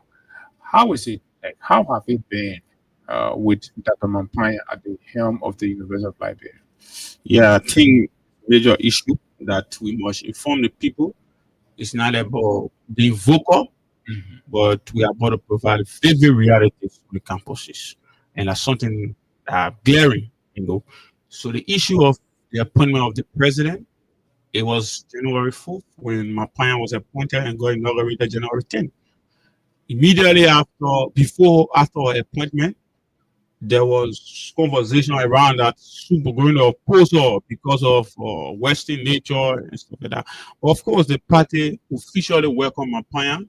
How is it? Like, how have it been with Dr. Mampanya at the helm of the University of Liberia? Yeah, I think major issue that we must inform the people is not about being vocal, but we are about to provide vivid realities on the campuses. And that's something glaring, So the issue of the appointment of the president, it was January 4th when Mampanya was appointed and got inaugurated January 10th. Immediately after her appointment, there was conversation around that super going to oppose her because of Western nature and stuff like that. But of course, the party officially welcomed Mampanya.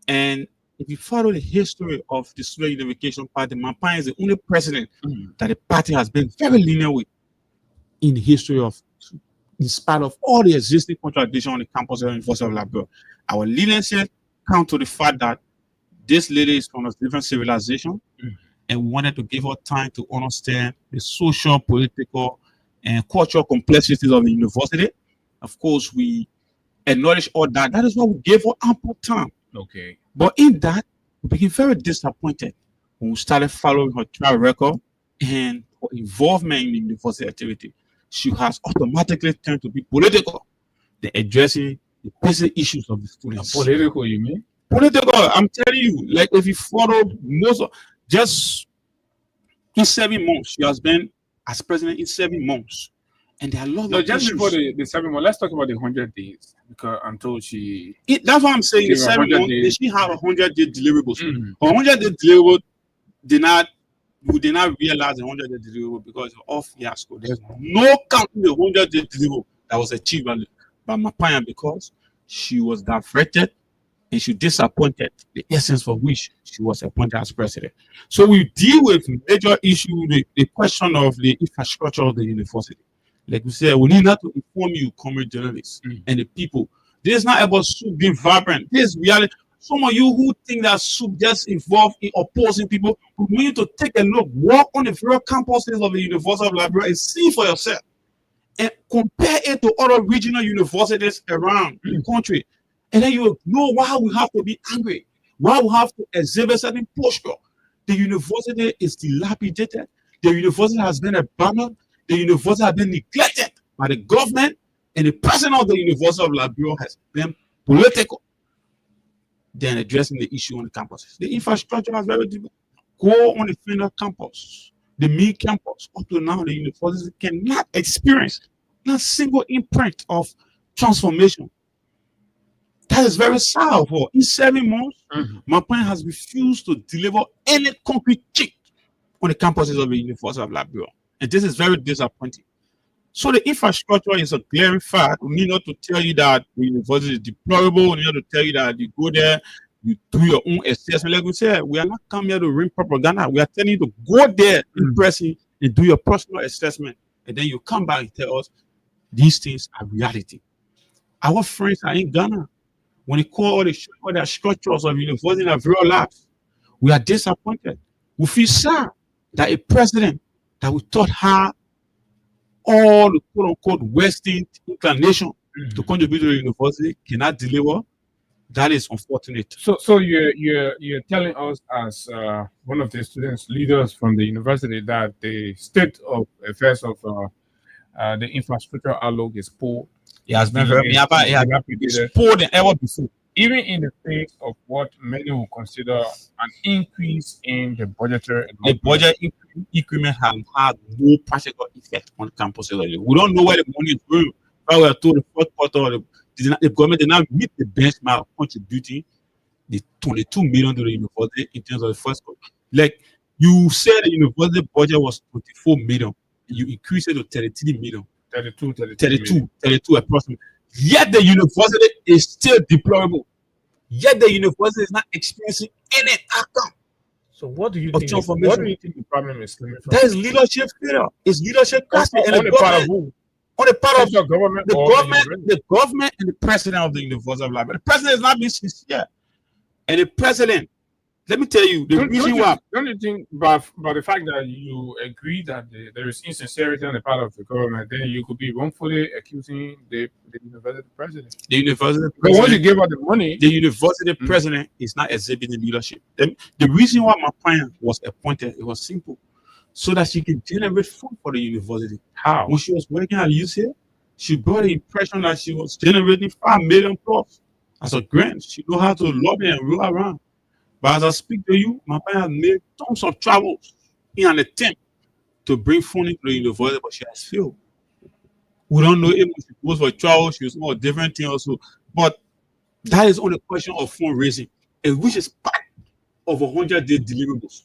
And if you follow the history of the Student Unification Party, Mampanya is the only president that the party has been very linear with in the history of, in spite of all the existing contradictions on the campus of the University of Liberia. Our leniency comes to the fact that this lady is from a different civilization, and we wanted to give her time to understand the social, political, and cultural complexities of the university. Of course, we acknowledge all that. That is why we gave her ample time. Okay. But in that, we became very disappointed when we started following her track record and her involvement in the university activity. She has automatically turned to be political. They're addressing the basic issues of the students. Political, you mean? Political, I'm telling you, like if you follow most of, just in 7 months, she has been as president in 7 months. And there are a lot of just issues. Before the 7 months, let's talk about the 100 days. Because I'm told that's what I'm saying. The 7 months, she had 100-day deliverables. 100-day deliverable we did not realize the 100-day deliverable because of fiasco. There's no counting the 100-day deliverable that was achieved by Mampanya because she was diverted and she disappointed the essence for which she was appointed as president. So we deal with major issue, the question of the infrastructure of the university. Like we said, we need not to inform you, comrade journalists, and the people. This is not about SUP being vibrant. This is reality. Some of you who think that SUP just involved in opposing people, we need to take a look, walk on the various campuses of the University of Liberia and see for yourself. And compare it to other regional universities around the country. And then you will know why we have to be angry, why we have to exhibit certain posture. The university is dilapidated. The university has been abandoned. The university has been neglected by the government, and the president of the University of Liberia has been political than addressing the issue on the campuses. The infrastructure is very difficult. Go on the final campus, the main campus. Up to now, the university cannot experience not single imprint of transformation. That is very sad. For in 7 months, Mapanya has refused to deliver any concrete change on the campuses of the University of Liberia. And this is very disappointing. So the infrastructure is a glaring fact. We need not to tell you that the university is deplorable. We need not to tell you that you go there, you do your own assessment. Like we said, we are not coming here to ring propaganda. We are telling you to go there in person and do your personal assessment. And then you come back and tell us these things are reality. Our friends are in Ghana. When they call all the structures of university in our real lives, we are disappointed. We feel sad that a president that we thought had all the quote-unquote Western inclination to contribute to the university cannot deliver. That is unfortunate. So you're telling us as one of the students leaders from the university that the state of affairs of the infrastructure outlook is poor. It has been very poor than ever before. Even in the face of what many will consider an increase in the budgetary. The budget increment has had no practical effect on campuses. We don't know where the money is going. But we are told the first quarter, the government did not meet the benchmark of contributing the 22 million to the university in terms of the first quarter. Like you said, the university budget was 24 million. You increased it to 33 million. 32 approximately. Yet the university is still deplorable. Yet the university is not experiencing any outcome. So what do you think? What do you think the problem is coming from? That is leadership failure. It's leadership crisis. On the part of who? On the part of the government, the government and the president of the University of Liberia. The president is not being sincere. And the president, let me tell you, the reason why. Don't you think, by the fact that you agree that there is insincerity on the part of the government, then you could be wrongfully accusing the university president? The university president. But once you give out the money, the university president is not exhibiting leadership. The reason why Mapanya was appointed, it was simple, so that she can generate fund for the university. How? When she was working at UCL, she brought the impression that she was generating 5 million plus as a grant. She know how to lobby and roll around. But as I speak to you, Mapanya has made tons of travels in an attempt to bring funding to the university, but she has failed. We don't know if she goes for travel, she was more different thing also. But that is only a question of fundraising, and which is part of 100-day deliverables.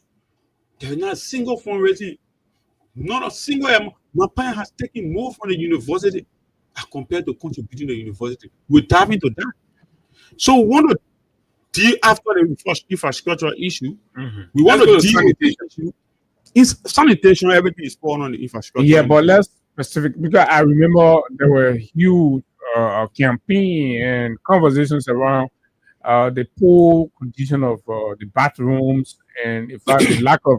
There is not a single fundraising, not a single. Mapanya has taken more from the university as compared to contributing to the university. We'll dive into that. So we want to deal after the infrastructure issue. We want to deal with the issue. It's sanitation, everything is falling on the infrastructure. Yeah, but let's specific, because I remember there were huge campaign and conversations around the poor condition of the bathrooms and in fact the lack of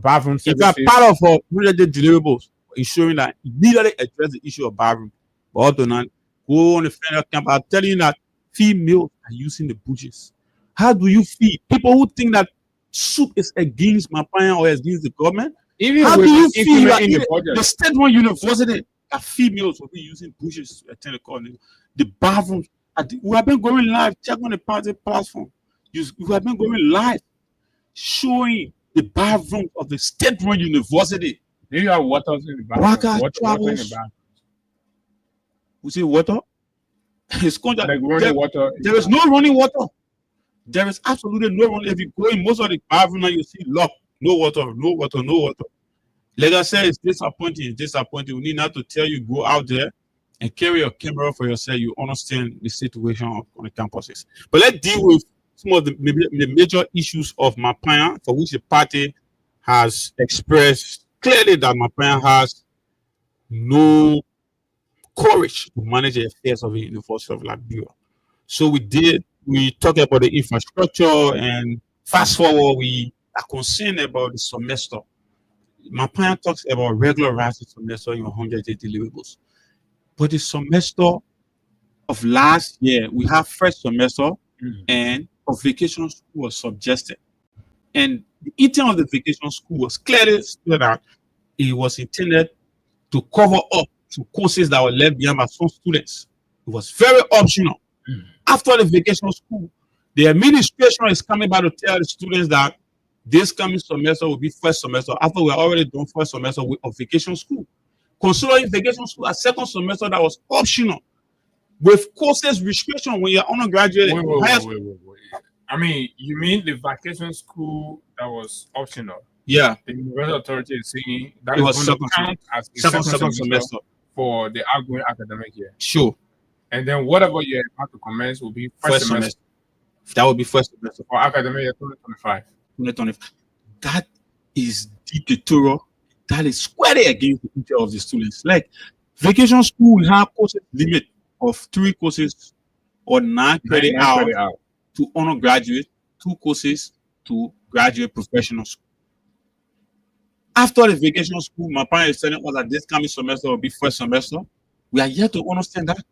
bathroom services. It's part of our project deliverables, ensuring that immediately address the issue of bathroom. But other than that, go on the federal camp. I'm telling you that females are using the bushes. How do you feel? People who think that SUP is against Mapanya or against the government, even how do you feel that the state-run university that females will be using bushes to attend the college? The bathrooms, we have been going live, check on the party platform. We have been going live, showing the bathrooms of the state-run university. Do you have water in the bathroom? Water in the bathroom. We see water. It's water. There is no running water. There is absolutely no running. If you go in most of the bathroom, you see lock. No water. Like I said, it's disappointing. We need not to tell you go out there and carry your camera for yourself, you understand the situation on the campuses. But let's deal with some of the major issues of Mapanya, for which the party has expressed clearly that Mapanya has no courage to manage the affairs of the University of Liberia. So we talked about the infrastructure, and fast forward, we are concerned about the semester. Mapanya talks about regularizing semester in 180 deliverables. But the semester of last year, we have first semester and a vacation school was suggested. And the intent of the vacation school was clearly stated that it was intended to cover up some courses that were left behind by some students. It was very optional. After the vacation school, the administration is coming back to tell the students that this coming semester will be first semester after we already done first semester with a vacation school. Considering vacation school as second semester that was optional with courses restriction when you're undergraduate. Wait. I mean, you mean the vacation school that was optional? Yeah. The University Authority is saying that it is was going to count as a second semester for the outgoing academic year. Sure. And then whatever you're about to commence will be first semester. That will be first semester. For academic year 2025. 2025. That is dictatorial. That is squarely against the future of the students. Like vacation school, we have courses limit of 3 courses or 9 credit hours to undergraduate, 2 courses to graduate professional school. After the vacation school, my parents is telling us that this coming semester will be first semester. We are yet to understand that.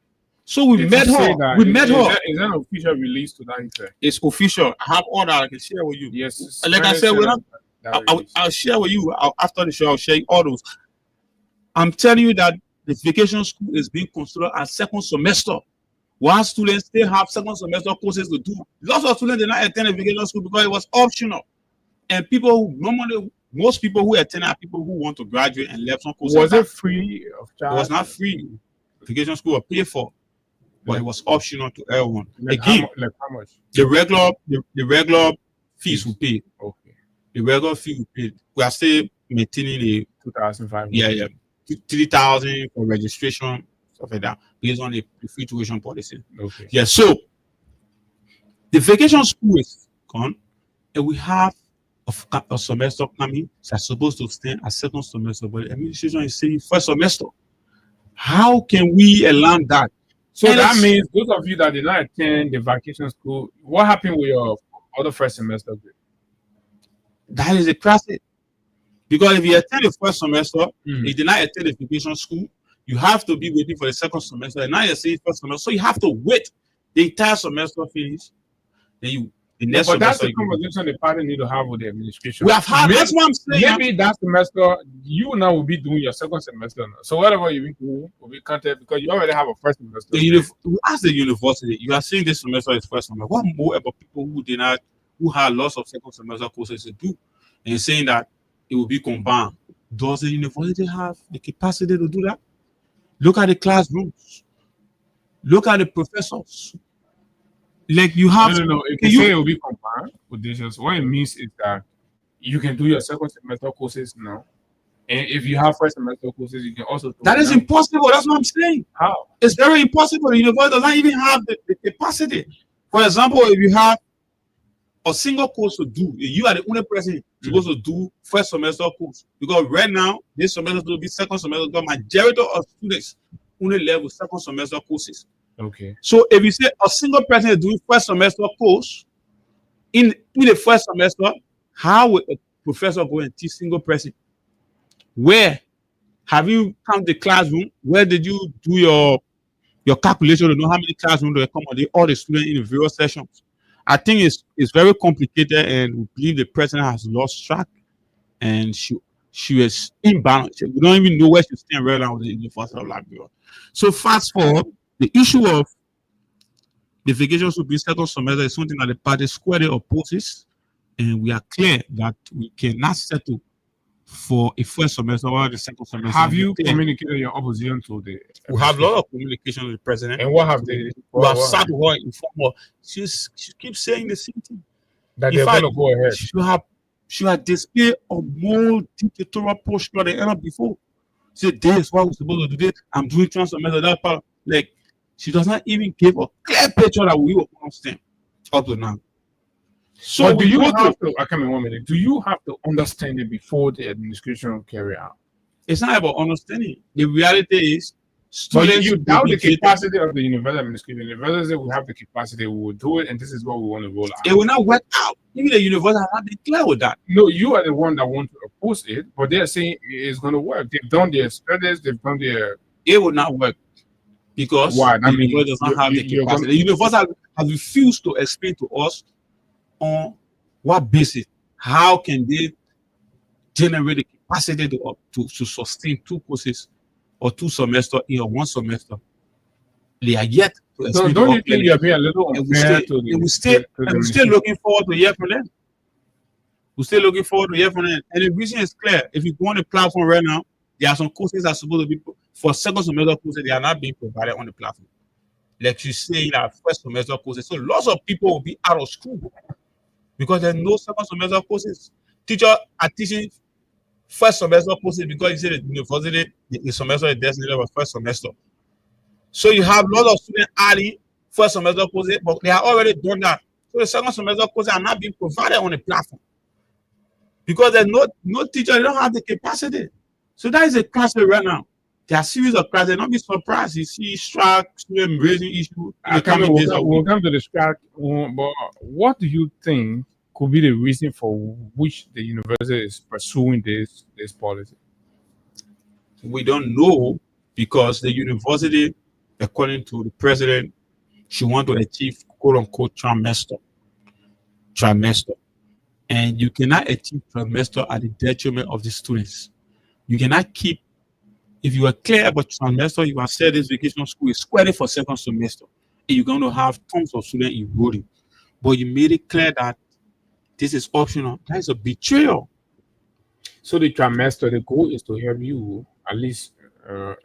So we met her. We met her. Is that an official release to that effect? It's official. I have all that I can share with you. Yes. Like I said, I'll share with you after the show. I'll share all those. I'm telling you that the vacation school is being considered as second semester. While students still have second semester courses to do. Lots of students did not attend the vacation school because it was optional. And people who normally, most people who attend are people who want to graduate and left some courses. Was it free of charge? It was not free. Vacation school was paid for, but it was optional to everyone. Like Again, how much? The regular fees we pay. Okay. The regular fee we pay. We are still maintaining the 2,500. Yeah. 3,000 for registration, stuff like that, based on the free tuition policy. Okay. Yeah. So the vacation school is gone, and we have a semester coming that's supposed to stand as second semester, but the administration is saying first semester. How can we allow that? So that means those of you that did not attend the vacation school, what happened with your other first semester grade? That is a classic. Because if you attend the first semester, you did not attend the vacation school, you have to be waiting for the second semester. And now you're saying first semester, so you have to wait the entire semester finish. Then but that's the conversation the party need to have with the administration. We have had. That's what I'm saying. Maybe that semester you now will be doing your second semester now. So whatever you be doing will be counted because you already have a first semester. As the university, you are saying this semester is first semester. What more about people who had lots of second semester courses to do, and saying that it will be combined? Does the university have the capacity to do that? Look at the classrooms. Look at the professors. Like you have no. If you say it will be combined with this, what it means is that you can do your second semester courses now, and if you have first semester courses, you can also do that. Is impossible. That's what I'm saying. How? It's very impossible. The university does not even have the capacity. For example, if you have a single course to do, you are the only person supposed to do first semester course, because right now this semester will be second semester. The majority of students only level second semester courses. Okay. So if you say a single person is doing first semester course in the first semester, how would a professor go and teach single person? Where have you come to the classroom? Where did you do your calculation to know how many classrooms to accommodate all the students in the various sessions? I think it's very complicated, and we believe the president has lost track, and she is imbalanced. We don't even know where she stands right now with the University of Liberia. So fast forward. The issue of the vacation should be second semester is something that the party squarely opposes, and we are clear that we cannot settle for a first semester or the second semester. Have you communicated your opposition to the? We have a lot of communication with the president. And what have they? We have sat with her, informed her. She keeps saying the same thing. That they're going to go ahead. She had displayed a more dictatorial posture than ever before. Say this, what we're supposed to do this. I'm doing transformation. That part, like she does not even give a clear picture that we will understand up to now. So But do we you go have to, to? I come in 1 minute. Do you have to understand it before the administration carry out? it's not about understanding. The reality is, But students you will doubt be the treated- capacity of the university administration. The university will have the capacity. We will do it, and this is what we want to roll out. It will not work out. Even the university has not been clear with that. No, you are the one that want to oppose it, but they're saying it's going to work. They've done their studies. They've done their. It will not work because Why? the university does not have the you're capacity. gonna- The university has refused to explain to us on what basis, how can they generate the capacity to sustain 2 courses or 2 semesters in 1 semester. They are yet to explain. Don't to you us think you're being a little and unfair to we the? still, to the and we're still administration? looking forward to hear from them. We're still looking forward to hear from them. And the reason is clear. If you go on the platform right now, there are some courses that are supposed to be for second semester courses, they are not being provided on the platform. Like you say, that first semester courses. So lots of people will be out of school because there's no second semester courses. Teachers are teaching first semester courses because you say the university, the semester is designated for first semester. So you have lots of students adding first semester courses, but they have already done that. So the second semester courses are not being provided on the platform because there's no teacher, they don't have the capacity. So that is a crisis right now. There are series of crises. Don't be surprised. You see strike, student raising issue. We'll come to the strike, but what do you think could be the reason for which the university is pursuing this policy? We don't know because the university, according to the president, she wants to achieve quote unquote trimester. And you cannot achieve trimester at the detriment of the students. You cannot keep, if you are clear about trimester, you have said this vacation school is squarely for second semester, and you're going to have tons of students enrolling. But you made it clear that this is optional. That is a betrayal. So the trimester, the goal is to help you at least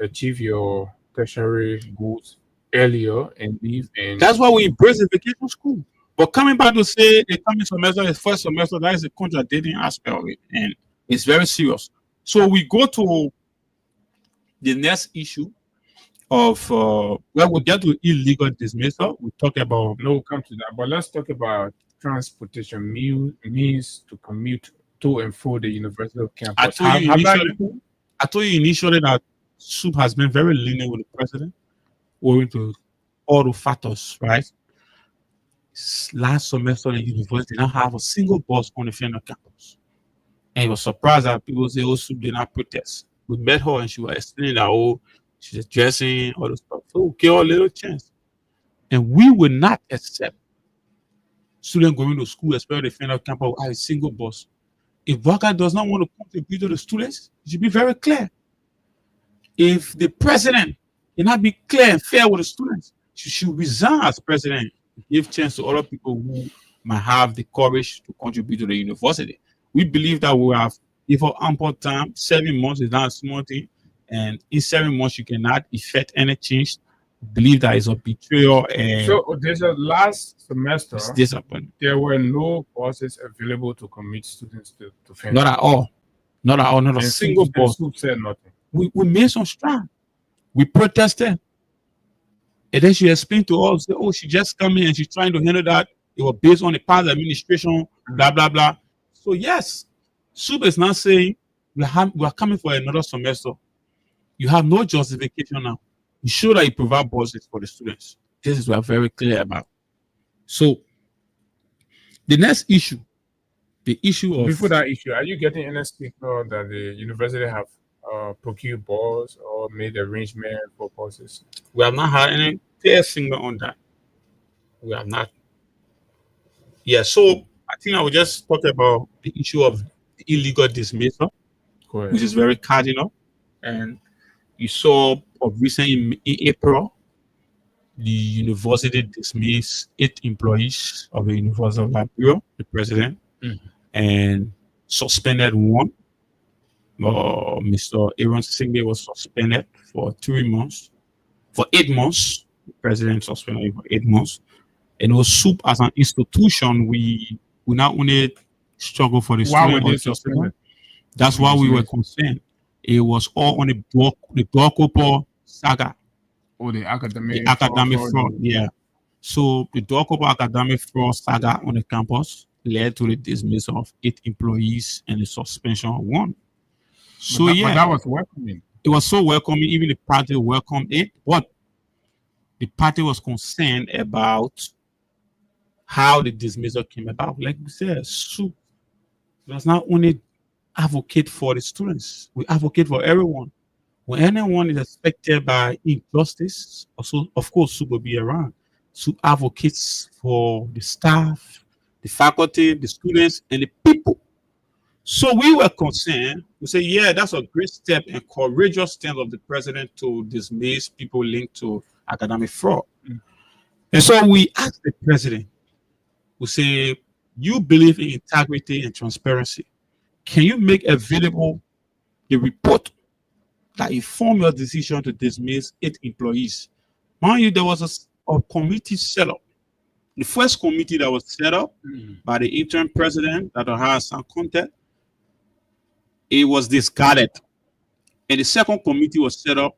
achieve your tertiary goals earlier and leave. And that's why we embrace the vacation school. But coming back to say the coming semester is first semester, that is a contradicting aspect of it, and it's very serious. So we go to the next issue of well, we get to illegal dismissal. We talk about no, we'll come to that. But let's talk about transportation means to commute to and through the university campus. I told you initially that SUP has been very lenient with the president, owing to all the factors, right? Last semester, the university did not have a single bus on the Fenner campus. And he was surprised that people say, oh, SUP did not protest. We met her and she was explaining that, oh, she's dressing, all the stuff. So give her a little chance. And we will not accept students going to school, especially the Fenner campus, without a single bus. If Waka does not want to contribute to the students, it should be very clear. If the president cannot be clear and fair with the students, she should resign as president, give chance to other people who might have the courage to contribute to the university. We believe that we have, for ample time, 7 months is not a small thing, and in 7 months you cannot effect any change. Believe that is a betrayal. And so there's a last semester. It's disappointing. There were no buses available to commit students to Fenner. Not at all. Not at all. Not a single bus. SUP said nothing. We made some strides. We protested. And then she explained to us, oh, she just come in and she's trying to handle that. It was based on the past administration, blah, blah, blah. So yes, SUP is not saying we are coming for another semester. You have no justification now. You show that you provide buses for the students. This is what we're very clear about. So the next issue, the issue of... Before that issue, are you getting any signal that the university have procured buses or made arrangement for buses? We have not had any clear signal on that. We have not. Yeah, so I think I will just talk about the issue of the illegal dismissal, which is very cardinal. And you saw of recent in April, the university dismissed 8 employees of the University of Liberia, the president, and suspended 1. Mr. Aaron Singbe was suspended for 3 months. For 8 months, the president suspended him for 8 months. And it was SUP as an institution, we not only struggle for the student. That's why we were concerned. It was all on the Dorkopo saga, Oh, the academic. the academic fraud. fraud. Yeah. So the Dorkopo academic fraud saga on the campus led to the dismissal of 8 employees and the suspension of 1. So But yeah, that was welcoming. it was so welcoming. Even the party welcomed it. But the party was concerned about how the dismissal came about. Like we said, SUP does not only advocate for the students, we advocate for everyone. When anyone is affected by injustice, also, of course, SUP will be around. SUP advocates for the staff, the faculty, the students, and the people. So we were concerned. We say, yeah, that's a great step and courageous step of the president to dismiss people linked to academic fraud. And so we asked the president, we say, you believe in integrity and transparency. Can you make available the report that informed your decision to dismiss 8 employees? Mind you, there was a committee set up. The first committee that was set up by the interim president, Dr. Hassan Conte, it was discarded. And the second committee was set up,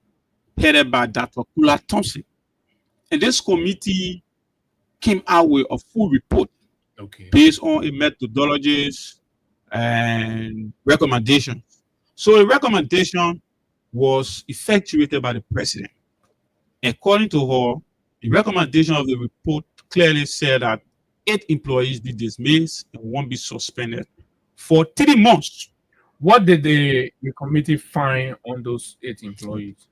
headed by Dr. Kula Thompson. And this committee came out with a full report based on a methodologies and recommendations. So a recommendation was effectuated by the president. According to her, the recommendation of the report clearly said that 8 employees be dismissed and 1 be suspended for 3 months. What did the committee find on those 8 employees?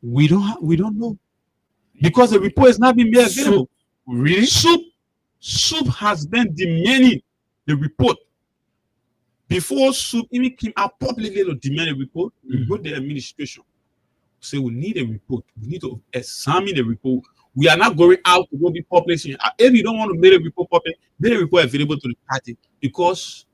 We don't know, because the report has not been made available. Really? SUP has been demanding the report. Before SUP even came out publicly to demand a report, we wrote the administration. Say we need a report. We need to examine the report. We are not going out to go be publishing. If you don't want to make a report public, make a report available to the party, because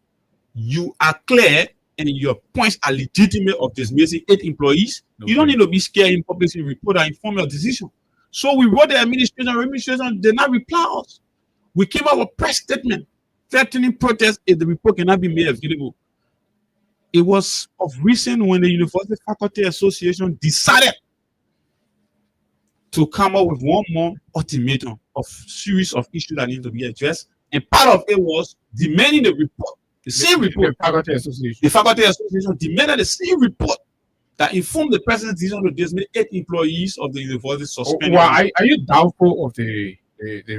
you are clear and your points are legitimate of dismissing 8 employees. You don't need to be scared in publishing a report that inform your decision. So we wrote the administration did not reply us. We came up with a press statement threatening protest if the report cannot be made available. It was of recent when the University Faculty Association decided to come up with 1 more ultimatum of series of issues that need to be addressed. And part of it was demanding the report. The same report. The Faculty Association demanded the same report that informed the president's decision to dismiss 8 employees of the university suspended. Well, are you doubtful of the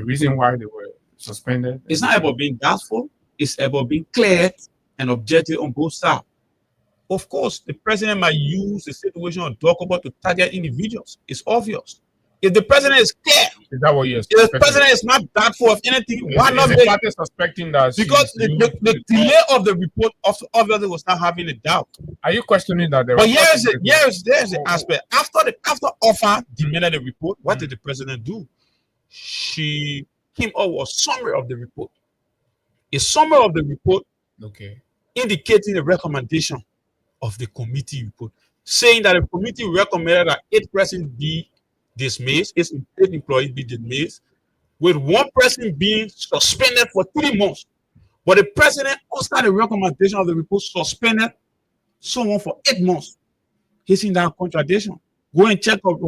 reason why they were suspended? It's not about being doubtful. It's about being clear and objective on both sides. Of course, the president might use the situation of Dorkopo to target individuals. It's obvious. If the president is clear, is that what you're if the president is not doubtful of anything, why not the party suspecting that? Because the delay of the report obviously was not having a doubt. Are you questioning that? But there's the aspect. After offer demanded the report, what did the president do? She came up with a summary of the report. A summary of the report, indicating the recommendation of the committee report, saying that the committee recommended that 8 persons be dismissed, 8 employees be dismissed, with 1 person being suspended for 3 months. But the president also had a recommendation of the report suspended someone for 8 months. He's in that contradiction. Go and check up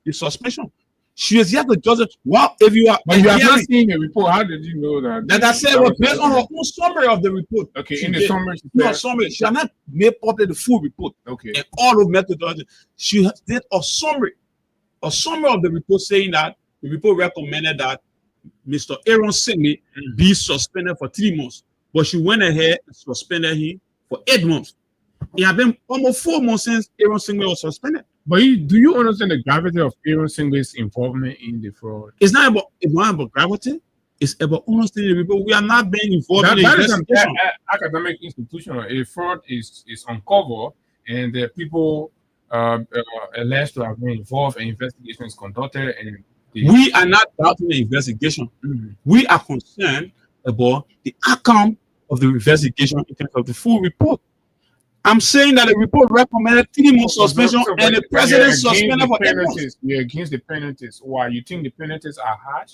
the suspension. She is yet to judge it. Well, if you are, but you have not seen the report. How did you know that? That I said was based on her own summary of the report. Okay, in the summary, she had not made public the full report. Okay, and all of methodology. She did a summary of the report, saying that the report recommended that Mr. Aaron Singley be suspended for 3 months, but she went ahead and suspended him for 8 months. It had been almost 4 months since Aaron Singley was suspended. But do you understand the gravity of Aaron Singley's involvement in the fraud? It's not about gravity. It's about understanding the report. We are not being involved in the investigation. That is an academic institution. A fraud is uncovered, and the people alleged to have been involved, and investigation is conducted. And we are not doubting the investigation. We are concerned about the outcome of the investigation in terms of the full report. I'm saying that the report recommended 3 months suspension, and the president suspended for 8 months. You're against the penalties. Why? You think the penalties are harsh?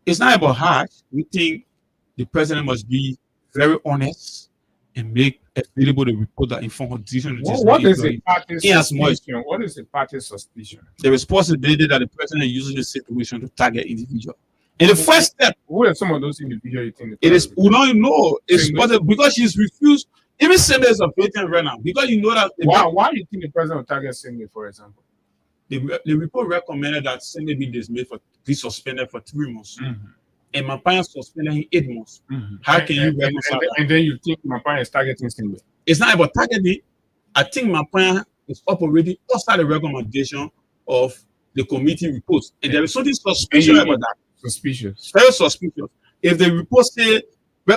It's not about harsh. We think the president must be very honest and make available the report that inform her decision. What is a party suspicion? What is a party suspicion? The responsibility that the president uses the situation to target individual. And the first step, who are some of those individuals you think? It is we don't know. It's because she's refused. Even Singh is a patent right now because you know that. Why do you think the president will target Singh, for example? The report recommended that Singh be dismissed be suspended for 3 months, and Mapanya suspended him 8 months. How can you reconcile that? And then you think Mapanya is targeting Singh? It's not about targeting. I think Mapanya is operating outside the recommendation of the committee reports, and there is something suspicious about that. Suspicious. Very suspicious. If the report say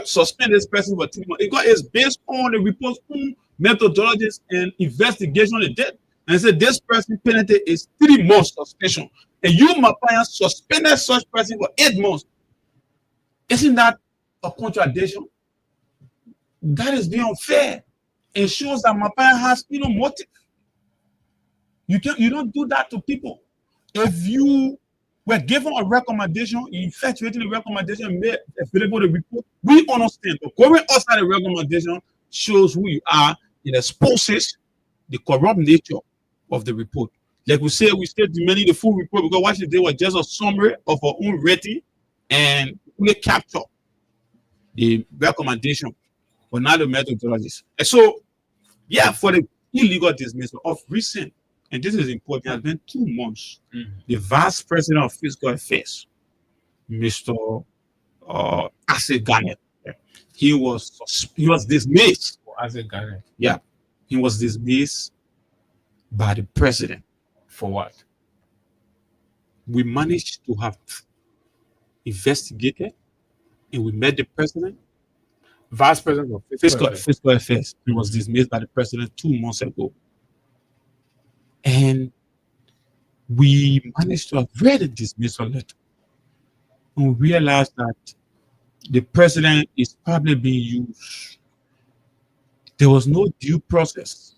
suspend this person for 3 months, it's based on the report's own methodologies and investigation of death. And it said this person penalty is 3 months suspension. And you, Mapanya, suspended such person for 8 months. Isn't that a contradiction? That is being unfair. It shows that Mapanya has motive. You don't do that to people. If you were given a recommendation, you effectuating the recommendation, made available the report, we understand. But going outside the recommendation shows who you are. It exposes the corrupt nature of the report. Like we said demanding the full report because what she did was just a summary of her own rating and only capture the recommendation, but not the methodologies. And so, yeah, for the illegal dismissal of recent, and this is important, it has been 2 months. The Vice President of Fiscal Affairs, Mr. Asset Garnett, he was dismissed. Asset Garnett. Yeah, he was dismissed by the president. For what? We managed to have investigated, and we met the president. Vice President of Fiscal Affairs. He was dismissed by the president 2 months ago. And we managed to have read the dismissal letter and we realized that the president is probably being used. There was no due process.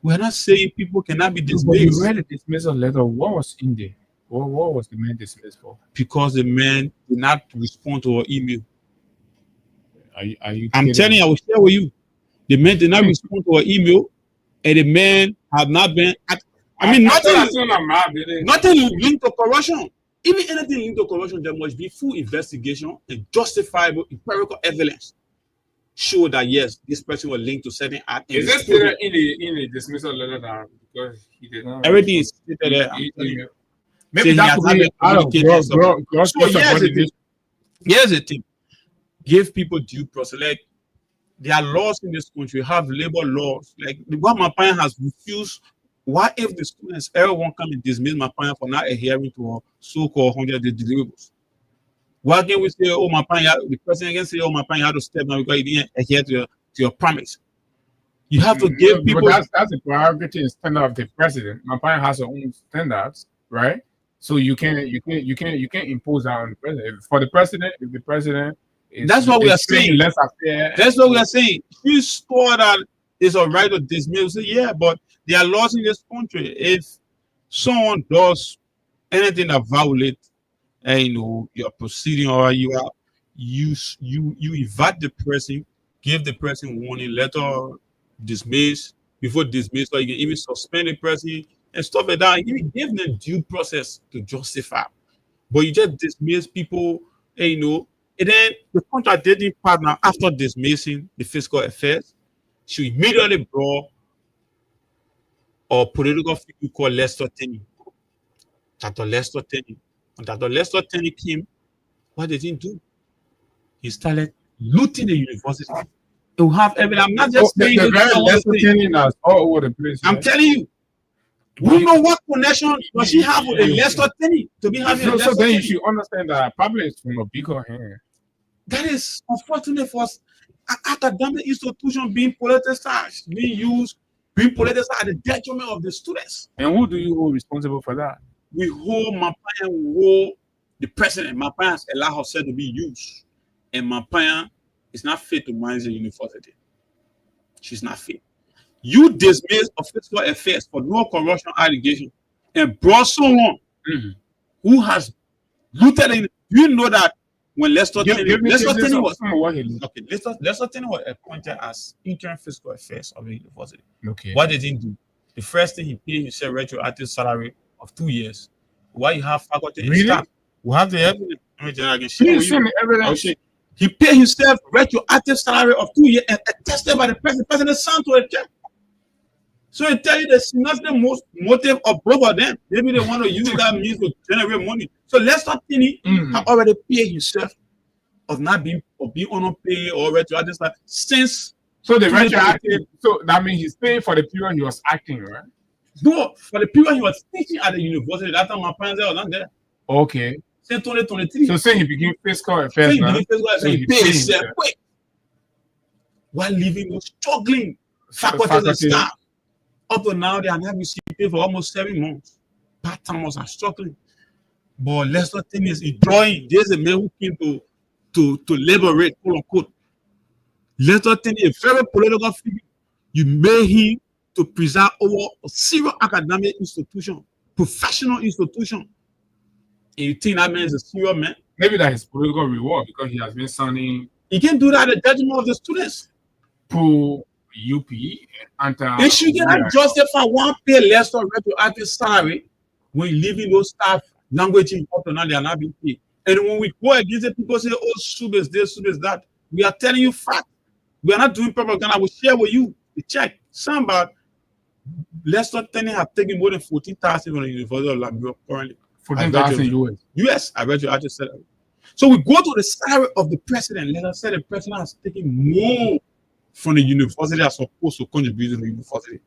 We're not saying people cannot be dismissed. You read the dismissal letter. What was in there? What was the man dismissed for? Because the man did not respond to our email. I'm telling you, I will share with you. The man did not respond to our email, and the man had not been. Nothing linked to corruption. Even anything linked to corruption, there must be full investigation and justifiable empirical evidence show that yes, this person was linked to certain acts. Is this still in the dismissal letter now? Because he did not. Everything is stated there. Maybe that could be out of gross. Here's the thing: give people due process. Like there are laws in this country, have labor laws. Like the government has refused. What if the students everyone come and dismiss Mapanya for not adhering to our so-called 100-day deliverables? Why can't we say, oh, Mapanya, the president can say, oh, Mapanya had to step down because he didn't adhere to your promise? You have to give people. But that's the priority and standard of the president. Mapanya has her own standards, right? So you can't impose that on the president. For the president, if the president is, that's what we are saying. Less affair. That's what we are saying. You store that it's all right to dismiss. Say, yeah, but there are laws in this country. If someone does anything that violates, your proceeding or you invite the person, give the person warning letter, dismiss before dismiss, or you can even suspend the person and stuff like that. Even give them due process to justify. But you just dismiss people, and then the contracting partner after dismissing the fiscal affairs should immediately draw a political figure called Lester Tenney. Dr. Lester Tenney. When Dr. Lester Tenney came, what did he do? He started looting the university. To have evidence. I'm not just saying Lester Tenney is all over the place. I'm telling you. You know what connection does she have with Lester Tenney to be having? So then you should understand that probably it's from a bigger hand. That is unfortunate for us. Academic institution being politicized, being used, being politicized at the detriment of the students. And who do you hold responsible for that? We hold Mapanya, we hold the president. Mapanya has allowed herself to be used. And Mapanya is not fit to manage the university. She's not fit. You dismiss a fiscal affairs for no corruption allegation and brought someone who has looted in. You know that when Lester Tenney was okay. Lester Tenney was appointed as interim fiscal affairs of the university. Okay. What did he do? The first thing he paid himself retroactive salary of 2 years. Why you have faculty and Really? staff? We have the evidence. I can share Please with send you. me evidence. Okay. He paid himself retroactive salary of 2 years and attested by the president. The president signed to a check. So it tell you there's not the most motive of both of them. Maybe they want to use that means to generate money. So Lester Tenney have already paid himself of not being unpaid or retroactive salary since. So the retroactive. So that means he's paying for the period he was acting, right? No, for the period he was teaching at the university. That time my parents was not there. Okay. Since 2023. So say he became fiscal affairs. He paid himself quick while leaving those struggling faculties and staff. Up to now, they are not receiving for almost 7 months. Part-timers are struggling. But Lester Tenney is enjoying. There's a man who came to liberate, quote unquote. Lester Tenney is a very political figure. You made him to preside over a serious academic institution, professional institution. And you think that man is a serious man? Maybe that is political reward because he has been signing. He can do that at the judgment of the students. Pro UP They should not justify one pay less or retroactive salary when leaving those staff language up to now they are not being paid. And when we go against it, people say, oh, sub is this, sub is that. We are telling you fact. We are not doing propaganda. I will share with you the check. Some about Lester Tenney have taken more than 14,000 from the University of Liberia currently. 14,000 US. US, I read you actually said that. So we go to the salary of the president. Let us say the president has taken more from the university as opposed to contribute to the university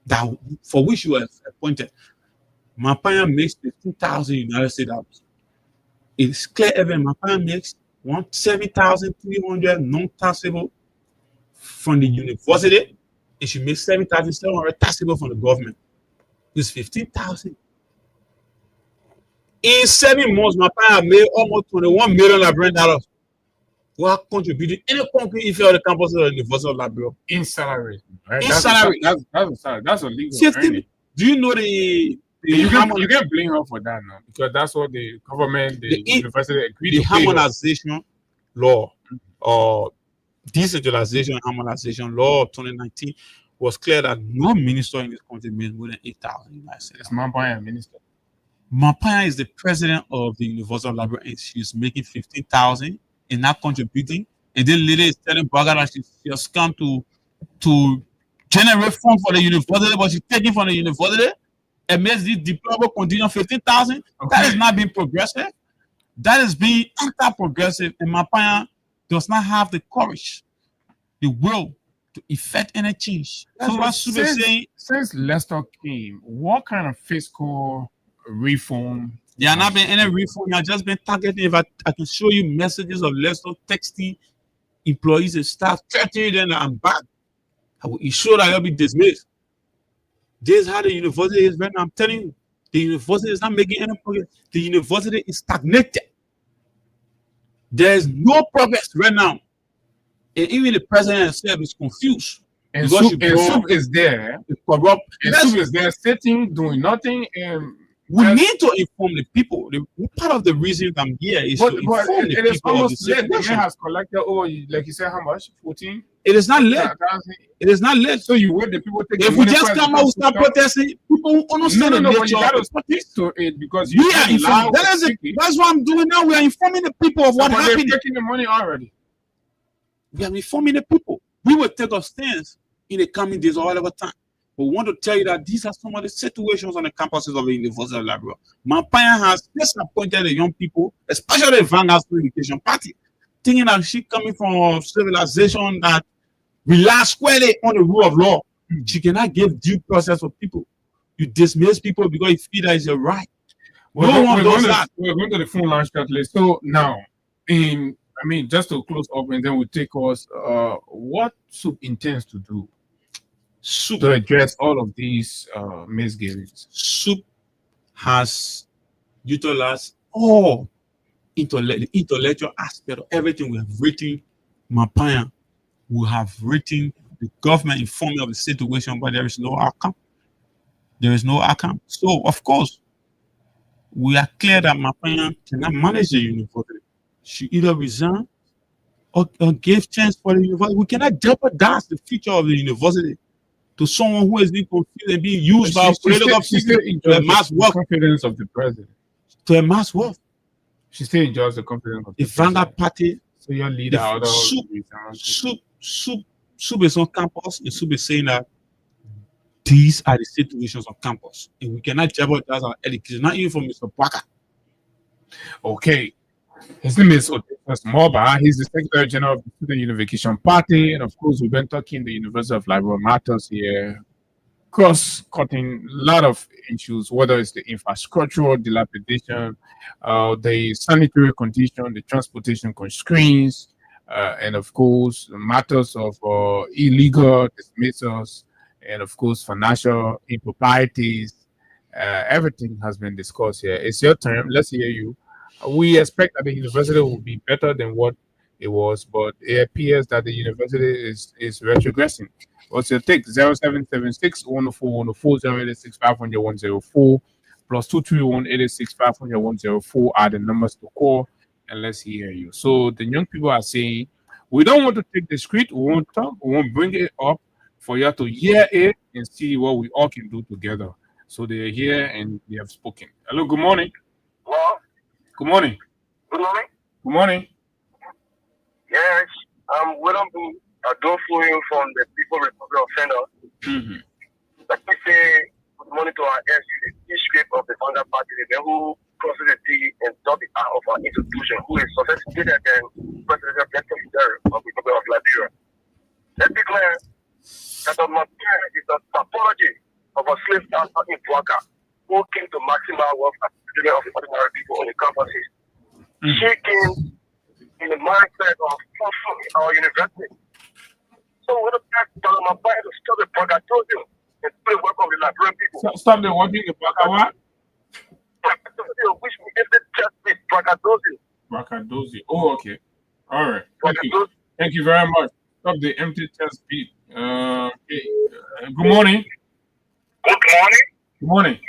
that for which you were appointed. Mapaya makes 15,000 United States dollars. It's clear evidence Mapaya makes 7,300 non-taxable from the university. It should make 7,700 taxable from the government. It's 15,000. In 7 months, Mapaya made almost $21 million. Who are contributing any company if you're the campus of the University of Liberia in salary. Right? In salary. That's a legal earning. Do you know the you can't blame her for that now because that's what the government, the university agreed the to harmonization law or decentralization and harmonization law of 2019 was clear that no minister in this country makes more than 8,000 United States. It's Mapaya minister. Mapaya is the president of the University of Liberia and she's making 15,000 and not contributing. And then later is telling Baga that she has come to generate funds for the university, but she's taking from the university and makes this diploma continue 15,000. Okay. That is not being progressive. That is being anti-progressive. And Mapaya does not have the courage, the will to effect any change. That's so what Super saying. Since Lester came, what kind of fiscal reform? There have not been any reform. You have just been targeting. If I can show you messages of Lester texting employees and staff, threatening them that I'm back, I will ensure that you'll be dismissed. This is how the university is right now. I'm telling you, the university is not making any progress. The university is stagnated. There is no progress right now. And even the president himself is confused. And Soup is there. It's corrupt. And Soup is there sitting, doing nothing. And we need to inform the people. Part of the reason I'm here is to inform the people of the situation. The man has collected over, like you said, how much? 14? It is not late. It is not late. So you wait the people take. If we just come out and start protesting, people won't understand the nature of it because we are informing. That's what I'm doing now. We are informing the people of what happened. They're taking the money already. We are informing the people. We will take our stance in the coming days or whatever time. But we want to tell you that these are some of the situations on the campuses of the University of Liberia. Mapaya has disappointed the young people, especially the Vanguard Education Party, thinking that she coming from civilization that relies squarely on the rule of law. She cannot give due process for people. You dismiss people because you feel that it's your right. No one does that. We're going to the phone line shortly. So now, just to close up and then we'll take us, what Soup intends to do to address all of these misgivings? Soup has utilized all the intellectual aspect of everything we have written. Mapaya will have written the government informing of the situation, but there is no outcome. There is no outcome. So, of course, we are clear that Mapaya cannot manage the university. should either resign or give chance for the university. We cannot jeopardize the future of the university to someone who has been confused and being used by political people to amass wealth. Confidence of the president. To amass wealth. She still enjoys the confidence of the Vanguard Party. So your leader, Soup is on campus, and Soup is saying that these are the situations on campus, and we cannot jeopardize our education, not even from Mr. Parker. Okay. His name is Odysseus Moba. He's the Secretary General of the Student Unification Party. And of course, we've been talking the University of Liberal Matters here, cross-cutting a lot of issues, whether it's the infrastructural dilapidation, the sanitary condition, the transportation constraints, and of course, matters of illegal dismissals, and of course, financial improprieties. Everything has been discussed here. It's your turn. Let's hear you. We expect that the university will be better than what it was, but it appears that the university is retrogressing. What's your take? 0776 104 104 086 500 104 plus 231 886 500 104 are the numbers to call, and let's hear you. So the young people are saying, we don't want to take the script, we won't talk, we won't bring it up for you to hear it and see what we all can do together. So they're here and they have spoken. Hello, good morning. Hello. Good morning. Good morning. Good morning. Yes, I'm William Adolfo from the People Republic of Senegal. Let me say good morning to our SU, the chief of the Vanguard Party, the man who crosses the sea and does the art of our institution, who is sophisticated than President of the Republic of Liberia. Let's be clear that the Martin is a typology of a slave master in Bouaka who came to maximize wealth at the children of the ordinary people on the campuses. She came in the mindset of fulfilling our university. So we don't have to stop the Bragadosium and put the work of the Liberian people. Stop the working the Bragadosium? Which we give the just this Bragadosium. Bragadosium. Oh, okay. All right. Thank you. Thank you very much. Stop the empty test beat. Okay. Good morning. Good morning. Good morning.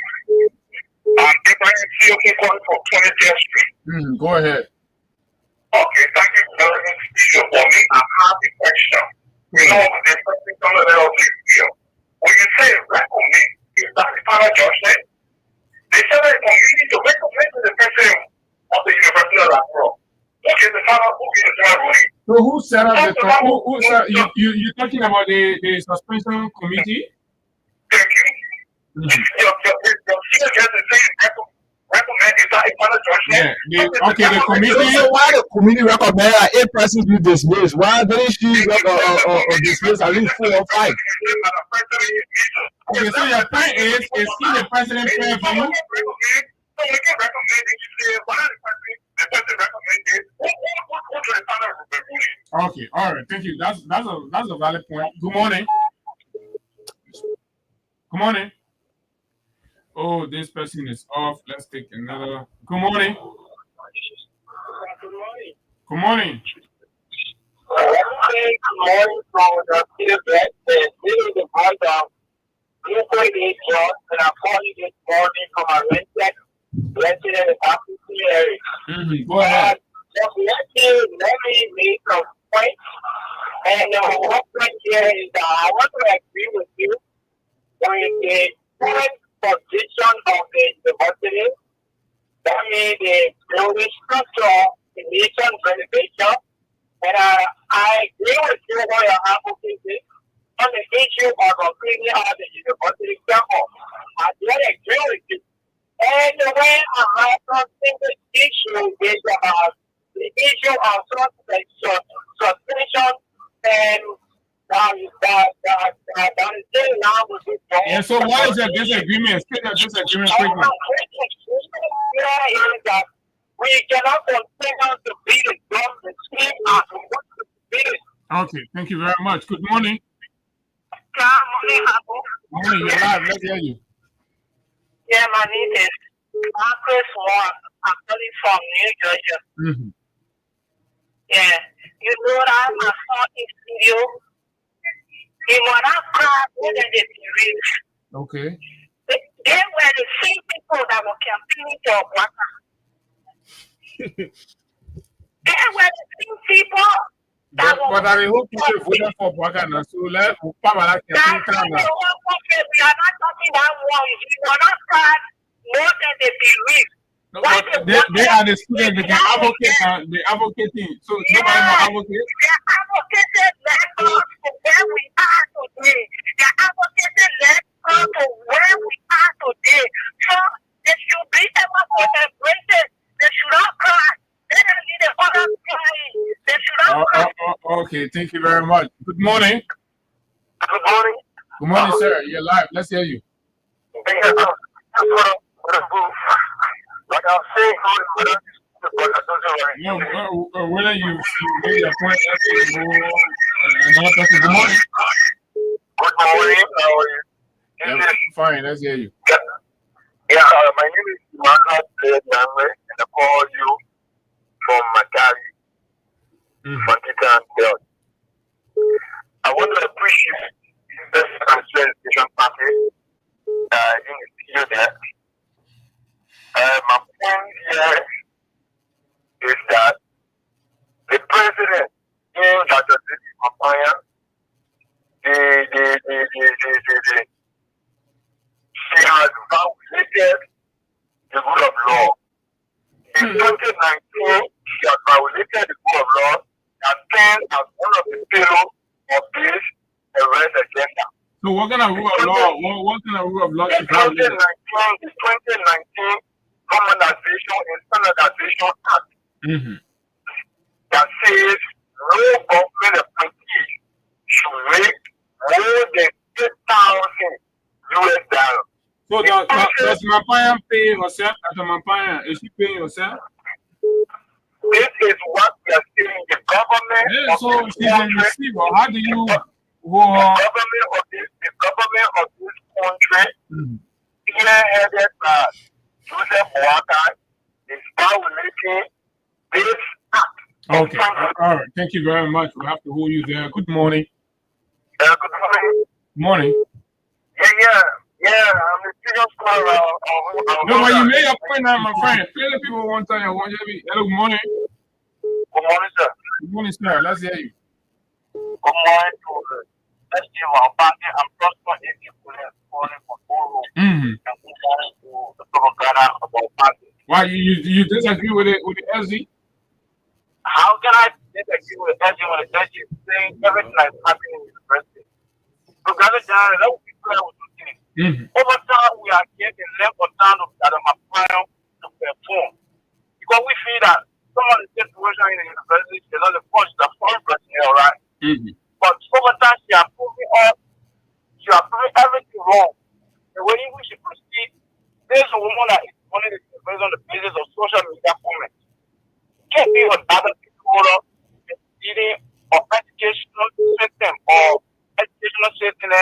I'm Ibrahim Sioki calling from 20th Street. Go ahead. Okay, thank you very much for me. I have a question. You know, there's something coming out of the video. When you say recommend, is that the final judgment? They said that you need to recommend to the president of the University of Liberia. Okay, the final who is the ruling. So who set up the you're talking about the suspension committee? Thank you. Recommend is that a final judgment? Yeah, okay, the committee. So why the committee recommend that 8 persons be dismissed? Why didn't she dismiss at least 4 or 5? Okay, so your point is he the president fair for you? Okay, all right, thank you. That's a valid point. Good morning. Good morning. Oh, this person is off. Let's take another. Good morning. Good morning. Go ahead. Let me make a point. And one point here is that I want to agree with you with the current position of the university. That means the building structure, the nation renovation. And I agree with you what your advocacy on the issue of completing out the university campus. I do agree with you. And the way I have something the issue is the issue of suspension and that is still now with this. Yeah, so what is your disagreement? State your disagreement quickly. Is that we cannot continue to be the government scheme as we want to be it. Okay, thank you very much. Good morning. Good morning, you're live. Let's hear you. Yeah, my name is Marcus Moore. I'm calling from New Georgia. Yeah, you know that my son is video. He was not crying more than the rich. Okay. They were the same people that were campaigning for Bouaka. They were the same people that But I hope people voted for Bwagana. So let Pamela we are not talking that one. You will not start more than they believe. No, they are the students. They can advocate. They advocating. So nobody more advocate. They advocated led us to where we are today. They advocated led us to where we are today. So they should be able to embrace it. They should not cry. They don't need the other crying. They should not cry. Okay, thank you very much. Good morning. Good morning. Good morning, sir. You're live. Let's hear you. Like I was saying, whether you made your point, another person. Good morning. Good morning. How are you? Yeah, fine. Let's hear you. Yeah, my name is Emmanuel Play-Namwe, and I call you from Makari, Mantitan Belt. I want to appreciate the Education Party in the studio there. My point here is that the president in Dr. Papaya, she has violated the rule of law. In 2019, she has violated the rule of law and stand as one of the pillars of this arrest agenda. So what kind of rule of law? What kind of rule of law is violated? The 2019 Harmonization and Standardization Act that says no government appointee should make more than $8,000. So does Mampaya pay herself? After Mampaya, is she paying herself? This is what we are saying. The government. Yeah, so she's a receiver. How do you? The government of this country, headed by Joseph Boakai, is violating this act. Okay, all right. Thank you very much. We'll have to hold you there. Good morning. Good morning. Morning. Yeah. I'm a serious caller. No, but you made your point now, my friend. Tell the people one time. Hello, good morning. Good morning, sir. Good morning, sir. Let's hear you. Good morning to let's see our party and prosper if you could have fallen for tomorrow. And good morning to the propaganda of our party. Why you disagree with it with the LZ? How can I disagree with LZ when the LZ is saying everything that's happening in the university? So gather down, that would be clear with the thing. Over time, we are getting left on time that I'm applying to perform. Because we feel that someone in the situation in the university is not the first, the foreign personnel, right? But over time, she are proving everything wrong. The way in which she proceed, there's a woman that is running the university on the basis of social media comments. Can't be on other people leading or educational system or educational system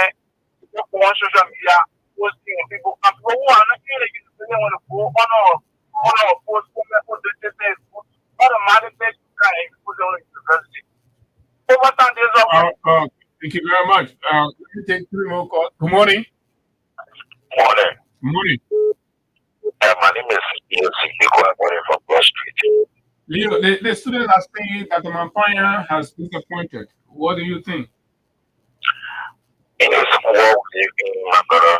on social media posting on people. And people who are not in the university want to go on our post comment or this automatically try to put on the university. Over time, there's thank you very much. Let me take 3 more calls. Good morning. Morning. Good morning. My name is Leo Sikiko. I'm calling from Broad Street. Leo, the students are saying that the Mampaya has disappointed. What do you think? In this world we live in, my brother,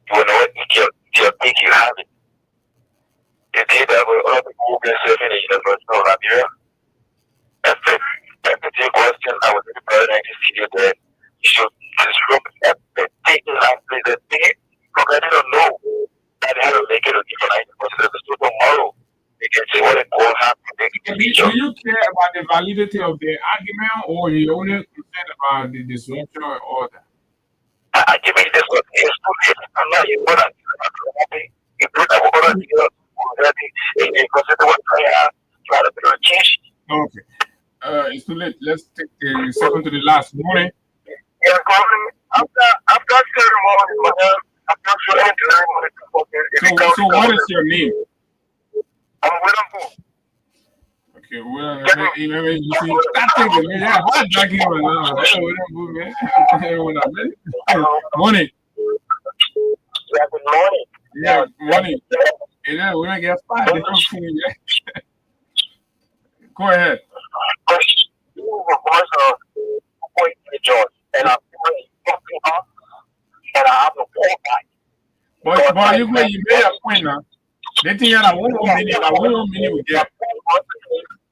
you know what you think you have it. The day that we all people will be serving the University of Liberia. The question I was in the president to see you there. You should disrupt everything the thing. Because I don't know that they have to make it a different because so tomorrow they can say what it will happen. Do you care about the validity of the argument or you only concerned about the disruption or order? I give me this one. I'm not even going to you put that order together and consider what try to do a change. Okay. It's too late. Let's take the second to the last. Morning. Yeah, after ceremony, I'm not sure anything. So what is your name? I'm William. Okay, well, you see, that thing is, yeah, why dragging him around? Morning. Yeah, good morning. Yeah, morning. Yeah, we're gonna get fired. Go ahead. You were the voice of appointing the judge, and I'm talking up, and I have a point. But you go, you made a point now. They think that one minute we get.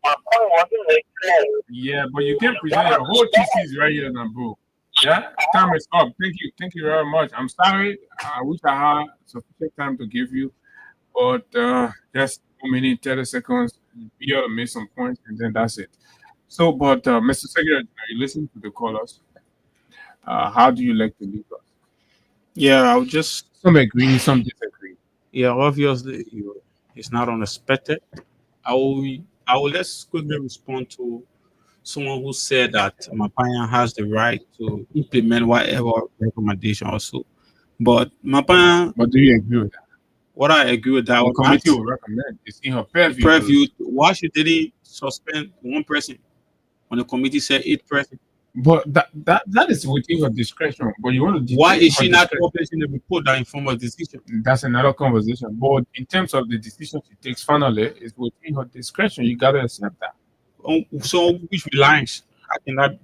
My point wasn't made clear. Yeah, but you can present your whole thesis right here now, bro. Yeah, time is up. Thank you very much. I'm sorry. I wish I had sufficient time to give you, but just 1 minute, 30 seconds. Be able to make some points, and then that's it. So, but Mr. Secretary, you listen to the callers. How do you like to lead us? Yeah, I'll just Some agree, some disagree. yeah, obviously it's not unexpected. I will just quickly respond to someone who said that Mapanya has the right to implement whatever recommendation also. But Mapanya, But do you agree with that? what I agree with that, The or committee not, will recommend. It's in her purview. preview, why she didn't suspend one person when the committee said 8 persons? But that is within her discretion. But you want to Why is her she not discretion. publishing the report that informs her decision? That's another conversation. But in terms of the decision she takes finally, it's within her discretion. You gotta accept that. So which reliance? How can that,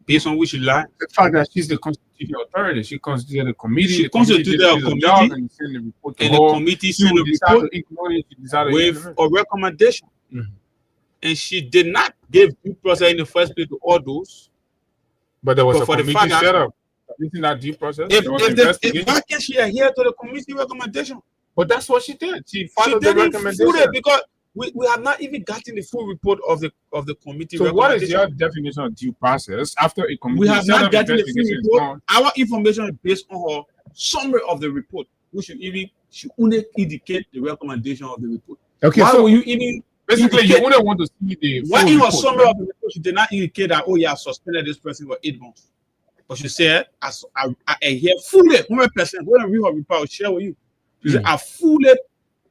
based on which reliance? The fact that she's the constitutional authority, she constituted a committee. She the committee constituted did a its committee, job and send the report to and the her. committee She sent will a decide report to ignore it. She decided to with ignore it. a recommendation. Mhm. And she did not give due process in the first place to all those. But there was But a for the committee fact that- set up. Isn't that due process? If, There was if, the, investigation. if why can't she adhere to the committee recommendation? But that's what she did. She She followed the didn't recommendation. fully, because we have not even gotten the full report of the committee So what is recommendation. your definition of due process after a committee We have set not up gotten the full investigation is report. done? Our information is based on her summary of the report, which should only indicate the recommendation of the report. Okay, Why so will you even basically you indicate- only want to see the Why full in her report, summary right? of the report she did not indicate that, oh yeah, I suspended this person for 8 months. But she said, I adhere fully, 100%. When I read her report, I'll share with you. She said, I fully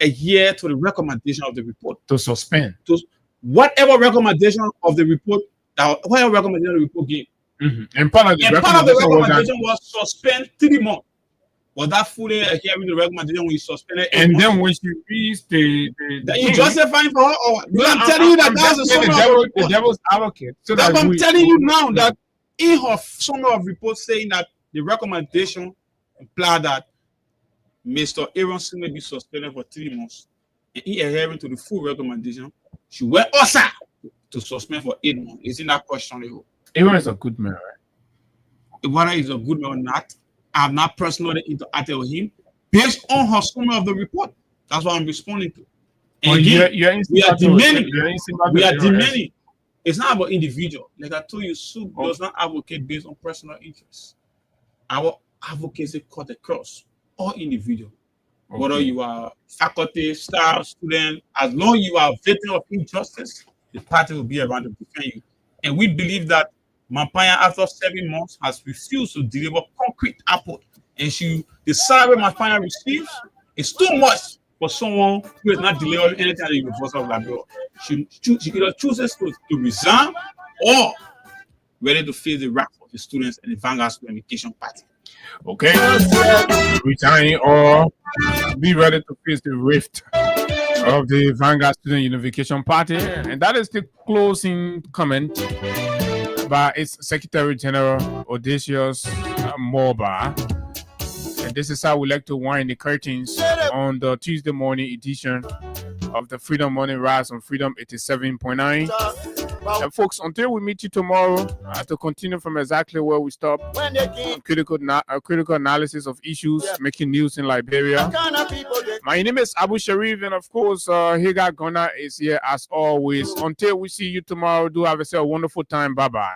adhere to the recommendation of the report. To suspend. To whatever recommendation of the report, whatever recommendation the report gave. And part of the And part of the recommendation was that, recommendation was suspend 3 months. Was that fully adhering to the recommendation when you suspended 8 and months? then when she reads the That you justifying for her, or I'm telling you that that's the summary of the report. the devil's advocate. So That's that what I'm we- telling you now, that in her summary of report saying that the recommendation implied that Mr. Aaron may be suspended for 3 months, and he adhering to the full recommendation, she went also to suspend for 8 months. Isn't that questionable? Aaron is a good man, right? Whether he's a good man or not, I have not personally interacted with him based on her summary of the report. That's what I'm responding to. And But again, you're we are demanding. We are Aaron. demanding. It's not about individual. Like I told you, SUG does not advocate based on personal interests. Our advocacy cut across all individual. Whether you are faculty, staff, student, as long as you are a victim of injustice, the party will be around to defend you. And we believe that Mapanya, after 7 months, has refused to deliver concrete output. And the salary Mapanya receives is too much for someone who is not delivering anything at the University of Liberia. She either chooses to resign or ready to face the wrath of the students and the Vanguard Student Education Party. Okay. Resign or be ready to face the rift of the Vanguard Student Unification Party. And that is the closing comment by its Secretary General Odysseus Moba. And this is how we like to wind the curtains on the Tuesday morning edition of the Freedom Morning Rise on Freedom 87.9. And folks, until we meet you tomorrow, to continue from exactly where we stopped, critical analysis of issues making news in Liberia. My name is Abu Sharif, and of course, Higa Gona is here as always. Until we see you tomorrow, do have yourself a wonderful time. Bye-bye.